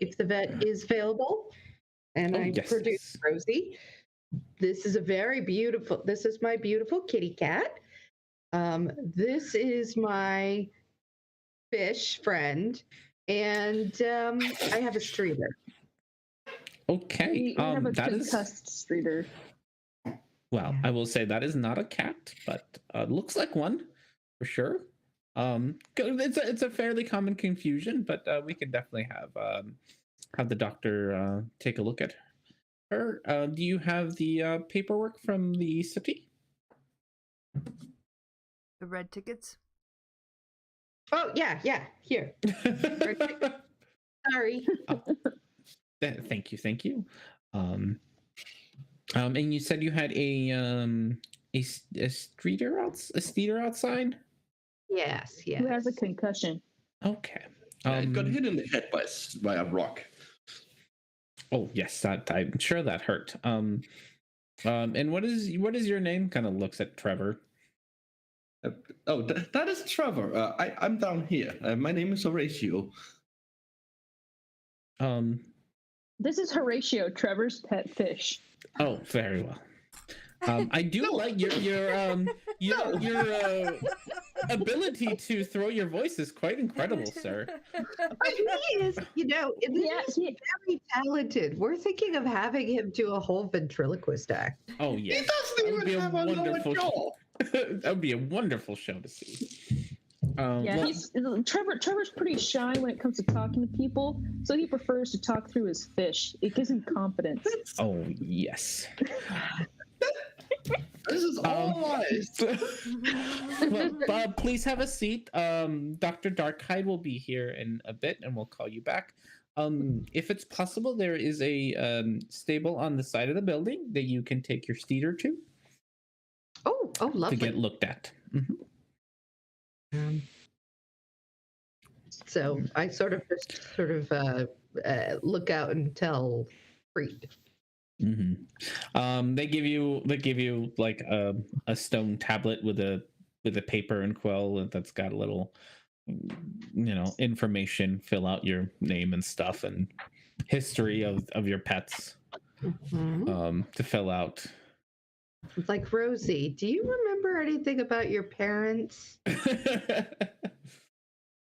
Speaker 5: If the vet is available, and I
Speaker 3: yes,
Speaker 5: produce Rosie. This is my beautiful kitty cat. This is my fish friend, and I have a streeter.
Speaker 3: Okay.
Speaker 6: We have a
Speaker 3: that
Speaker 6: concussed streeter.
Speaker 3: Well, I will say that is not a cat, but looks like one for sure. It's a fairly common confusion, but we can definitely have the doctor take a look at her. Do you have the paperwork from the city?
Speaker 1: The red tickets?
Speaker 5: Oh, yeah. Here. Sorry.
Speaker 3: Thank you. And you said you had a streeter outside?
Speaker 5: Yes.
Speaker 6: Who has a concussion?
Speaker 3: Okay.
Speaker 2: It got hit in the head by a rock.
Speaker 3: Oh yes, I'm sure that hurt. And what is your name? Kind of looks at Trevor.
Speaker 2: That is Trevor. I'm down here. My name is Horatio.
Speaker 6: This is Horatio, Trevor's pet fish.
Speaker 3: Oh, very well. I do like your ability to throw your voice is quite incredible, sir.
Speaker 5: He is, he's very talented. We're thinking of having him do a whole ventriloquist act.
Speaker 3: Oh yeah,
Speaker 2: He doesn't even have a lower jaw.
Speaker 3: That would be a wonderful show to see.
Speaker 6: Trevor's pretty shy when it comes to talking to people, so he prefers to talk through his fish. It gives him confidence.
Speaker 3: Oh yes.
Speaker 2: This is all lies.
Speaker 3: Well, please have a seat. Dr. Darkhide will be here in a bit, and we'll call you back. If it's possible, there is a stable on the side of the building that you can take your steeder to.
Speaker 5: Oh, lovely.
Speaker 3: To get looked at. Mm-hmm.
Speaker 5: So I sort of look out and tell Preet.
Speaker 3: Mm-hmm. They give you like a stone tablet with a paper and quill that's got a little information. Fill out your name and stuff and history of your pets. To fill out.
Speaker 5: It's like, Rosie, do you remember anything about your parents?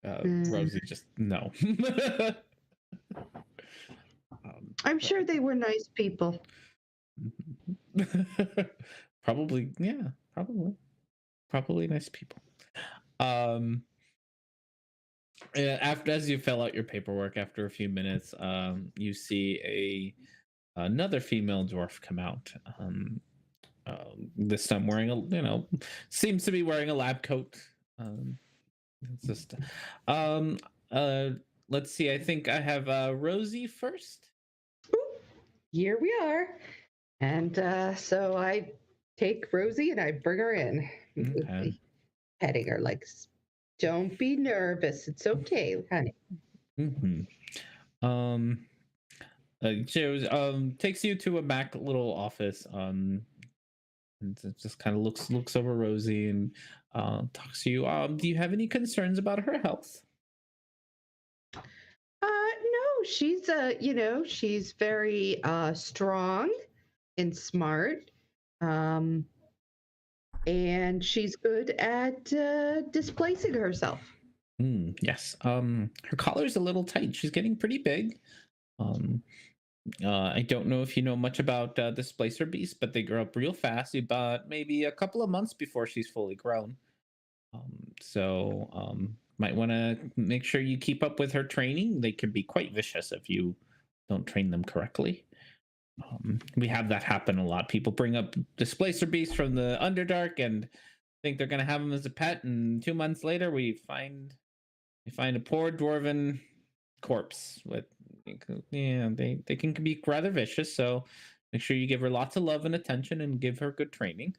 Speaker 3: Rosie just no.
Speaker 5: I'm sure they were nice people.
Speaker 3: Probably nice people. As you fill out your paperwork, after a few minutes, you see another female dwarf come out. This time wearing seems to be wearing a lab coat. It's just let's see. I think I have Rosie first.
Speaker 5: Here we are. And so I take Rosie and I bring her in. Okay. Petting her like, don't be nervous. It's okay, honey.
Speaker 3: Takes you to a back little office. And just kind of looks over Rosie and talks to you. Do you have any concerns about her health?
Speaker 5: No, she's she's very strong and smart. And she's good at displacing herself.
Speaker 3: Yes. Her collar's a little tight. She's getting pretty big. I don't know if you know much about displacer beasts, but they grow up real fast. About maybe a couple of months before she's fully grown. Might want to make sure you keep up with her training. They can be quite vicious if you don't train them correctly. We have that happen a lot. People bring up displacer beasts from the Underdark and think they're going to have them as a pet, and 2 months later we find a poor dwarven corpse with they can be rather vicious. So make sure you give her lots of love and attention and give her good training.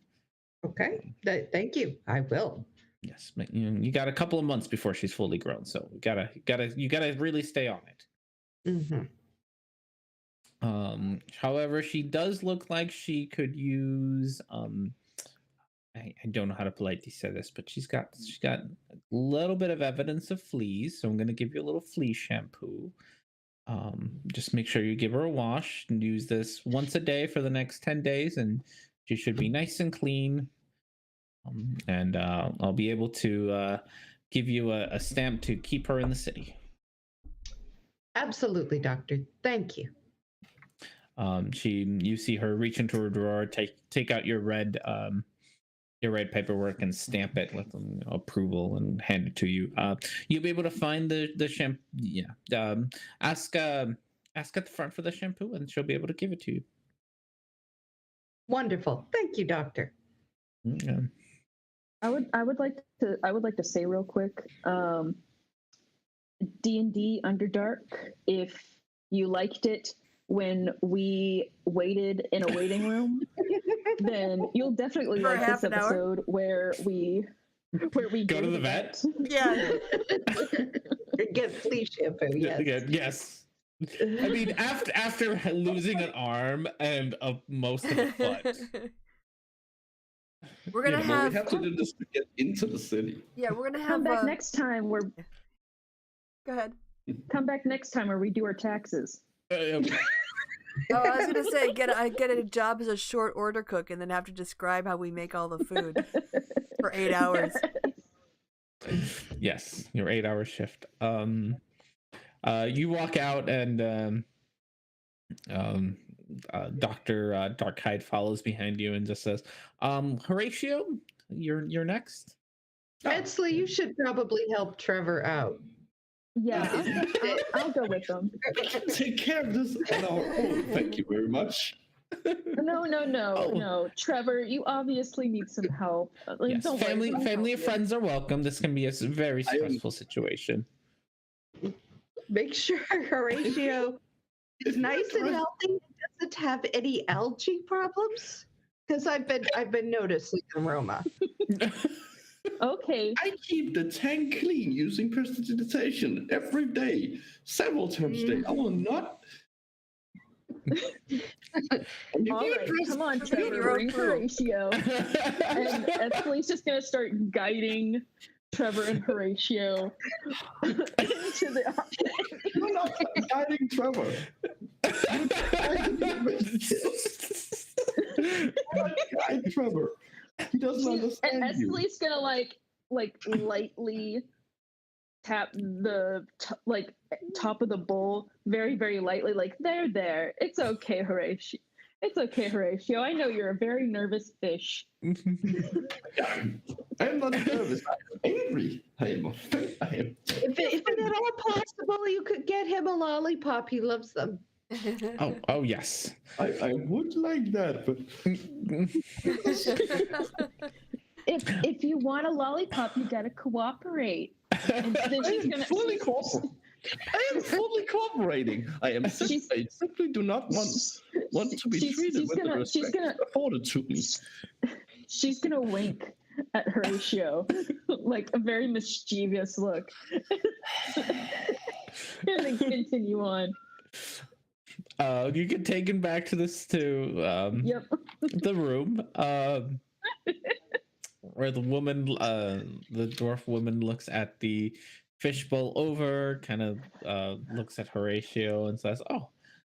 Speaker 5: Okay, thank you. I will.
Speaker 3: Yes, but you got a couple of months before she's fully grown, so you gotta really stay on it. However, she does look like she could use I don't know how to politely say this, but she's got a little bit of evidence of fleas, so I'm gonna give you a little flea shampoo. Just make sure you give her a wash and use this once a day for the next 10 days, and she should be nice and clean. And I'll be able to give you a stamp to keep her in the city.
Speaker 5: Absolutely, doctor. Thank you.
Speaker 3: You see her reach into her drawer, take out your red paperwork and stamp it with approval and hand it to you. You'll be able to find the shampoo. Yeah. Ask at the front for the shampoo, and she'll be able to give it to you.
Speaker 5: Wonderful. Thank you, doctor.
Speaker 3: Yeah.
Speaker 6: I would like to say real quick, D&D Underdark, if you liked it when we waited in a waiting room, then you'll definitely like this episode where we
Speaker 3: go to the vet.
Speaker 1: Yeah.
Speaker 5: Get flea shampoo. Yes.
Speaker 3: Yes. I mean, after losing an arm and most of a foot.
Speaker 1: We're gonna have.
Speaker 2: We have to do this to get into the city.
Speaker 1: Yeah, we're gonna have.
Speaker 6: Come back next time.
Speaker 1: Go ahead.
Speaker 6: Come back next time where we do our taxes.
Speaker 1: Oh, I was gonna say, get a job as a short order cook, and then have to describe how we make all the food for 8 hours.
Speaker 3: Yes, your 8-hour shift. You walk out, and Dr. Darkhide follows behind you and just says, Horatio, you're next.
Speaker 5: Edsley, you should probably help Trevor out.
Speaker 6: Yeah, I'll go with them.
Speaker 2: We can take care of this on our own. Thank you very much.
Speaker 6: No. Trevor, you obviously need some help.
Speaker 3: Yes, family and friends are welcome. This can be a very stressful situation.
Speaker 5: Make sure Horatio is nice and healthy. Doesn't have any algae problems, because I've been noticing aroma.
Speaker 6: Okay.
Speaker 2: I keep the tank clean using prestidigitation every day, several times a day. I will not.
Speaker 6: All right, come on, Trevor, bring Horatio. And Edsley's just gonna start guiding Trevor and Horatio into the.
Speaker 2: You're not guiding Trevor. Guide Trevor. He doesn't understand
Speaker 6: and
Speaker 2: you.
Speaker 6: Edsley's gonna like lightly tap the top of the bowl very, very lightly, like there. It's okay, Horatio. It's okay, Horatio. I know you're a very nervous fish.
Speaker 2: I'm not nervous. I'm angry. I am.
Speaker 5: If at all possible, you could get him a lollipop. He loves them.
Speaker 3: Oh yes.
Speaker 2: I would like that, but
Speaker 6: if you want a lollipop, you gotta cooperate. And then she's gonna
Speaker 2: fully cooperate. I am fully cooperating. I simply do not want to be treated with the respect afforded to me.
Speaker 6: She's gonna wink at Horatio, like a very mischievous look, and then continue on.
Speaker 3: You get taken back to
Speaker 6: Yep.
Speaker 3: the room where the woman, the dwarf woman, looks at the fishbowl over, kind of looks at Horatio and says, "Oh,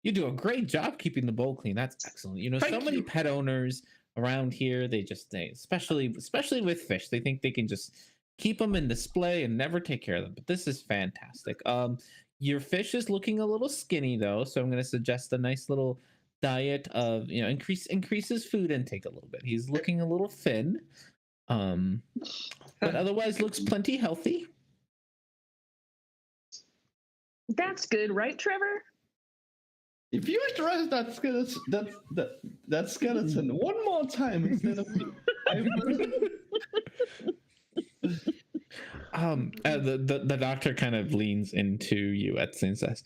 Speaker 3: you do a great job keeping the bowl clean. That's excellent. You know,
Speaker 2: Thank
Speaker 3: many
Speaker 2: you.
Speaker 3: pet owners around here, especially with fish, they think they can just keep them in display and never take care of them. But this is fantastic. Your fish is looking a little skinny though, so I'm going to suggest a nice little diet of, increase his food intake a little bit. He's looking a little thin, but otherwise looks plenty healthy."
Speaker 6: That's good, right, Trevor?
Speaker 2: If you address that skeleton one more time instead of me,
Speaker 3: the doctor kind of leans into you and says,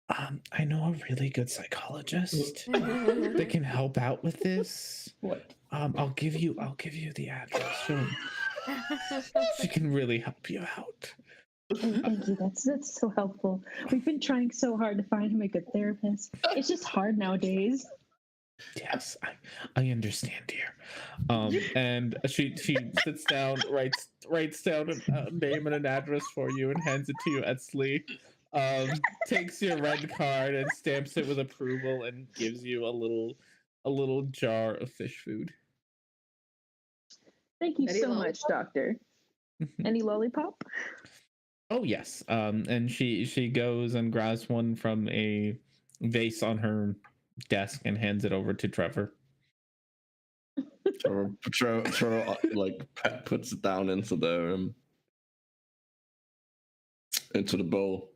Speaker 3: "I know a really good psychologist that can help out with this.
Speaker 2: What?
Speaker 3: I'll give you the address. She can really help you out."
Speaker 6: Thank you. That's so helpful. We've been trying so hard to find him a good therapist. It's just hard nowadays.
Speaker 3: Yes, I understand, dear. And she sits down, writes down a name and an address for you, and hands it to you, Etsley. Takes your red card and stamps it with approval, and gives you a little jar of fish food.
Speaker 6: Thank you so much, Doctor. Any lollipop?
Speaker 3: Oh yes. And she goes and grabs one from a vase on her desk and hands it over to Trevor.
Speaker 2: Trevor like puts it down into the bowl.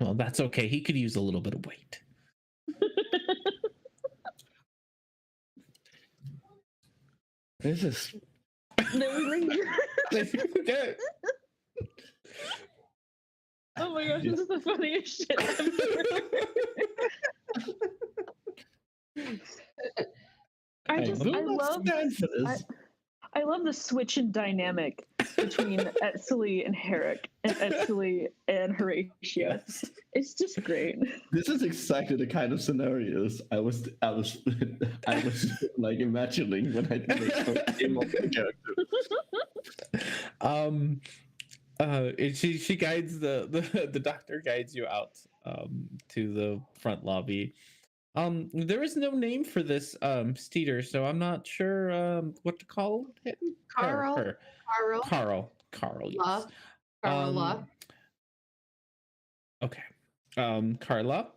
Speaker 3: Well, that's okay. He could use a little bit of weight.
Speaker 2: This is.
Speaker 6: Oh my gosh, this is the funniest shit ever. I love the switch in dynamic between Etsley and Herrick and Etsley and Horatio.
Speaker 3: Yes.
Speaker 6: It's just great.
Speaker 2: This is exactly the kind of scenarios I was like imagining when I came up with the character.
Speaker 3: She guides the doctor guides you out to the front lobby. There is no name for this Steeder, so I'm not sure what to call him.
Speaker 5: Carl.
Speaker 3: Yes.
Speaker 5: Carla.
Speaker 3: Okay. Carla.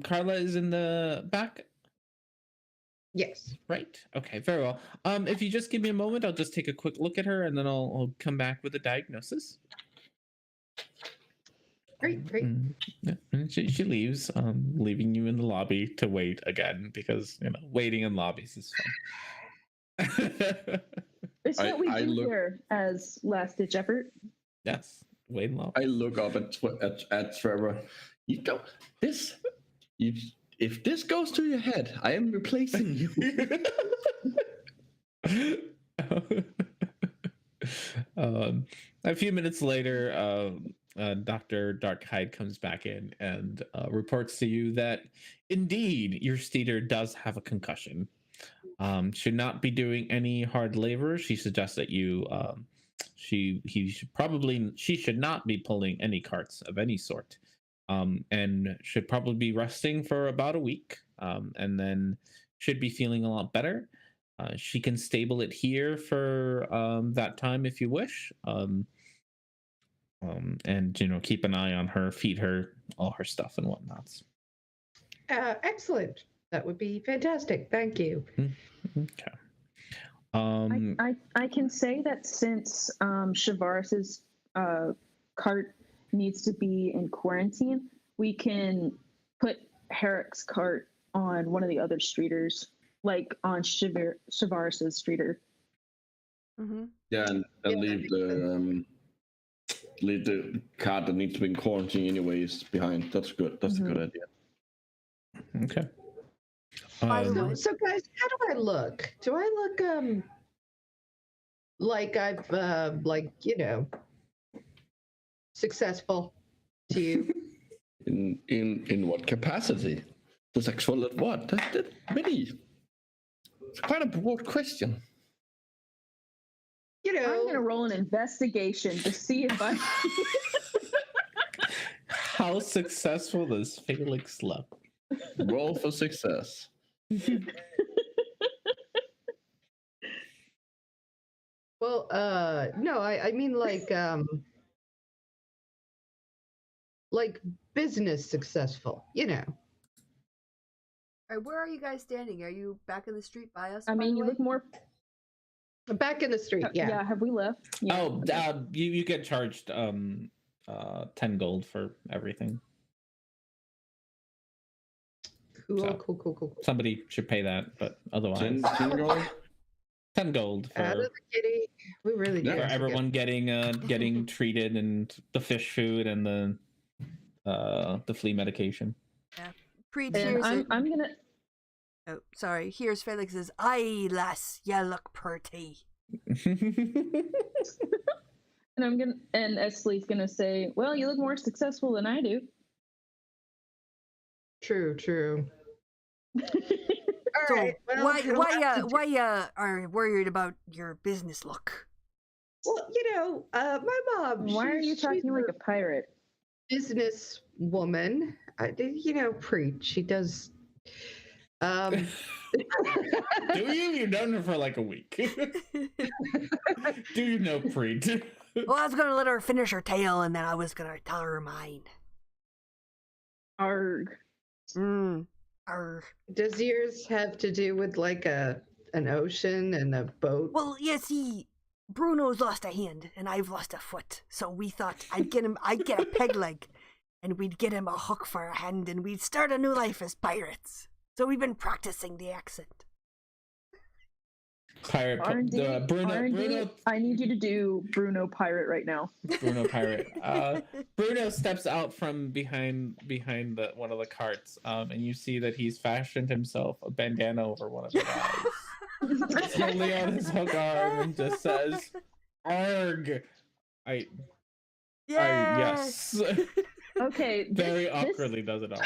Speaker 3: Carla is in the back.
Speaker 5: Yes.
Speaker 3: Right. Okay. Very well. If you just give me a moment, I'll just take a quick look at her, and then I'll come back with a diagnosis.
Speaker 5: Great.
Speaker 3: Yeah. And she leaves, leaving you in the lobby to wait again, because waiting in lobbies is fun.
Speaker 6: It's what we do here as last ditch effort.
Speaker 3: Yes, wait in lobby.
Speaker 2: I look up at Trevor. You don't this. If this goes to your head, I am replacing you.
Speaker 3: A few minutes later, Dr. Darkhyde comes back in and reports to you that indeed your Steeder does have a concussion. Should not be doing any hard labor. She suggests that she should not be pulling any carts of any sort, and should probably be resting for about a week, and then should be feeling a lot better. She can stable it here for that time if you wish. And keep an eye on her, feed her all her stuff and whatnots.
Speaker 5: Excellent. That would be fantastic. Thank you.
Speaker 3: Okay.
Speaker 6: I can say that since Shavaris's cart needs to be in quarantine, we can put Herrick's cart on one of the other streeters, like on Shavaris's streeter.
Speaker 1: Mm-hmm.
Speaker 2: Yeah, and leave the cart that needs to be in quarantine anyways behind. That's good. That's a good idea.
Speaker 3: Okay.
Speaker 5: So guys, how do I look? Do I look like I've successful to you?
Speaker 2: In what capacity? Successful at what? That's really. It's quite a broad question.
Speaker 6: I'm gonna roll an investigation to see if I.
Speaker 3: How successful does Felix look?
Speaker 2: Roll for success.
Speaker 5: Well, no, I mean like business successful,
Speaker 1: All right, where are you guys standing? Are you back in the street by us?
Speaker 6: I mean, you look more.
Speaker 5: Back in the street, yeah.
Speaker 6: Yeah, have we left? Yeah.
Speaker 3: Oh, you get charged 10 gold for everything.
Speaker 5: Cool.
Speaker 3: Somebody should pay that, but otherwise
Speaker 2: 10 gold?
Speaker 3: 10 gold for
Speaker 5: Out of the kitty. We really do.
Speaker 3: for everyone getting treated, and the fish food and the flea medication.
Speaker 1: Yeah. Preet,
Speaker 6: I'm gonna.
Speaker 1: Oh, sorry. Here's Felix's. Aye, lass, you look pretty.
Speaker 6: And and Esley's gonna say, "Well, you look more successful than I do."
Speaker 5: True. All
Speaker 1: So
Speaker 5: right. Well,
Speaker 1: why you are worried about your business look?
Speaker 5: Well, my mom.
Speaker 6: Why are you talking like a pirate?
Speaker 5: Business woman? Preach. She does.
Speaker 3: Do you? You've known her for like a week. Do you know Preet?
Speaker 1: Well, I was gonna let her finish her tale, and then I was gonna tell her mine.
Speaker 6: Arg.
Speaker 1: Arg.
Speaker 5: Does yours have to do with like an ocean and a boat?
Speaker 1: Well, you see, Bruno's lost a hand, and I've lost a foot, so we thought I'd get a peg leg, and we'd get him a hook for a hand, and we'd start a new life as pirates. So we've been practicing the accent.
Speaker 3: Pirate. Bruno.
Speaker 6: I need you to do Bruno pirate right now.
Speaker 3: Bruno pirate. Bruno steps out from behind one of the carts, and you see that he's fashioned himself a bandana over one of his eyes. Slowly on his hook arm, and just says, "Arg." Yes.
Speaker 6: Okay.
Speaker 3: Very awkwardly does it all.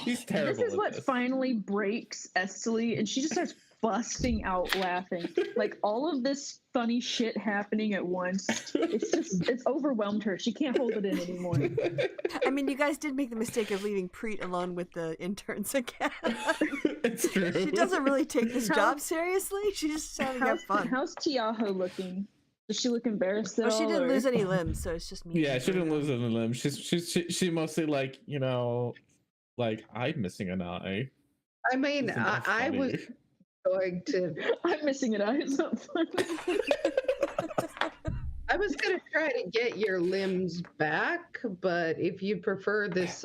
Speaker 3: He's terrible.
Speaker 6: This is what finally breaks Esley, and she just starts busting out laughing. Like all of this funny shit happening at once. It's overwhelmed her. She can't hold it in anymore.
Speaker 1: I mean, you guys did make the mistake of leaving Preet alone with the interns again.
Speaker 3: It's true.
Speaker 1: She doesn't really take this job seriously. She's just having to have fun.
Speaker 6: How's Tiaho looking? Does she look embarrassed at all?
Speaker 1: She didn't lose any limbs, so it's just me.
Speaker 3: Yeah, she didn't lose any limbs. She mostly like, like I'm missing an eye.
Speaker 5: I mean, I was going to.
Speaker 6: I'm missing an eye. It's not funny.
Speaker 5: I was going to try to get your limbs back, but if you prefer this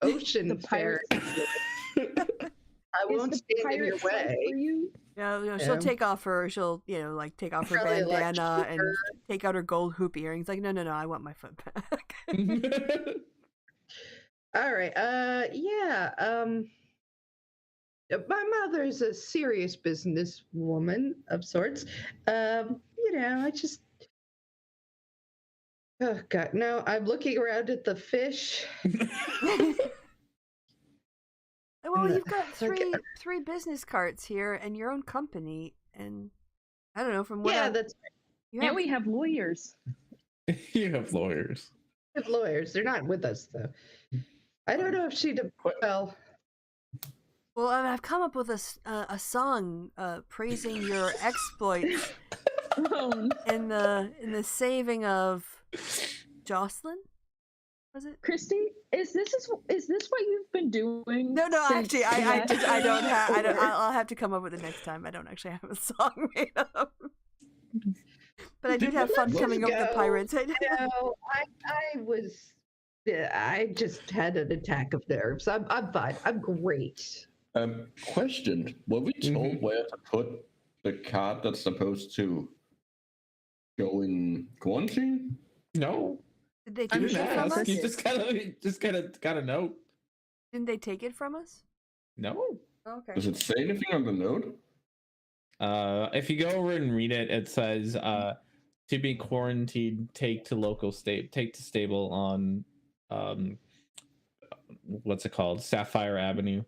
Speaker 5: ocean fare, I won't stand in your way.
Speaker 1: Yeah, she'll take off her. She'll take off her bandana and take out her gold hoop earrings. Like, no, I want my foot back.
Speaker 5: All right. My mother's a serious business woman of sorts. I just. Oh God, no! I'm looking around at the fish.
Speaker 1: Well, you've got three business carts here and your own company, and I don't know from what.
Speaker 5: That's
Speaker 6: right. And we have lawyers.
Speaker 3: You have lawyers.
Speaker 5: We have lawyers. They're not with us though. I don't know if she'd well.
Speaker 1: Well, I've come up with a song praising your exploits in the saving of Jocelyn. Was it
Speaker 6: Christy? Is this what you've been doing?
Speaker 1: No, actually, I don't have. I'll have to come up with it next time. I don't actually have a song made up. But I did have fun coming up with the pirates.
Speaker 5: I just had an attack of nerves. I'm fine. I'm great.
Speaker 2: Question: were we told where to put the card that's supposed to go in quarantine?
Speaker 3: No.
Speaker 1: Did they take it from us?
Speaker 3: You just got a note.
Speaker 1: Didn't they take it from us?
Speaker 3: No.
Speaker 1: Okay.
Speaker 2: Does it say anything on the note?
Speaker 3: If you go over and read it, it says to be quarantined, take to stable on what's it called? Sapphire Avenue.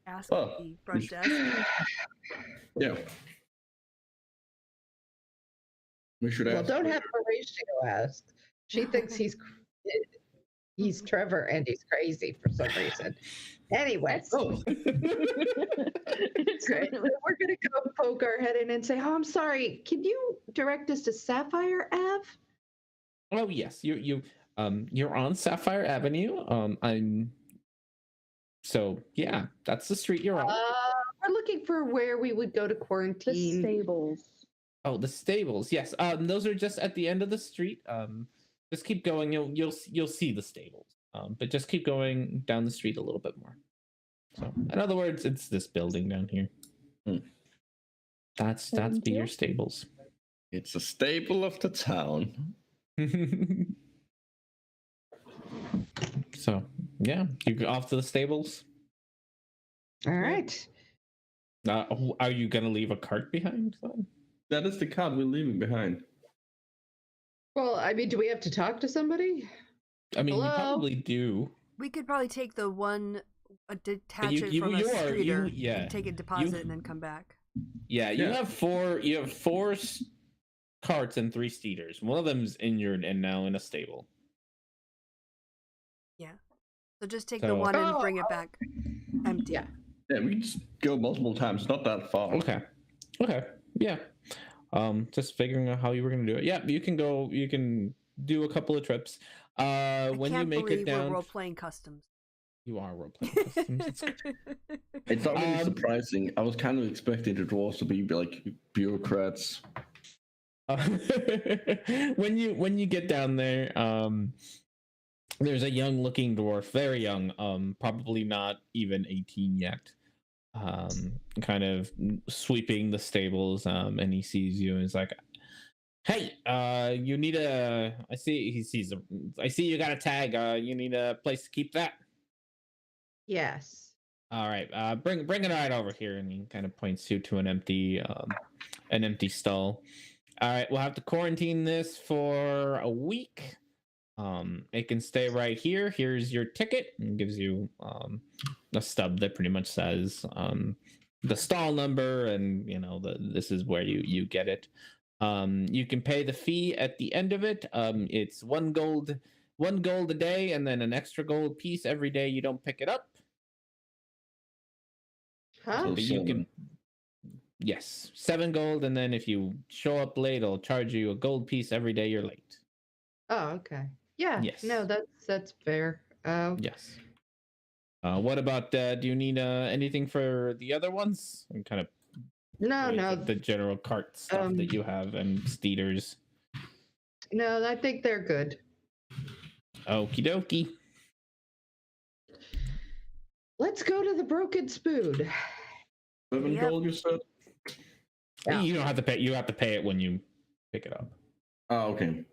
Speaker 1: Ask the front desk.
Speaker 2: Yeah. We should ask.
Speaker 5: Well, don't have Horatio ask. She thinks he's Trevor and he's crazy for some reason. Anyway,
Speaker 6: It's
Speaker 5: great. We're gonna go poke our head in and say, "Oh, I'm sorry. Can you direct us to Sapphire Ave?"
Speaker 3: Oh yes, you're on Sapphire Avenue. So yeah, that's the street you're on.
Speaker 5: We're looking for where we would go to quarantine.
Speaker 6: The stables.
Speaker 3: Oh, the stables. Yes. Those are just at the end of the street. Just keep going. You'll see the stables. But just keep going down the street a little bit more. So, in other words, it's this building down here. That's be your stables.
Speaker 2: It's a stable of the town.
Speaker 3: So yeah, you go off to the stables.
Speaker 5: All right.
Speaker 3: Are you gonna leave a cart behind then?
Speaker 2: That is the cart we're leaving behind.
Speaker 5: Well, I mean, do we have to talk to somebody?
Speaker 3: I mean,
Speaker 5: Hello?
Speaker 3: you probably do.
Speaker 1: We could probably take the one, detach
Speaker 3: You-
Speaker 1: it
Speaker 3: you-
Speaker 1: from
Speaker 3: you
Speaker 1: a
Speaker 3: are-
Speaker 1: streeter
Speaker 3: yeah.
Speaker 1: and take a deposit and then come back.
Speaker 3: Yeah, you have four. You have four carts and 3 steeders. One of them's injured and now in a stable.
Speaker 1: Yeah. So just take the one and bring it back empty.
Speaker 5: Yeah.
Speaker 2: Yeah, we can just go multiple times. It's not that far.
Speaker 3: Okay. Yeah. Just figuring out how you were gonna do it. Yeah, you can go. You can do a couple of trips. When you make it down,
Speaker 1: we're role playing customs.
Speaker 3: You are role playing customs.
Speaker 2: It's not really surprising. I was kind of expecting the dwarves to be like bureaucrats.
Speaker 3: When you get down there, there's a young looking dwarf, very young, probably not even 18 yet. Kind of sweeping the stables, and he sees you and is like, "Hey, you need a." I see you got a tag. You need a place to keep that.
Speaker 5: Yes.
Speaker 3: All right. Bring it right over here, and he kind of points you to an empty stall. All right, we'll have to quarantine this for a week. It can stay right here. Here's your ticket, and gives you a stub that pretty much says the stall number, and this is where you get it. You can pay the fee at the end of it. It's 1 gold a day, and then an extra gold piece every day you don't pick it up.
Speaker 5: Huh?
Speaker 2: So
Speaker 3: You can. Yes, 7 gold, and then if you show up late, I'll charge you a gold piece every day you're late.
Speaker 5: Oh, okay. Yeah.
Speaker 3: Yes.
Speaker 5: No, that's fair.
Speaker 3: Yes. What about? Do you need anything for the other ones? And kind of.
Speaker 5: No.
Speaker 3: The general cart stuff that you have and steeders.
Speaker 5: No, I think they're good.
Speaker 3: Okie dokie.
Speaker 5: Let's go to the Broken Spoon.
Speaker 2: 7 gold, you said?
Speaker 3: Yeah. You don't have to pay. You have to pay it when you pick it up.
Speaker 2: Oh, okay.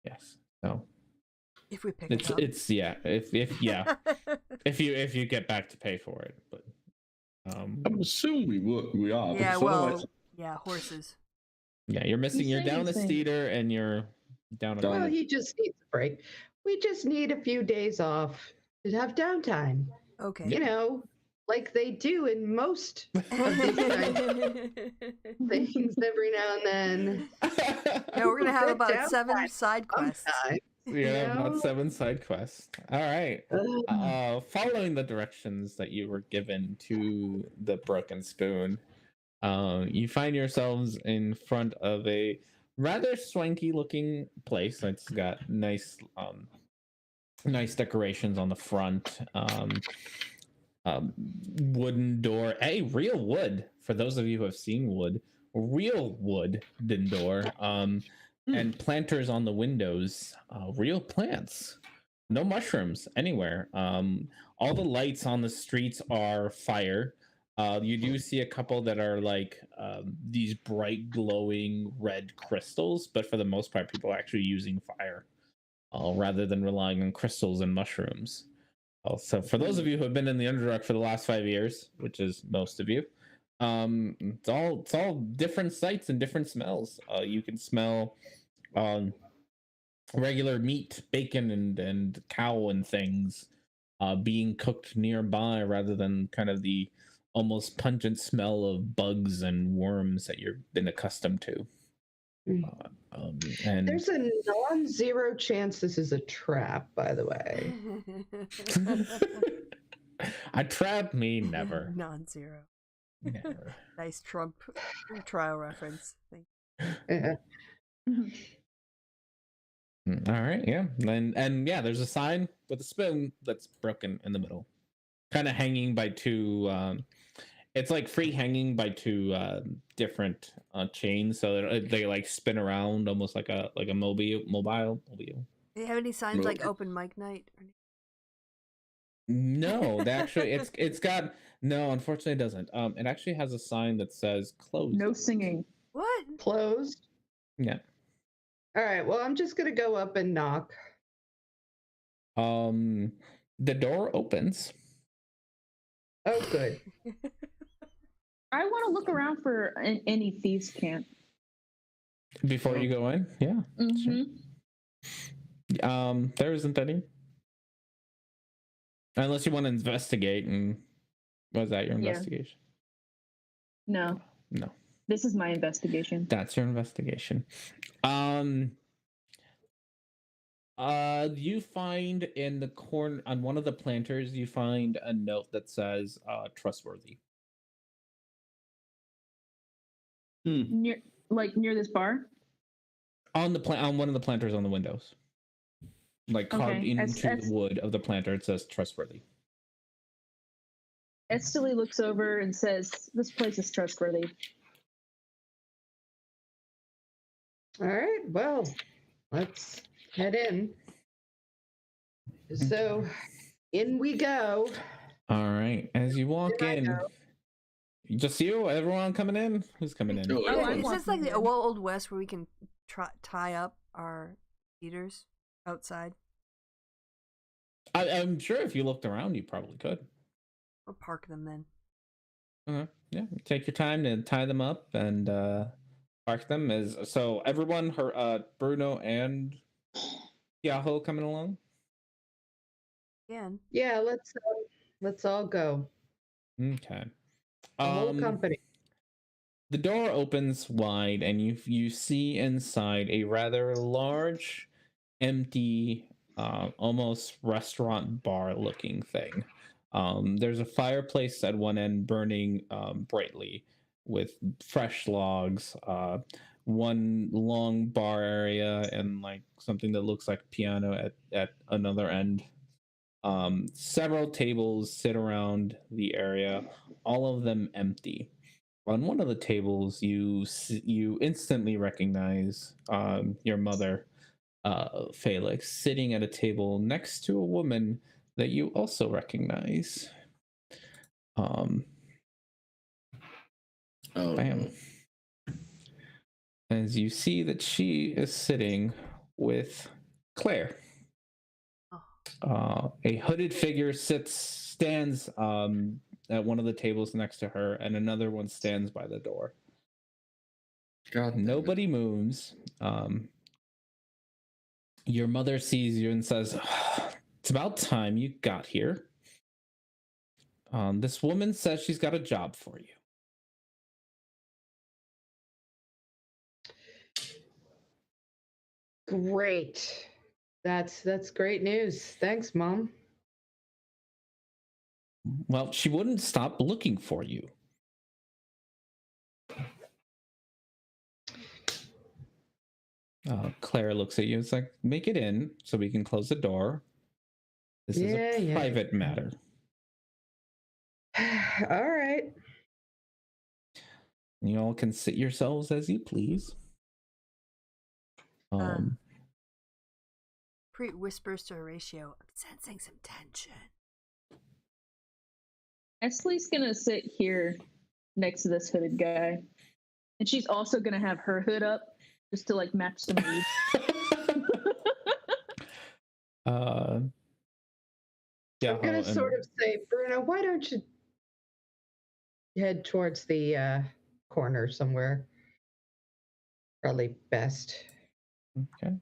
Speaker 3: Yes. So.
Speaker 1: If we pick it up.
Speaker 3: It's yeah. If yeah. if you get back to pay for it, but.
Speaker 2: I assume we are.
Speaker 1: Yeah. Well. Yeah. Horses.
Speaker 3: Yeah, you're missing. You're down a steeder, and you're down a.
Speaker 5: Well, he just needs a break. We just need a few days off to have downtime.
Speaker 1: Okay.
Speaker 5: Like they do in most of these kinds of things every now and then.
Speaker 1: Yeah, we're gonna have about 7 side quests.
Speaker 3: Yeah, about 7 side quests. All right. Following the directions that you were given to the Broken Spoon, you find yourselves in front of a rather swanky looking place. It's got nice decorations on the front. Wooden door, real wood. For those of you who have seen wood, real wooden door. And planters on the windows, real plants. No mushrooms anywhere. All the lights on the streets are fire. You do see a couple that are like these bright glowing red crystals, but for the most part, people are actually using fire rather than relying on crystals and mushrooms. So for those of you who have been in the Underdark for the last 5 years, which is most of you, it's all different sights and different smells. You can smell regular meat, bacon, and cow and things being cooked nearby, rather than kind of the almost pungent smell of bugs and worms that you've been accustomed to. And
Speaker 5: there's a non-zero chance this is a trap, by the way.
Speaker 3: A trap? Me never.
Speaker 1: Non-zero.
Speaker 3: Never.
Speaker 1: Nice Trump trial reference. Thank
Speaker 5: Yeah.
Speaker 3: All right, yeah, and yeah, there's a sign with a spoon that's broken in the middle, kind of hanging by 2. It's like free hanging by 2 different chains, so that they like spin around almost like a mobile.
Speaker 1: Do you have any signs like open mic night?
Speaker 3: No, actually, it's got no. Unfortunately, it doesn't. It actually has a sign that says closed.
Speaker 6: No singing.
Speaker 1: What?
Speaker 5: Closed?
Speaker 3: Yeah.
Speaker 5: All right. Well, I'm just gonna go up and knock.
Speaker 3: The door opens.
Speaker 5: Oh, good.
Speaker 6: I want to look around for any thieves' camp.
Speaker 3: Before you go in? Yeah.
Speaker 6: Mm-hmm.
Speaker 3: Sure. There isn't any. Unless you want to investigate, and was that your investigation?
Speaker 6: No.
Speaker 3: No.
Speaker 6: This is my investigation.
Speaker 3: That's your investigation. You find in the corner on one of the planters, you find a note that says trustworthy.
Speaker 6: Near this bar?
Speaker 3: On one of the planters on the windows. Like carved into the wood of the planter, it says trustworthy.
Speaker 6: Esteli looks over and says, "This place is trustworthy."
Speaker 5: All right, well, let's head in. So, in we go.
Speaker 3: All right, as you walk in, just you, everyone coming in? Who's coming in?
Speaker 1: Is this like the Old West where we can tie up our eaters outside?
Speaker 3: I'm sure if you looked around, you probably could.
Speaker 1: We'll park them then.
Speaker 3: Yeah, take your time to tie them up and park them. So everyone, Bruno and Yahoo coming along.
Speaker 5: Yeah, let's all go.
Speaker 3: Okay.
Speaker 5: The whole company.
Speaker 3: The door opens wide, and you see inside a rather large, empty, almost restaurant bar looking thing. There's a fireplace at one end burning brightly with fresh logs, one long bar area, and like something that looks like a piano at another end. Several tables sit around the area, all of them empty. On one of the tables, you instantly recognize your mother, Felix, sitting at a table next to a woman that you also recognize. Bam. As you see that she is sitting with Claire. A hooded figure stands at one of the tables next to her, and another one stands by the door. Nobody moves. Your mother sees you and says, "It's about time you got here. This woman says she's got a job for you."
Speaker 5: Great. That's great news. Thanks, Mom.
Speaker 3: Well, she wouldn't stop looking for you. Claire looks at you. It's like, make it in so we can close the door. This is a private matter.
Speaker 5: All right.
Speaker 3: You all can sit yourselves as you please.
Speaker 1: Preet whispers to Horatio, "I'm sensing some tension."
Speaker 6: Esteli's gonna sit here next to this hooded guy, and she's also gonna have her hood up just to like match the mood.
Speaker 3: Yeah,
Speaker 5: I'm gonna sort of say, Bruno, why don't you head towards the corner somewhere? Probably best.
Speaker 3: Okay.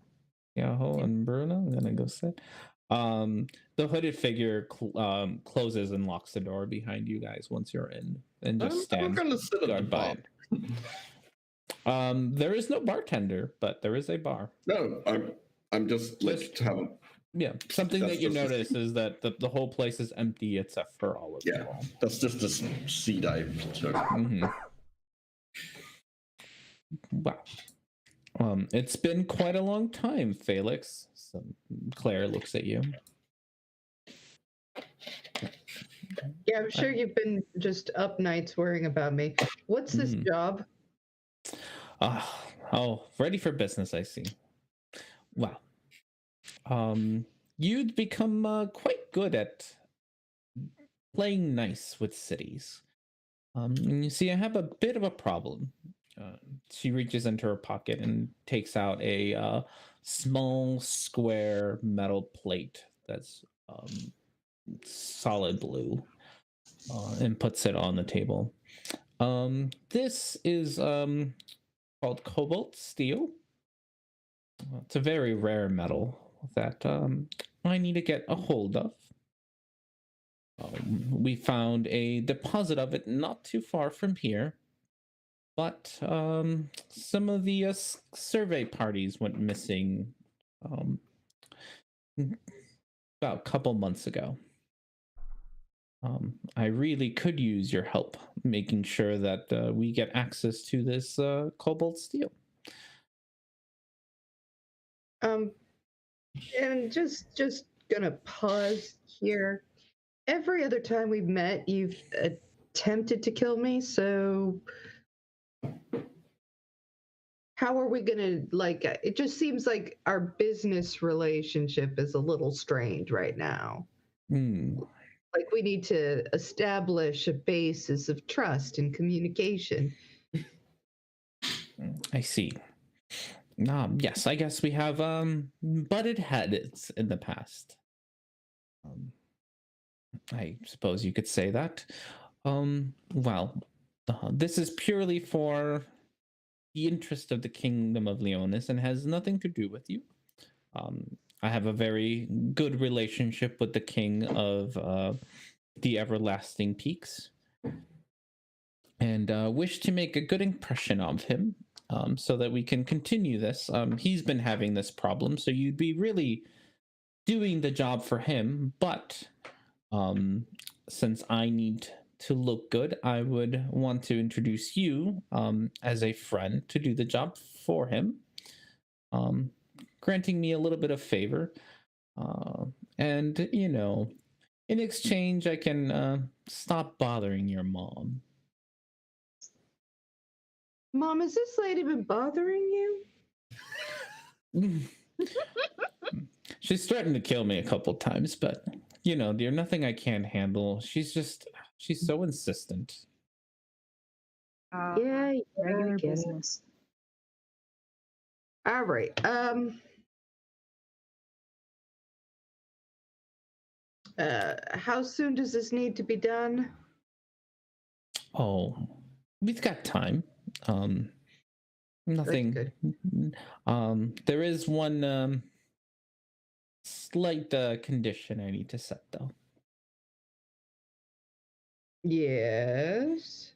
Speaker 3: Yahoo and Bruno, I'm gonna go sit. The hooded figure closes and locks the door behind you guys once you're in, and just stands guard by it. There is no bartender, but there is a bar.
Speaker 2: No, I'm just like
Speaker 3: yeah. Something that you notice is that the whole place is empty except for all of you.
Speaker 2: Yeah, that's just a sea dive. So.
Speaker 3: Wow. It's been quite a long time, Felix. So Claire looks at you.
Speaker 5: Yeah, I'm sure you've been just up nights worrying about me. What's this job?
Speaker 3: Ready for business, I see. Wow. You'd become quite good at playing nice with cities. And you see, I have a bit of a problem. She reaches into her pocket and takes out a small square metal plate that's solid blue and puts it on the table. This is called cobalt steel. It's a very rare metal that I need to get a hold of. We found a deposit of it not too far from here, but some of the survey parties went missing about a couple months ago. I really could use your help making sure that we get access to this cobalt steel.
Speaker 5: And just gonna pause here. Every other time we've met, you've attempted to kill me, so how are we gonna, like, it just seems like our business relationship is a little strained right now. Like, we need to establish a basis of trust and communication.
Speaker 3: I see. Yes, I guess we have butted heads in the past. I suppose you could say that. Well, this is purely for the interest of the Kingdom of Leonis and has nothing to do with you. I have a very good relationship with the King of the Everlasting Peaks and wish to make a good impression of him so that we can continue this. He's been having this problem, so you'd be really doing the job for him, but since I need to look good, I would want to introduce you as a friend to do the job for him, granting me a little bit of favor. And, you know, in exchange, I can stop bothering your mom.
Speaker 5: Mom, has this lady been bothering you?
Speaker 3: She's threatened to kill me a couple times, but, you know, dear, nothing I can't handle. She's so insistent.
Speaker 5: Yeah,
Speaker 6: regular business.
Speaker 5: All right. How soon does this need to be done?
Speaker 3: Oh, we've got time. Nothing.
Speaker 5: Good.
Speaker 3: There is one slight condition I need to set, though.
Speaker 5: Yes.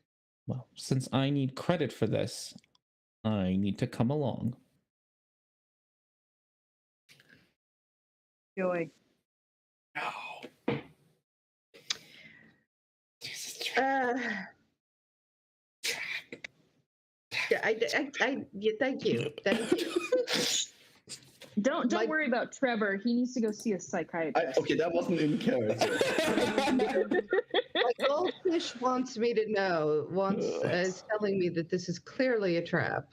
Speaker 3: Well, since I need credit for this, I need to come along.
Speaker 6: Joy.
Speaker 3: No.
Speaker 5: Yeah, thank you.
Speaker 6: Don't worry about Trevor. He needs to go see a psychiatrist.
Speaker 2: Okay, that wasn't in character.
Speaker 5: My goldfish wants me to know. Is telling me that this is clearly a trap.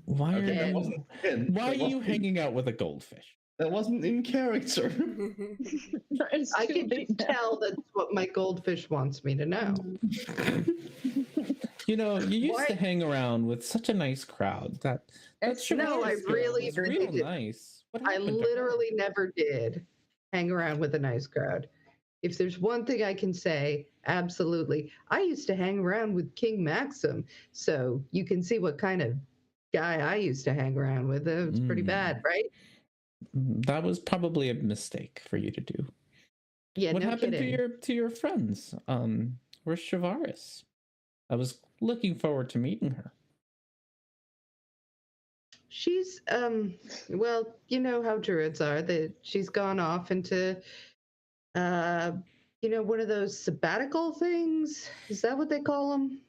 Speaker 3: Why are you hanging out with a goldfish?
Speaker 2: That wasn't in character.
Speaker 5: I can just tell that's what my goldfish wants me to know.
Speaker 3: You know, you used to hang around with such a nice crowd. That's
Speaker 5: no, I really
Speaker 3: real
Speaker 5: did.
Speaker 3: Nice.
Speaker 5: I literally never did hang around with a nice crowd. If there's one thing I can say, absolutely. I used to hang around with King Maxim, so you can see what kind of guy I used to hang around with. It was pretty bad, right?
Speaker 3: That was probably a mistake for you to do.
Speaker 5: Yeah,
Speaker 3: what
Speaker 5: no
Speaker 3: happened
Speaker 5: kidding.
Speaker 3: to your friends? Where's Shavaris? I was looking forward to meeting her.
Speaker 5: She's well, you know how druids are. She's gone off into one of those sabbatical things. Is that what they call them?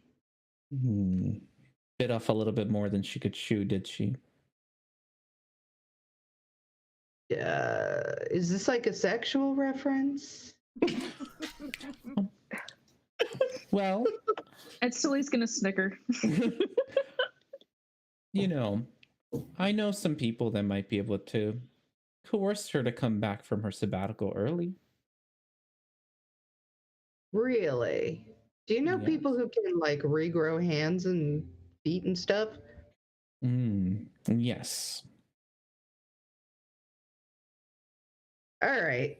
Speaker 3: Bit off a little bit more than she could chew, did she?
Speaker 5: Is this like a sexual reference?
Speaker 3: Well,
Speaker 6: and Sully's gonna snicker.
Speaker 3: You know, I know some people that might be able to coerce her to come back from her sabbatical early.
Speaker 5: Really? Do you know people who can like regrow hands and feet and stuff?
Speaker 3: Yes.
Speaker 5: All right.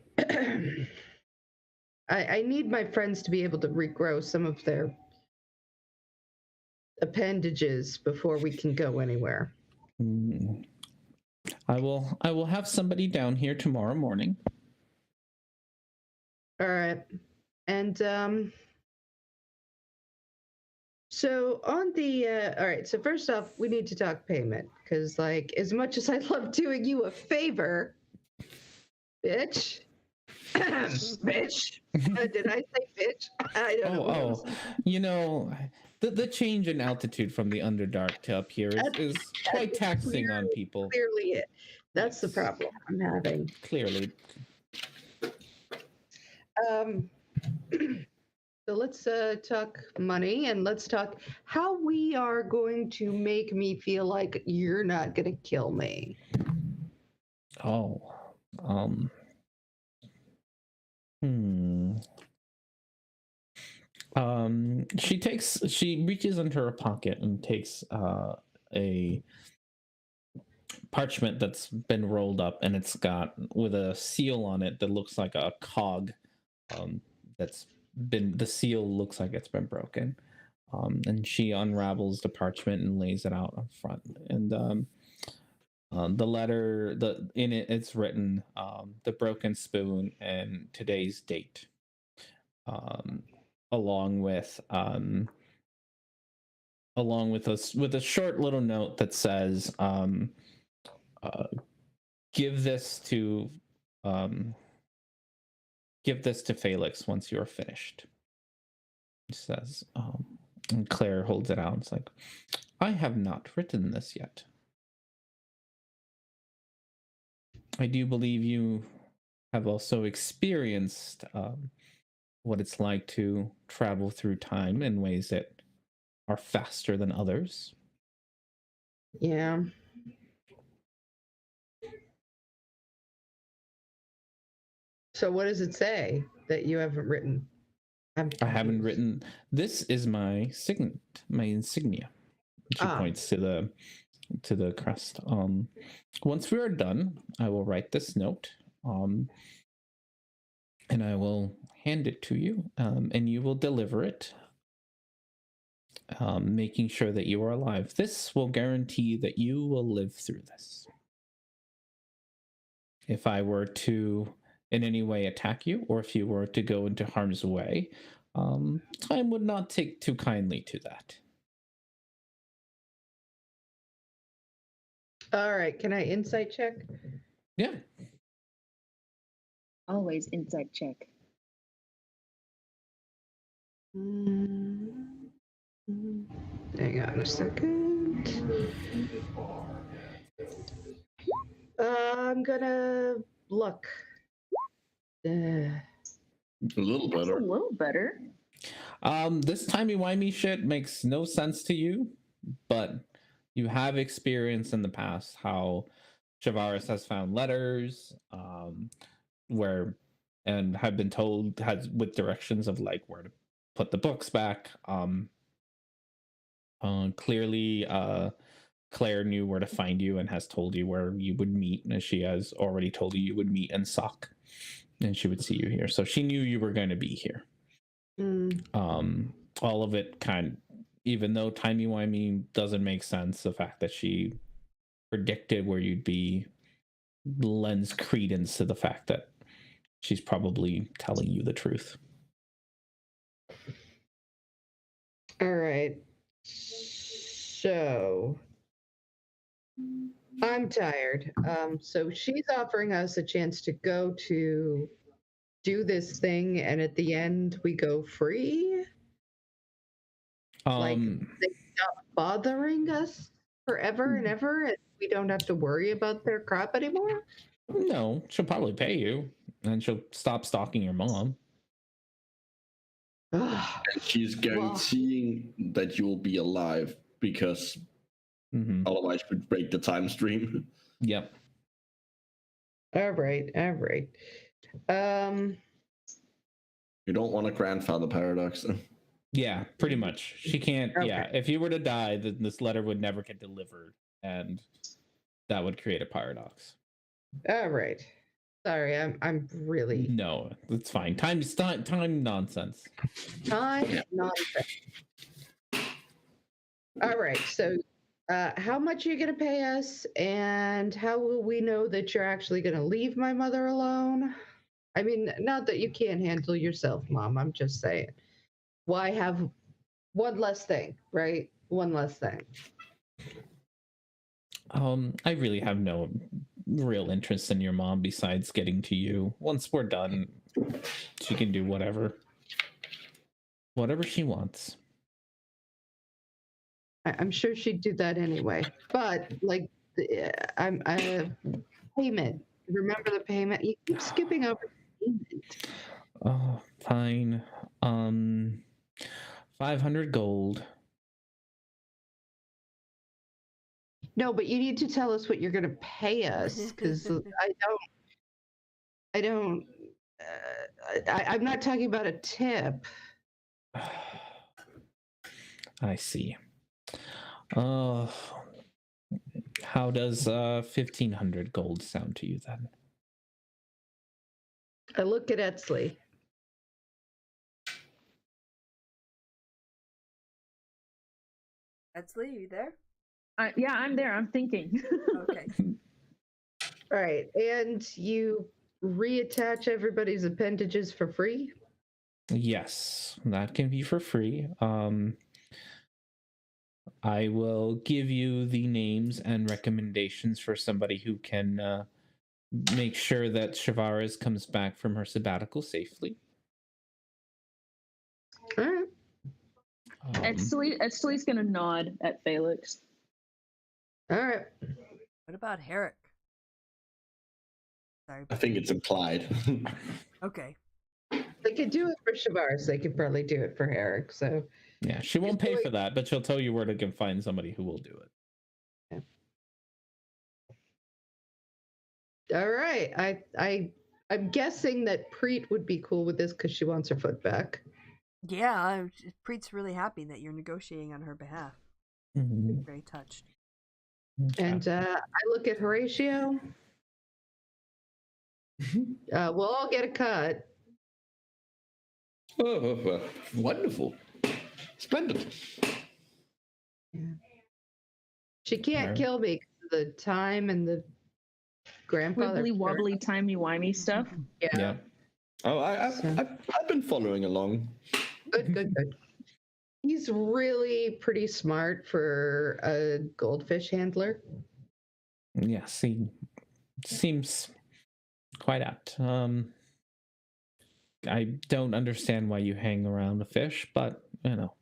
Speaker 5: I need my friends to be able to regrow some of their appendages before we can go anywhere.
Speaker 3: I will have somebody down here tomorrow morning.
Speaker 5: All right. And so on the all right, so first off, we need to talk payment, because like as much as I love doing you a favor, bitch. Bitch. Did I say bitch? I don't know.
Speaker 3: You know, the change in altitude from the Underdark to up here is quite taxing on people.
Speaker 5: Clearly it. That's the problem I'm having.
Speaker 3: Clearly.
Speaker 5: So let's talk money, and let's talk how we are going to make me feel like you're not going to kill me.
Speaker 3: She reaches into her pocket and takes a parchment that's been rolled up, and it's got with a seal on it that looks like a cog. The seal looks like it's been broken. And she unravels the parchment and lays it out up front. And the letter, in it, it's written the broken spoon and today's date, along with a short little note that says, give this to Felix once you're finished. He says, and Claire holds it out. It's like, I have not written this yet. I do believe you have also experienced what it's like to travel through time in ways that are faster than others.
Speaker 5: Yeah. So what does it say that you haven't written?
Speaker 3: I haven't written. This is my insignia. She points to the crest. Once we are done, I will write this note, and I will hand it to you, and you will deliver it, making sure that you are alive. This will guarantee that you will live through this. If I were to in any way attack you, or if you were to go into harm's way, I would not take too kindly to that.
Speaker 5: All right, can I insight check?
Speaker 3: Yeah.
Speaker 6: Always insight check.
Speaker 5: Hang on a second. I'm gonna look.
Speaker 2: A little better.
Speaker 6: That's a little better.
Speaker 3: This timey-wimey shit makes no sense to you, but you have experience in the past how Chavaris has found letters, and have been told with directions of like where to put the books back. Clearly, Claire knew where to find you and has told you where you would meet, as she has already told you would meet in Sock, and she would see you here. So she knew you were going to be here. All of it even though timey-wimey doesn't make sense, the fact that she predicted where you'd be lends credence to the fact that she's probably telling you the truth.
Speaker 5: All right. So I'm tired. So she's offering us a chance to go to do this thing, and at the end we go free. Like they stop bothering us forever and ever, and we don't have to worry about their crap anymore.
Speaker 3: No, she'll probably pay you, and she'll stop stalking your mom.
Speaker 2: And she's guaranteeing that you'll be alive, because otherwise we'd break the time stream.
Speaker 3: Yep.
Speaker 5: All right.
Speaker 2: You don't want a grandfather paradox.
Speaker 3: Yeah, pretty much. She can't. Okay. Yeah, if you were to die, then this letter would never get delivered, and that would create a paradox.
Speaker 5: All right. Sorry, I'm really.
Speaker 3: No, it's fine. Time nonsense.
Speaker 5: Time nonsense. All right. So, how much are you going to pay us, and how will we know that you're actually going to leave my mother alone? I mean, not that you can't handle yourself, Mom. I'm just saying. Why have one less thing, right? One less thing.
Speaker 3: I really have no real interest in your mom besides getting to you. Once we're done, she can do whatever she wants.
Speaker 5: I'm sure she'd do that anyway. But like, I'm payment. Remember the payment? You keep skipping over payment.
Speaker 3: Oh, fine. 500 gold.
Speaker 5: No, but you need to tell us what you're going to pay us, because I'm not talking about a tip.
Speaker 3: I see. How does 1,500 gold sound to you then?
Speaker 5: I look at Etsley.
Speaker 1: Etsley, are you there?
Speaker 6: Yeah, I'm there. I'm thinking.
Speaker 1: Okay.
Speaker 5: All right, and you reattach everybody's appendages for free?
Speaker 3: Yes, that can be for free. I will give you the names and recommendations for somebody who can make sure that Shavaris comes back from her sabbatical safely.
Speaker 5: All right.
Speaker 6: Etsley's gonna nod at Felix.
Speaker 5: All right.
Speaker 1: What about Herrick? Sorry.
Speaker 2: I think it's implied.
Speaker 1: Okay.
Speaker 5: They could do it for Shavaris. They could probably do it for Herrick. So
Speaker 3: yeah, she won't pay for that, but she'll tell you where to find somebody who will do it.
Speaker 5: Yeah. All right. I'm guessing that Preet would be cool with this because she wants her foot back.
Speaker 1: Yeah, Preet's really happy that you're negotiating on her behalf.
Speaker 3: Mm-hmm.
Speaker 1: Very touched.
Speaker 3: Okay.
Speaker 5: And I look at Horatio. We'll all get a cut.
Speaker 2: Oh, wonderful. Splendid.
Speaker 5: Yeah. She can't kill me because of the time and the grandfather.
Speaker 6: Wibbly wobbly, timey-wimey stuff.
Speaker 5: Yeah.
Speaker 2: Oh, I've been following along.
Speaker 5: Good. He's really pretty smart for a goldfish handler.
Speaker 3: Yes, he seems quite apt. I don't understand why you hang around a fish, but you know.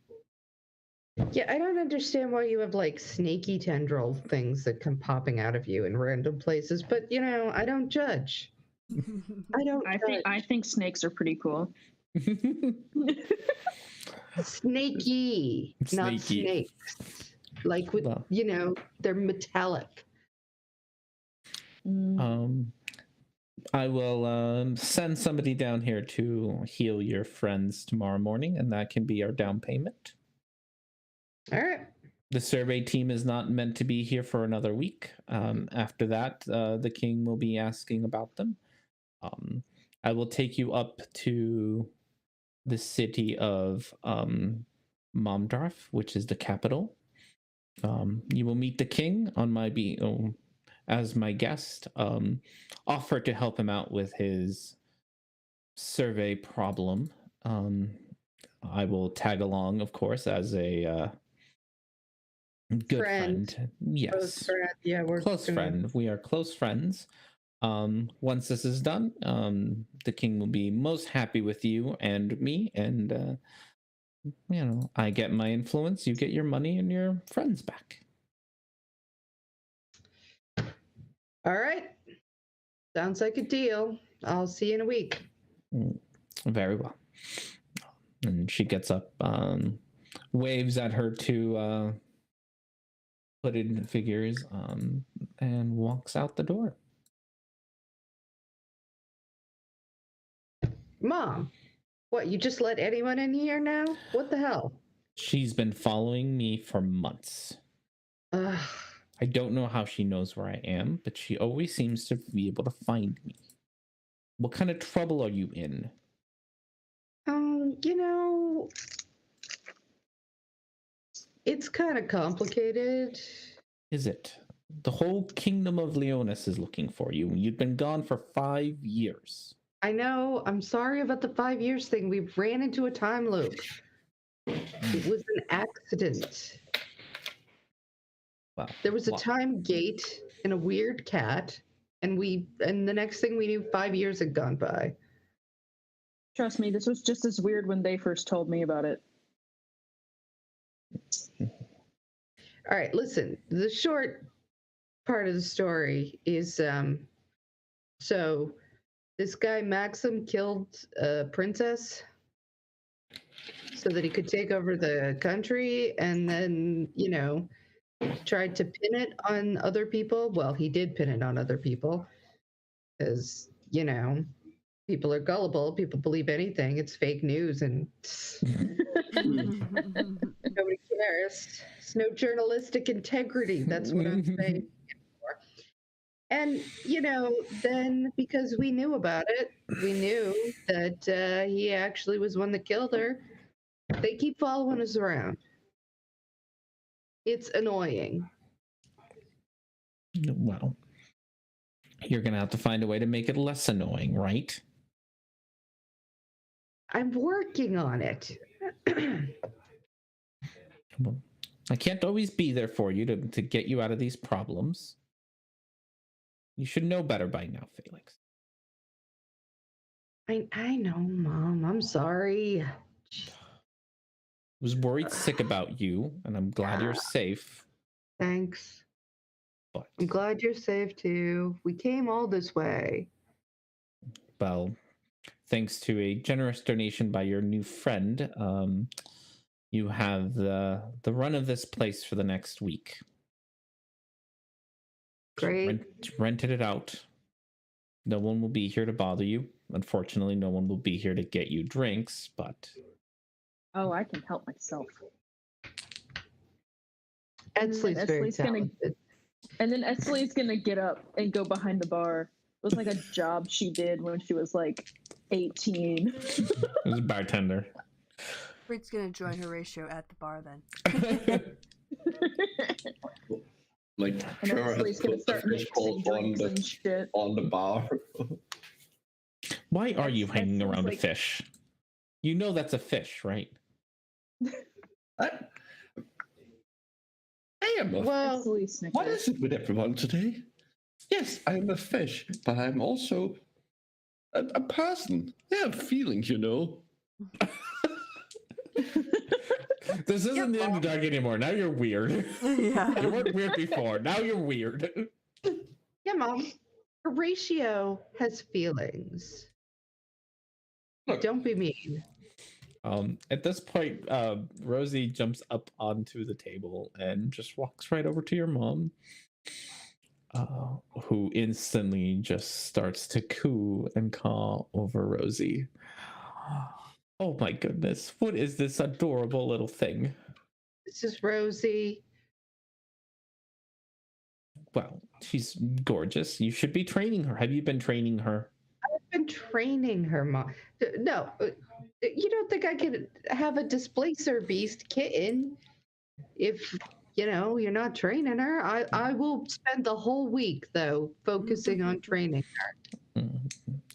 Speaker 5: Yeah, I don't understand why you have like snaky tendril things that come popping out of you in random places, but you know, I don't judge.
Speaker 6: I think snakes are pretty cool.
Speaker 5: Snaky, not snakes. Like with they're metallic.
Speaker 3: I will send somebody down here to heal your friends tomorrow morning, and that can be our down payment.
Speaker 5: All right.
Speaker 3: The survey team is not meant to be here for another week. After that, the king will be asking about them. I will take you up to the city of Momdarf, which is the capital. You will meet the king on my as my guest. Offer to help him out with his survey problem. I will tag along, of course, as a good friend. Yes.
Speaker 5: Close friend. Yeah, we're
Speaker 3: close friend. We are close friends. Once this is done, the king will be most happy with you and me, and I get my influence, you get your money and your friends back.
Speaker 5: All right. Sounds like a deal. I'll see you in a week.
Speaker 3: Very well. And she gets up, waves at her two hooded figures, and walks out the door.
Speaker 5: Mom, what, you just let anyone in here now? What the hell?
Speaker 3: She's been following me for months. I don't know how she knows where I am, but she always seems to be able to find me. What kind of trouble are you in?
Speaker 5: It's kind of complicated.
Speaker 3: Is it? The whole kingdom of Leonis is looking for you. You've been gone for 5 years.
Speaker 5: I know. I'm sorry about the 5 years thing. We ran into a time loop. It was an accident.
Speaker 3: Wow.
Speaker 5: There was a time gate and a weird cat, and the next thing we knew, 5 years had gone by.
Speaker 6: Trust me, this was just as weird when they first told me about it.
Speaker 5: All right, listen. The short part of the story is so this guy Maxim killed a princess so that he could take over the country, and then, tried to pin it on other people. Well, he did pin it on other people because, people are gullible. People believe anything. It's fake news, and nobody cares. It's no journalistic integrity. That's what I'm saying. And, then because we knew about it, we knew that he actually was one that killed her. They keep following us around. It's annoying.
Speaker 3: Well, you're going to have to find a way to make it less annoying, right?
Speaker 5: I'm working on it.
Speaker 3: Well, I can't always be there for you to get you out of these problems. You should know better by now, Felix.
Speaker 5: I know, Mom. I'm sorry.
Speaker 3: I was worried sick about you, and I'm glad you're safe.
Speaker 5: Thanks.
Speaker 3: But
Speaker 5: I'm glad you're safe, too. We came all this way.
Speaker 3: Well, thanks to a generous donation by your new friend, you have the run of this place for the next week.
Speaker 5: Great.
Speaker 3: Rented it out. No one will be here to bother you. Unfortunately, no one will be here to get you drinks, but...
Speaker 6: Oh, I can help myself.
Speaker 5: Edsley's very talented.
Speaker 6: And then Esley's gonna get up and go behind the bar. It was like a job she did when she was like 18.
Speaker 3: It was a bartender.
Speaker 1: Brit's gonna join Horatio at the bar then.
Speaker 2: Like,
Speaker 6: And
Speaker 2: sure,
Speaker 6: Esley's gonna start mixing drinks and shit.
Speaker 2: on the bar.
Speaker 3: Why are you hanging
Speaker 6: seems
Speaker 3: around
Speaker 6: like-
Speaker 3: a fish? You know that's a fish, right?
Speaker 2: I am a
Speaker 5: Well,
Speaker 2: What is it with everyone today? Yes, I am a fish, but I'm also a person. I have feelings,
Speaker 3: This isn't the Underdark anymore. Now you're weird.
Speaker 1: Yeah.
Speaker 3: You weren't weird before. Now you're weird.
Speaker 5: yeah, Mom. Horatio has feelings.
Speaker 2: Look.
Speaker 5: Don't be mean.
Speaker 3: At this point, Rosie jumps up onto the table and just walks right over to your mom, who instantly just starts to coo and caw over Rosie. Oh my goodness, what is this adorable little thing?
Speaker 5: This is Rosie.
Speaker 3: Well, she's gorgeous. You should be training her. Have you been training her?
Speaker 5: I've been training her, Mom. No, you don't think I could have a displacer beast kitten if, you're not training her? I will spend the whole week, though, focusing on training her.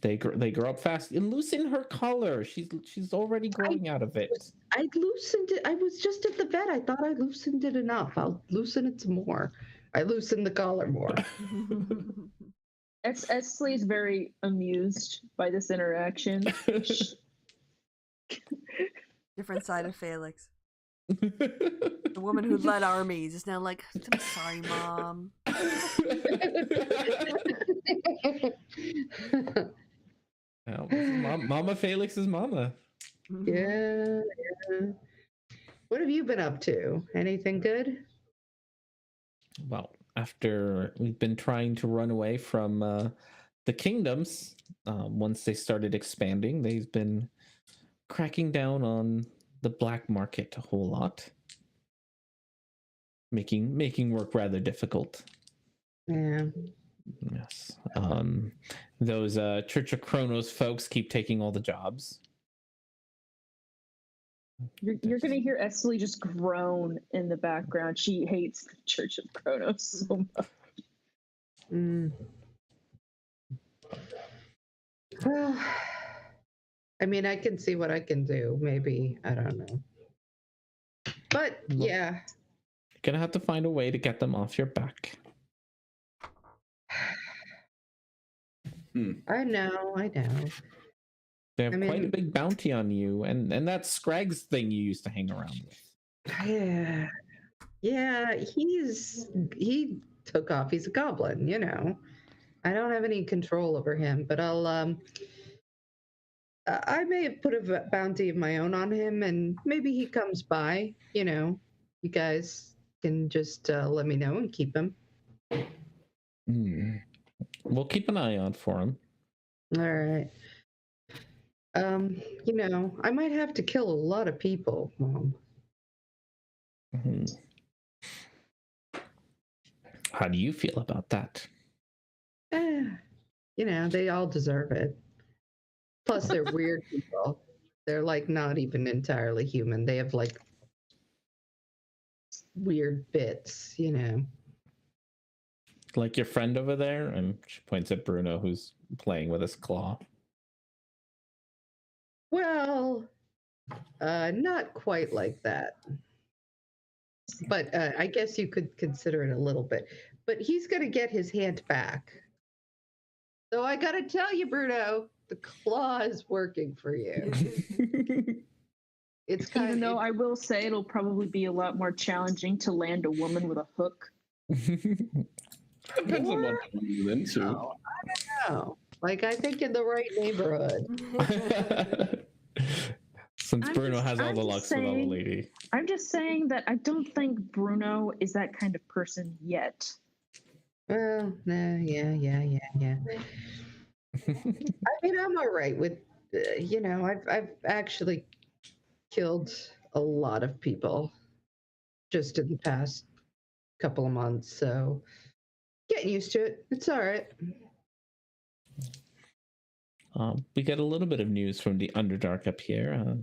Speaker 3: They grow up fast and loosen her collar. She's already growing out of it.
Speaker 5: I loosened it. I was just at the vet. I thought I loosened it enough. I'll loosen it some more. I loosened the collar more.
Speaker 6: Esley's very amused by this interaction.
Speaker 1: Different side of Felix. The woman who led armies is now like, I'm sorry, Mom.
Speaker 3: Mama Felix is mama.
Speaker 5: Yeah. What have you been up to? Anything good?
Speaker 3: Well, after we've been trying to run away from the kingdoms, once they started expanding, they've been cracking down on the black market a whole lot, making work rather difficult.
Speaker 5: Yeah.
Speaker 3: Yes. Those Church of Kronos folks keep taking all the jobs.
Speaker 6: You're gonna hear Esli just groan in the background. She hates the Church of Kronos so much.
Speaker 5: Well, I mean, I can see what I can do. Maybe, I don't know. But yeah,
Speaker 3: you're gonna have to find a way to get them off your back.
Speaker 5: I know.
Speaker 3: They have quite a big bounty on you, and that's Scragg's thing you used to hang around with.
Speaker 5: Yeah, he took off. He's a goblin, you know. I don't have any control over him, but I may have put a bounty of my own on him, and maybe he comes by. You know, you guys can just let me know and keep him.
Speaker 3: We'll keep an eye out for him.
Speaker 5: All right. You know, I might have to kill a lot of people, Mom.
Speaker 3: How do you feel about that?
Speaker 5: You know, they all deserve it. Plus, they're weird people. They're like not even entirely human. They have like weird bits, you know.
Speaker 3: Like your friend over there, and she points at Bruno, who's playing with his claw.
Speaker 5: Well, not quite like that. But I guess you could consider it a little bit. But he's going to get his hand back. So I got to tell you, Bruno, the claw is working for you. It's kind
Speaker 6: Even though I will say it'll probably be a lot more challenging to land a woman with a hook.
Speaker 2: Depends on what you're into.
Speaker 5: I don't know. Like, I think in the right neighborhood.
Speaker 3: Since Bruno has all the luck with all the lady.
Speaker 6: I'm just saying that I don't think Bruno is that kind of person yet.
Speaker 5: Well, yeah. I mean, I'm all right with, you know, I've actually killed a lot of people just in the past couple of months, so getting used to it. It's all right.
Speaker 3: We got a little bit of news from the Underdark up here.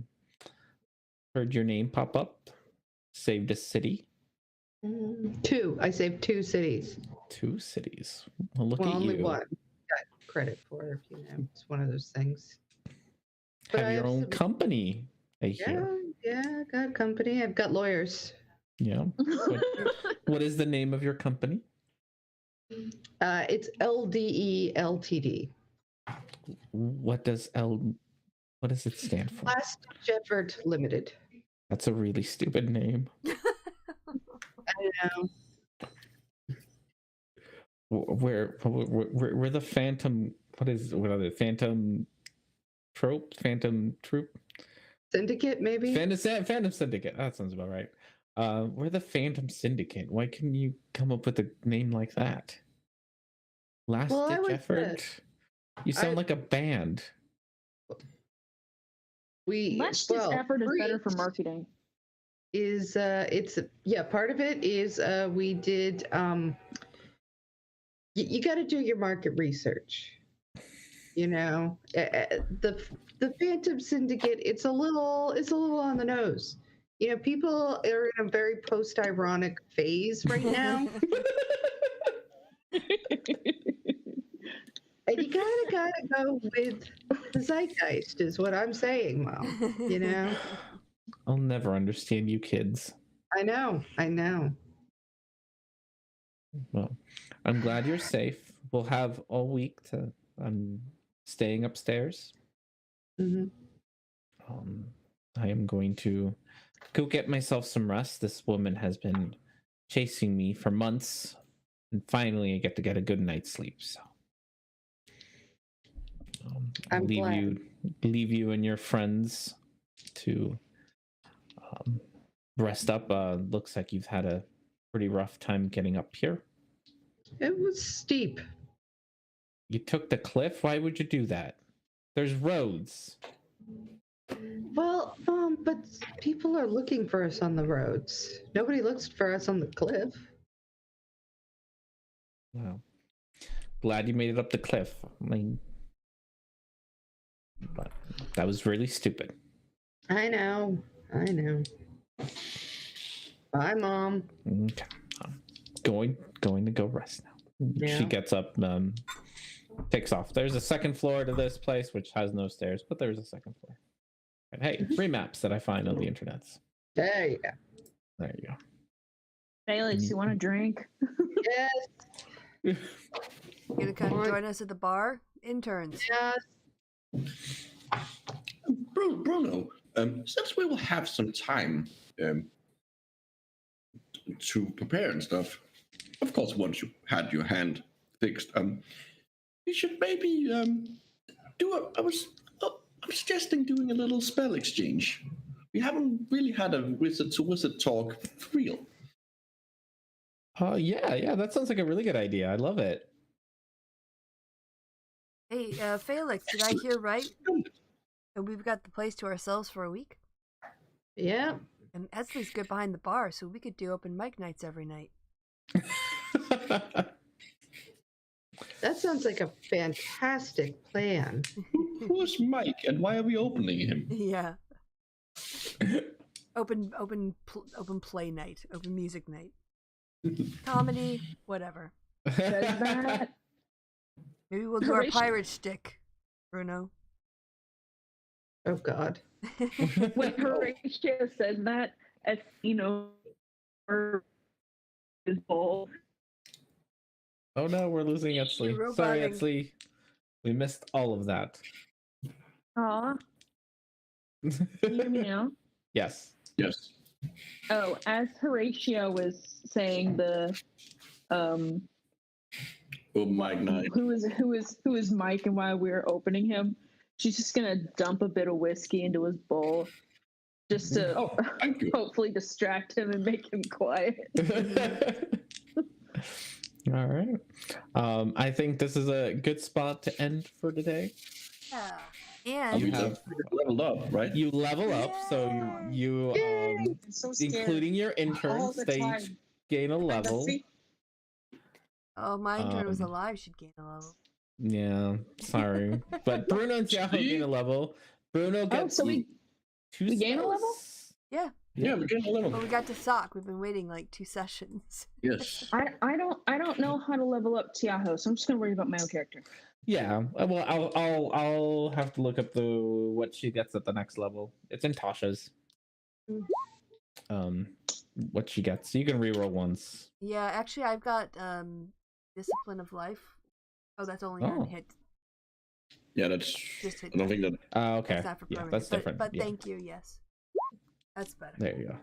Speaker 3: Heard your name pop up. Saved a city.
Speaker 5: Two. I saved 2 cities.
Speaker 3: 2 cities. Well, look at
Speaker 5: only
Speaker 3: you.
Speaker 5: one. Got credit for it, you know. It's one of those things.
Speaker 3: Have your own company, I hear.
Speaker 5: Yeah, I got company. I've got lawyers.
Speaker 3: Yeah. What is the name of your company?
Speaker 5: It's LDE Ltd.
Speaker 3: What does it stand for?
Speaker 5: Last Effort Limited.
Speaker 3: That's a really stupid name.
Speaker 5: I know.
Speaker 3: We're the Phantom. What are the Phantom Troop?
Speaker 5: Syndicate, maybe?
Speaker 3: Phantom Syndicate. That sounds about right. We're the Phantom Syndicate. Why couldn't you come up with a name like that? Last Ditch Effort. You sound like a band.
Speaker 6: Last Ditch Effort is better for marketing.
Speaker 5: Part of it is we did. You got to do your market research. You know, the Phantom Syndicate. It's a little on the nose. You know, people are in a very post-ironic phase right now. And you gotta go with the zeitgeist, is what I'm saying, Mom. You know?
Speaker 3: I'll never understand you kids.
Speaker 5: I know.
Speaker 3: Well, I'm glad you're safe. We'll have all week to staying upstairs.
Speaker 5: Mm-hmm.
Speaker 3: I am going to go get myself some rest. This woman has been chasing me for months, and finally I get to get a good night's sleep. So I'll leave you and your friends to rest up. Looks like you've had a pretty rough time getting up here.
Speaker 5: It was steep.
Speaker 3: You took the cliff? Why would you do that? There's roads.
Speaker 5: Well, but people are looking for us on the roads. Nobody looks for us on the cliff.
Speaker 3: Wow. Glad you made it up the cliff. I mean, but that was really stupid.
Speaker 5: I know. I know. Bye, Mom.
Speaker 3: Okay. Going to go rest now.
Speaker 5: Yeah.
Speaker 3: She gets up, takes off. There's a second floor to this place, which has no stairs, but there's a second floor. And hey, free maps that I find on the internet.
Speaker 5: There you go.
Speaker 3: There you go.
Speaker 6: Felix, you want a drink?
Speaker 5: Yes.
Speaker 1: You gonna come join us at the bar? Interns.
Speaker 5: Yes.
Speaker 2: Bruno, since we will have some time to prepare and stuff, of course, once you had your hand fixed, you should maybe do a. I'm suggesting doing a little spell exchange. We haven't really had a wizard to wizard talk for real.
Speaker 3: Yeah, that sounds like a really good idea. I love it.
Speaker 1: Hey, Felix, did I hear right? And we've got the place to ourselves for a week?
Speaker 5: Yeah.
Speaker 1: And Esley's good behind the bar, so we could do open mic nights every night.
Speaker 5: That sounds like a fantastic plan.
Speaker 2: Who's Mike, and why are we opening him?
Speaker 1: Yeah. Open play night, open music night, comedy, whatever.
Speaker 6: Says that.
Speaker 1: Maybe we'll do our pirate shtick, Bruno.
Speaker 5: Oh, God.
Speaker 6: When Horatio says that, as you know, his bowl.
Speaker 3: Oh no, we're losing Etzley.
Speaker 1: You're
Speaker 3: Sorry,
Speaker 1: roboting.
Speaker 3: Etzley. We missed all of that.
Speaker 6: Aw, you hear me now?
Speaker 3: Yes.
Speaker 2: Yes.
Speaker 6: Oh, as Horatio was saying, the
Speaker 2: Oh, Mike Knight.
Speaker 6: who is Mike and why we're opening him? She's just gonna dump a bit of whiskey into his bowl, just to
Speaker 2: Thank you.
Speaker 6: hopefully distract him and make him quiet.
Speaker 3: All right. I think this is a good spot to end for today.
Speaker 1: Yeah.
Speaker 2: We
Speaker 1: And
Speaker 3: have-
Speaker 2: leveled up, right?
Speaker 3: You level up, so you
Speaker 7: So scared.
Speaker 3: including your
Speaker 7: All
Speaker 3: interns,
Speaker 7: the
Speaker 3: they
Speaker 7: time.
Speaker 3: each gain a level.
Speaker 1: oh, my intern was alive. She'd gain a level.
Speaker 3: Yeah, sorry, but Bruno and Tiago gain a level. Bruno gets
Speaker 6: so we
Speaker 3: 2
Speaker 6: gain a level?
Speaker 3: spells.
Speaker 1: Yeah.
Speaker 2: Yeah, we gained a level.
Speaker 1: Well, we got to sock. We've been waiting like 2 sessions.
Speaker 2: Yes.
Speaker 6: I don't know how to level up Tiago, so I'm just gonna worry about my own character.
Speaker 3: Yeah, well, I'll have to look up what she gets at the next level. It's in Tasha's. What she gets. You can reroll once.
Speaker 1: Yeah, actually, I've got discipline of life. Oh, that's only on hit.
Speaker 2: Yeah, that's.
Speaker 1: Just hit.
Speaker 2: I don't think that.
Speaker 3: Okay.
Speaker 1: That's not for
Speaker 3: Yeah,
Speaker 1: permanent.
Speaker 3: that's different.
Speaker 1: But
Speaker 3: Yeah.
Speaker 1: thank you. Yes, that's better.
Speaker 3: There you go.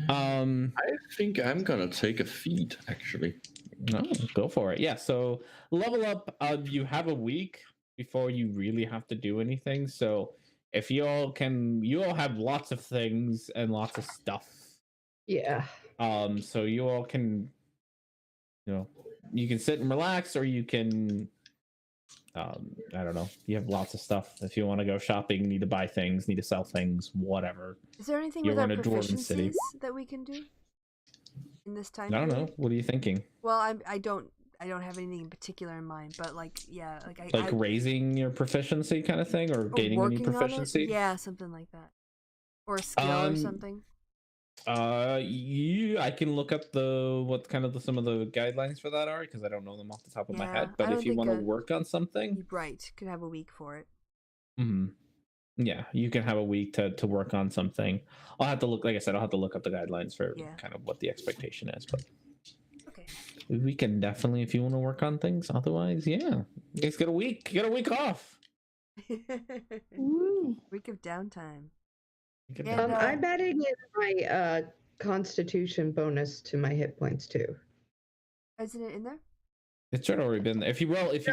Speaker 2: I think I'm gonna take a feat actually.
Speaker 3: No, go for it. Yeah, so level up, you have a week before you really have to do anything. So if you all have lots of things and lots of stuff.
Speaker 5: Yeah.
Speaker 3: So you all can, you can sit and relax, or you can, I don't know, you have lots of stuff. If you want to go shopping, need to buy things, need to sell things, whatever.
Speaker 1: Is there anything
Speaker 3: You're
Speaker 1: with our
Speaker 3: in a dwarven city.
Speaker 1: proficiencies that we can do in this time?
Speaker 3: I don't know.
Speaker 1: period?
Speaker 3: What are you thinking?
Speaker 1: Well, I don't have anything in particular in mind, but like
Speaker 3: Raising your proficiency kind of thing, or gaining any
Speaker 1: working on it?
Speaker 3: proficiency?
Speaker 1: Yeah, something like that, or a skill or something.
Speaker 3: I can look up some of the guidelines for that are, because I don't know them off the top of my
Speaker 1: Yeah,
Speaker 3: head.
Speaker 1: I
Speaker 3: But
Speaker 1: don't
Speaker 3: if you
Speaker 1: think
Speaker 3: want to work on something,
Speaker 1: Right, could have a week for it.
Speaker 3: yeah, you can have a week to work on something. I'll have to look, like I said, I'll have to look up the guidelines for kind of what the expectation is. But
Speaker 1: Okay.
Speaker 3: we can definitely, if you want to work on things. Otherwise, yeah, you guys get a week. You get a week off.
Speaker 1: Week of downtime.
Speaker 3: And,
Speaker 5: I'm adding in my constitution bonus to my hit points too.
Speaker 1: Isn't it in there?
Speaker 3: it should already been there. If you roll hit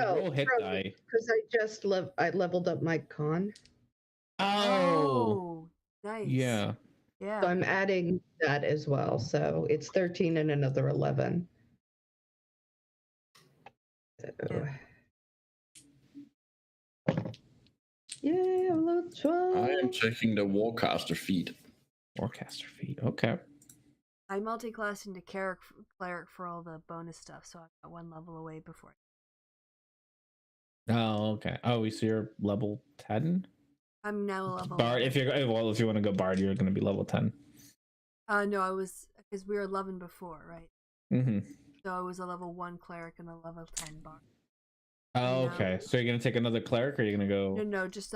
Speaker 3: die.
Speaker 5: Because I just leveled up my con.
Speaker 3: Oh,
Speaker 1: nice.
Speaker 3: yeah.
Speaker 1: Yeah.
Speaker 5: So I'm adding that as well. So it's 13 and another 11. So. Yeah, I'm level 12.
Speaker 2: I am checking the Warcaster feat.
Speaker 3: Warcaster feat. Okay.
Speaker 1: I multi-classed into cleric for all the bonus stuff, so I got 1 level away before.
Speaker 3: Oh, okay. Oh, so you're level 10?
Speaker 1: I'm now level
Speaker 3: Bard.
Speaker 1: 11.
Speaker 3: If you want to go Bard, you're going to be level 10.
Speaker 1: No, I was because we were 11 before, right?
Speaker 3: Mm-hmm.
Speaker 1: So I was a level 1 cleric and a level 10 bard.
Speaker 3: Oh, okay. So you're gonna take another cleric, or you're gonna go?
Speaker 1: No, just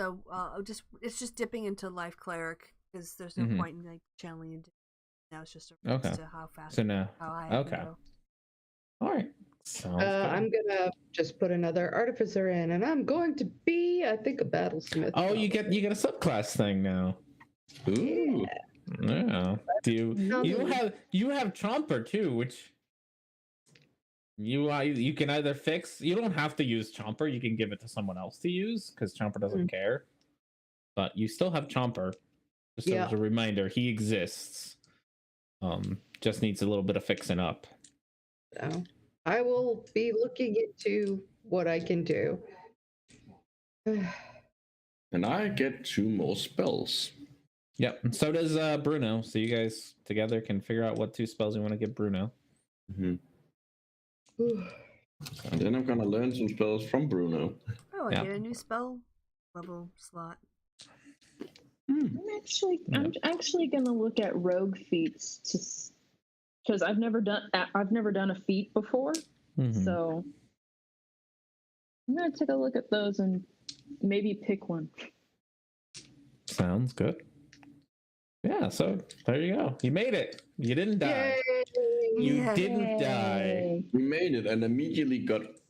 Speaker 1: it's just dipping into life cleric because there's no point in like channeling into. Now it's just a to how fast.
Speaker 3: So now,
Speaker 1: how high I can go.
Speaker 3: All right.
Speaker 5: I'm gonna just put another artificer in, and I'm going to be, I think, a battlesmith.
Speaker 3: Oh, you get a subclass thing now. Ooh. Yeah. Do you have Chomper too, which you can either fix. You don't have to use Chomper. You can give it to someone else to use because Chomper doesn't care. But you still have Chomper. Just as a reminder, he exists. Just needs a little bit of fixing up.
Speaker 5: So I will be looking into what I can do.
Speaker 2: And I get 2 more spells.
Speaker 3: Yep. And so does Bruno. So you guys together can figure out what 2 spells you want to give Bruno.
Speaker 2: Mm-hmm. And then I'm gonna learn some spells from Bruno.
Speaker 1: Oh, I get a new spell level slot.
Speaker 6: I'm actually gonna look at rogue feats because I've never done a feat before. So I'm gonna take a look at those and maybe pick one.
Speaker 3: Sounds good. Yeah, so there you go. You made it. You didn't die.
Speaker 5: Yay!
Speaker 3: You didn't die.
Speaker 2: We made it and immediately got it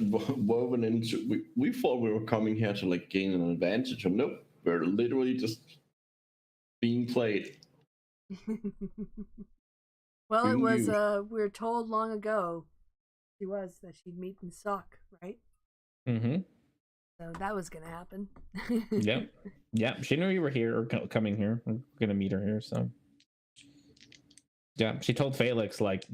Speaker 2: woven into. We thought we were coming here to like gain an advantage, and nope, we're literally just being played.
Speaker 1: Well, it was we were told long ago that she'd meet and suck, right? So that was gonna happen.
Speaker 3: Yep. She knew you were here or coming here. We're gonna meet her here, so yeah. She told Felix like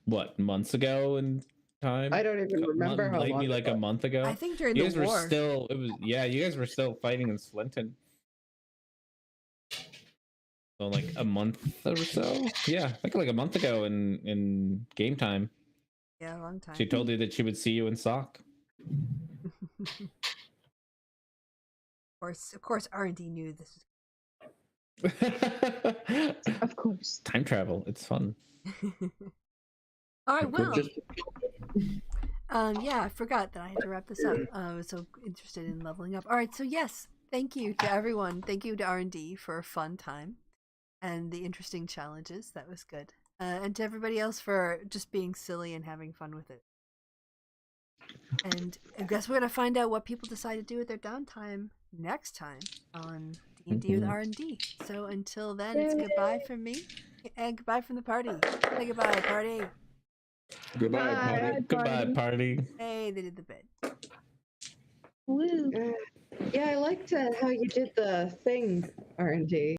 Speaker 3: what months ago in time.
Speaker 5: I don't even remember how long.
Speaker 3: Maybe like a month ago.
Speaker 1: I think during
Speaker 3: you
Speaker 1: the
Speaker 3: guys
Speaker 1: war.
Speaker 3: were still. It was you guys were still fighting in Slinton. So like a month or so. Yeah, I think like a month ago in game time.
Speaker 1: Yeah, a long time.
Speaker 3: She told you that she would see you in Sock.
Speaker 1: Of course, R&D knew this.
Speaker 6: Of course,
Speaker 3: time travel. It's fun.
Speaker 1: All right, well. Yeah, I forgot that I had to wrap this up. I was so interested in leveling up. All right, so yes, thank you to everyone. Thank you to R&D for a fun time and the interesting challenges. That was good. And to everybody else for just being silly and having fun with it. And I guess we're going to find out what people decide to do with their downtime next time on D&D with R&D. So until then, it's goodbye from me and goodbye from the party. Say goodbye, party.
Speaker 2: Goodbye, party.
Speaker 3: Goodbye, party.
Speaker 1: Hey, they did the bit.
Speaker 6: Woo.
Speaker 5: Yeah, I liked how you did the thing, R&D.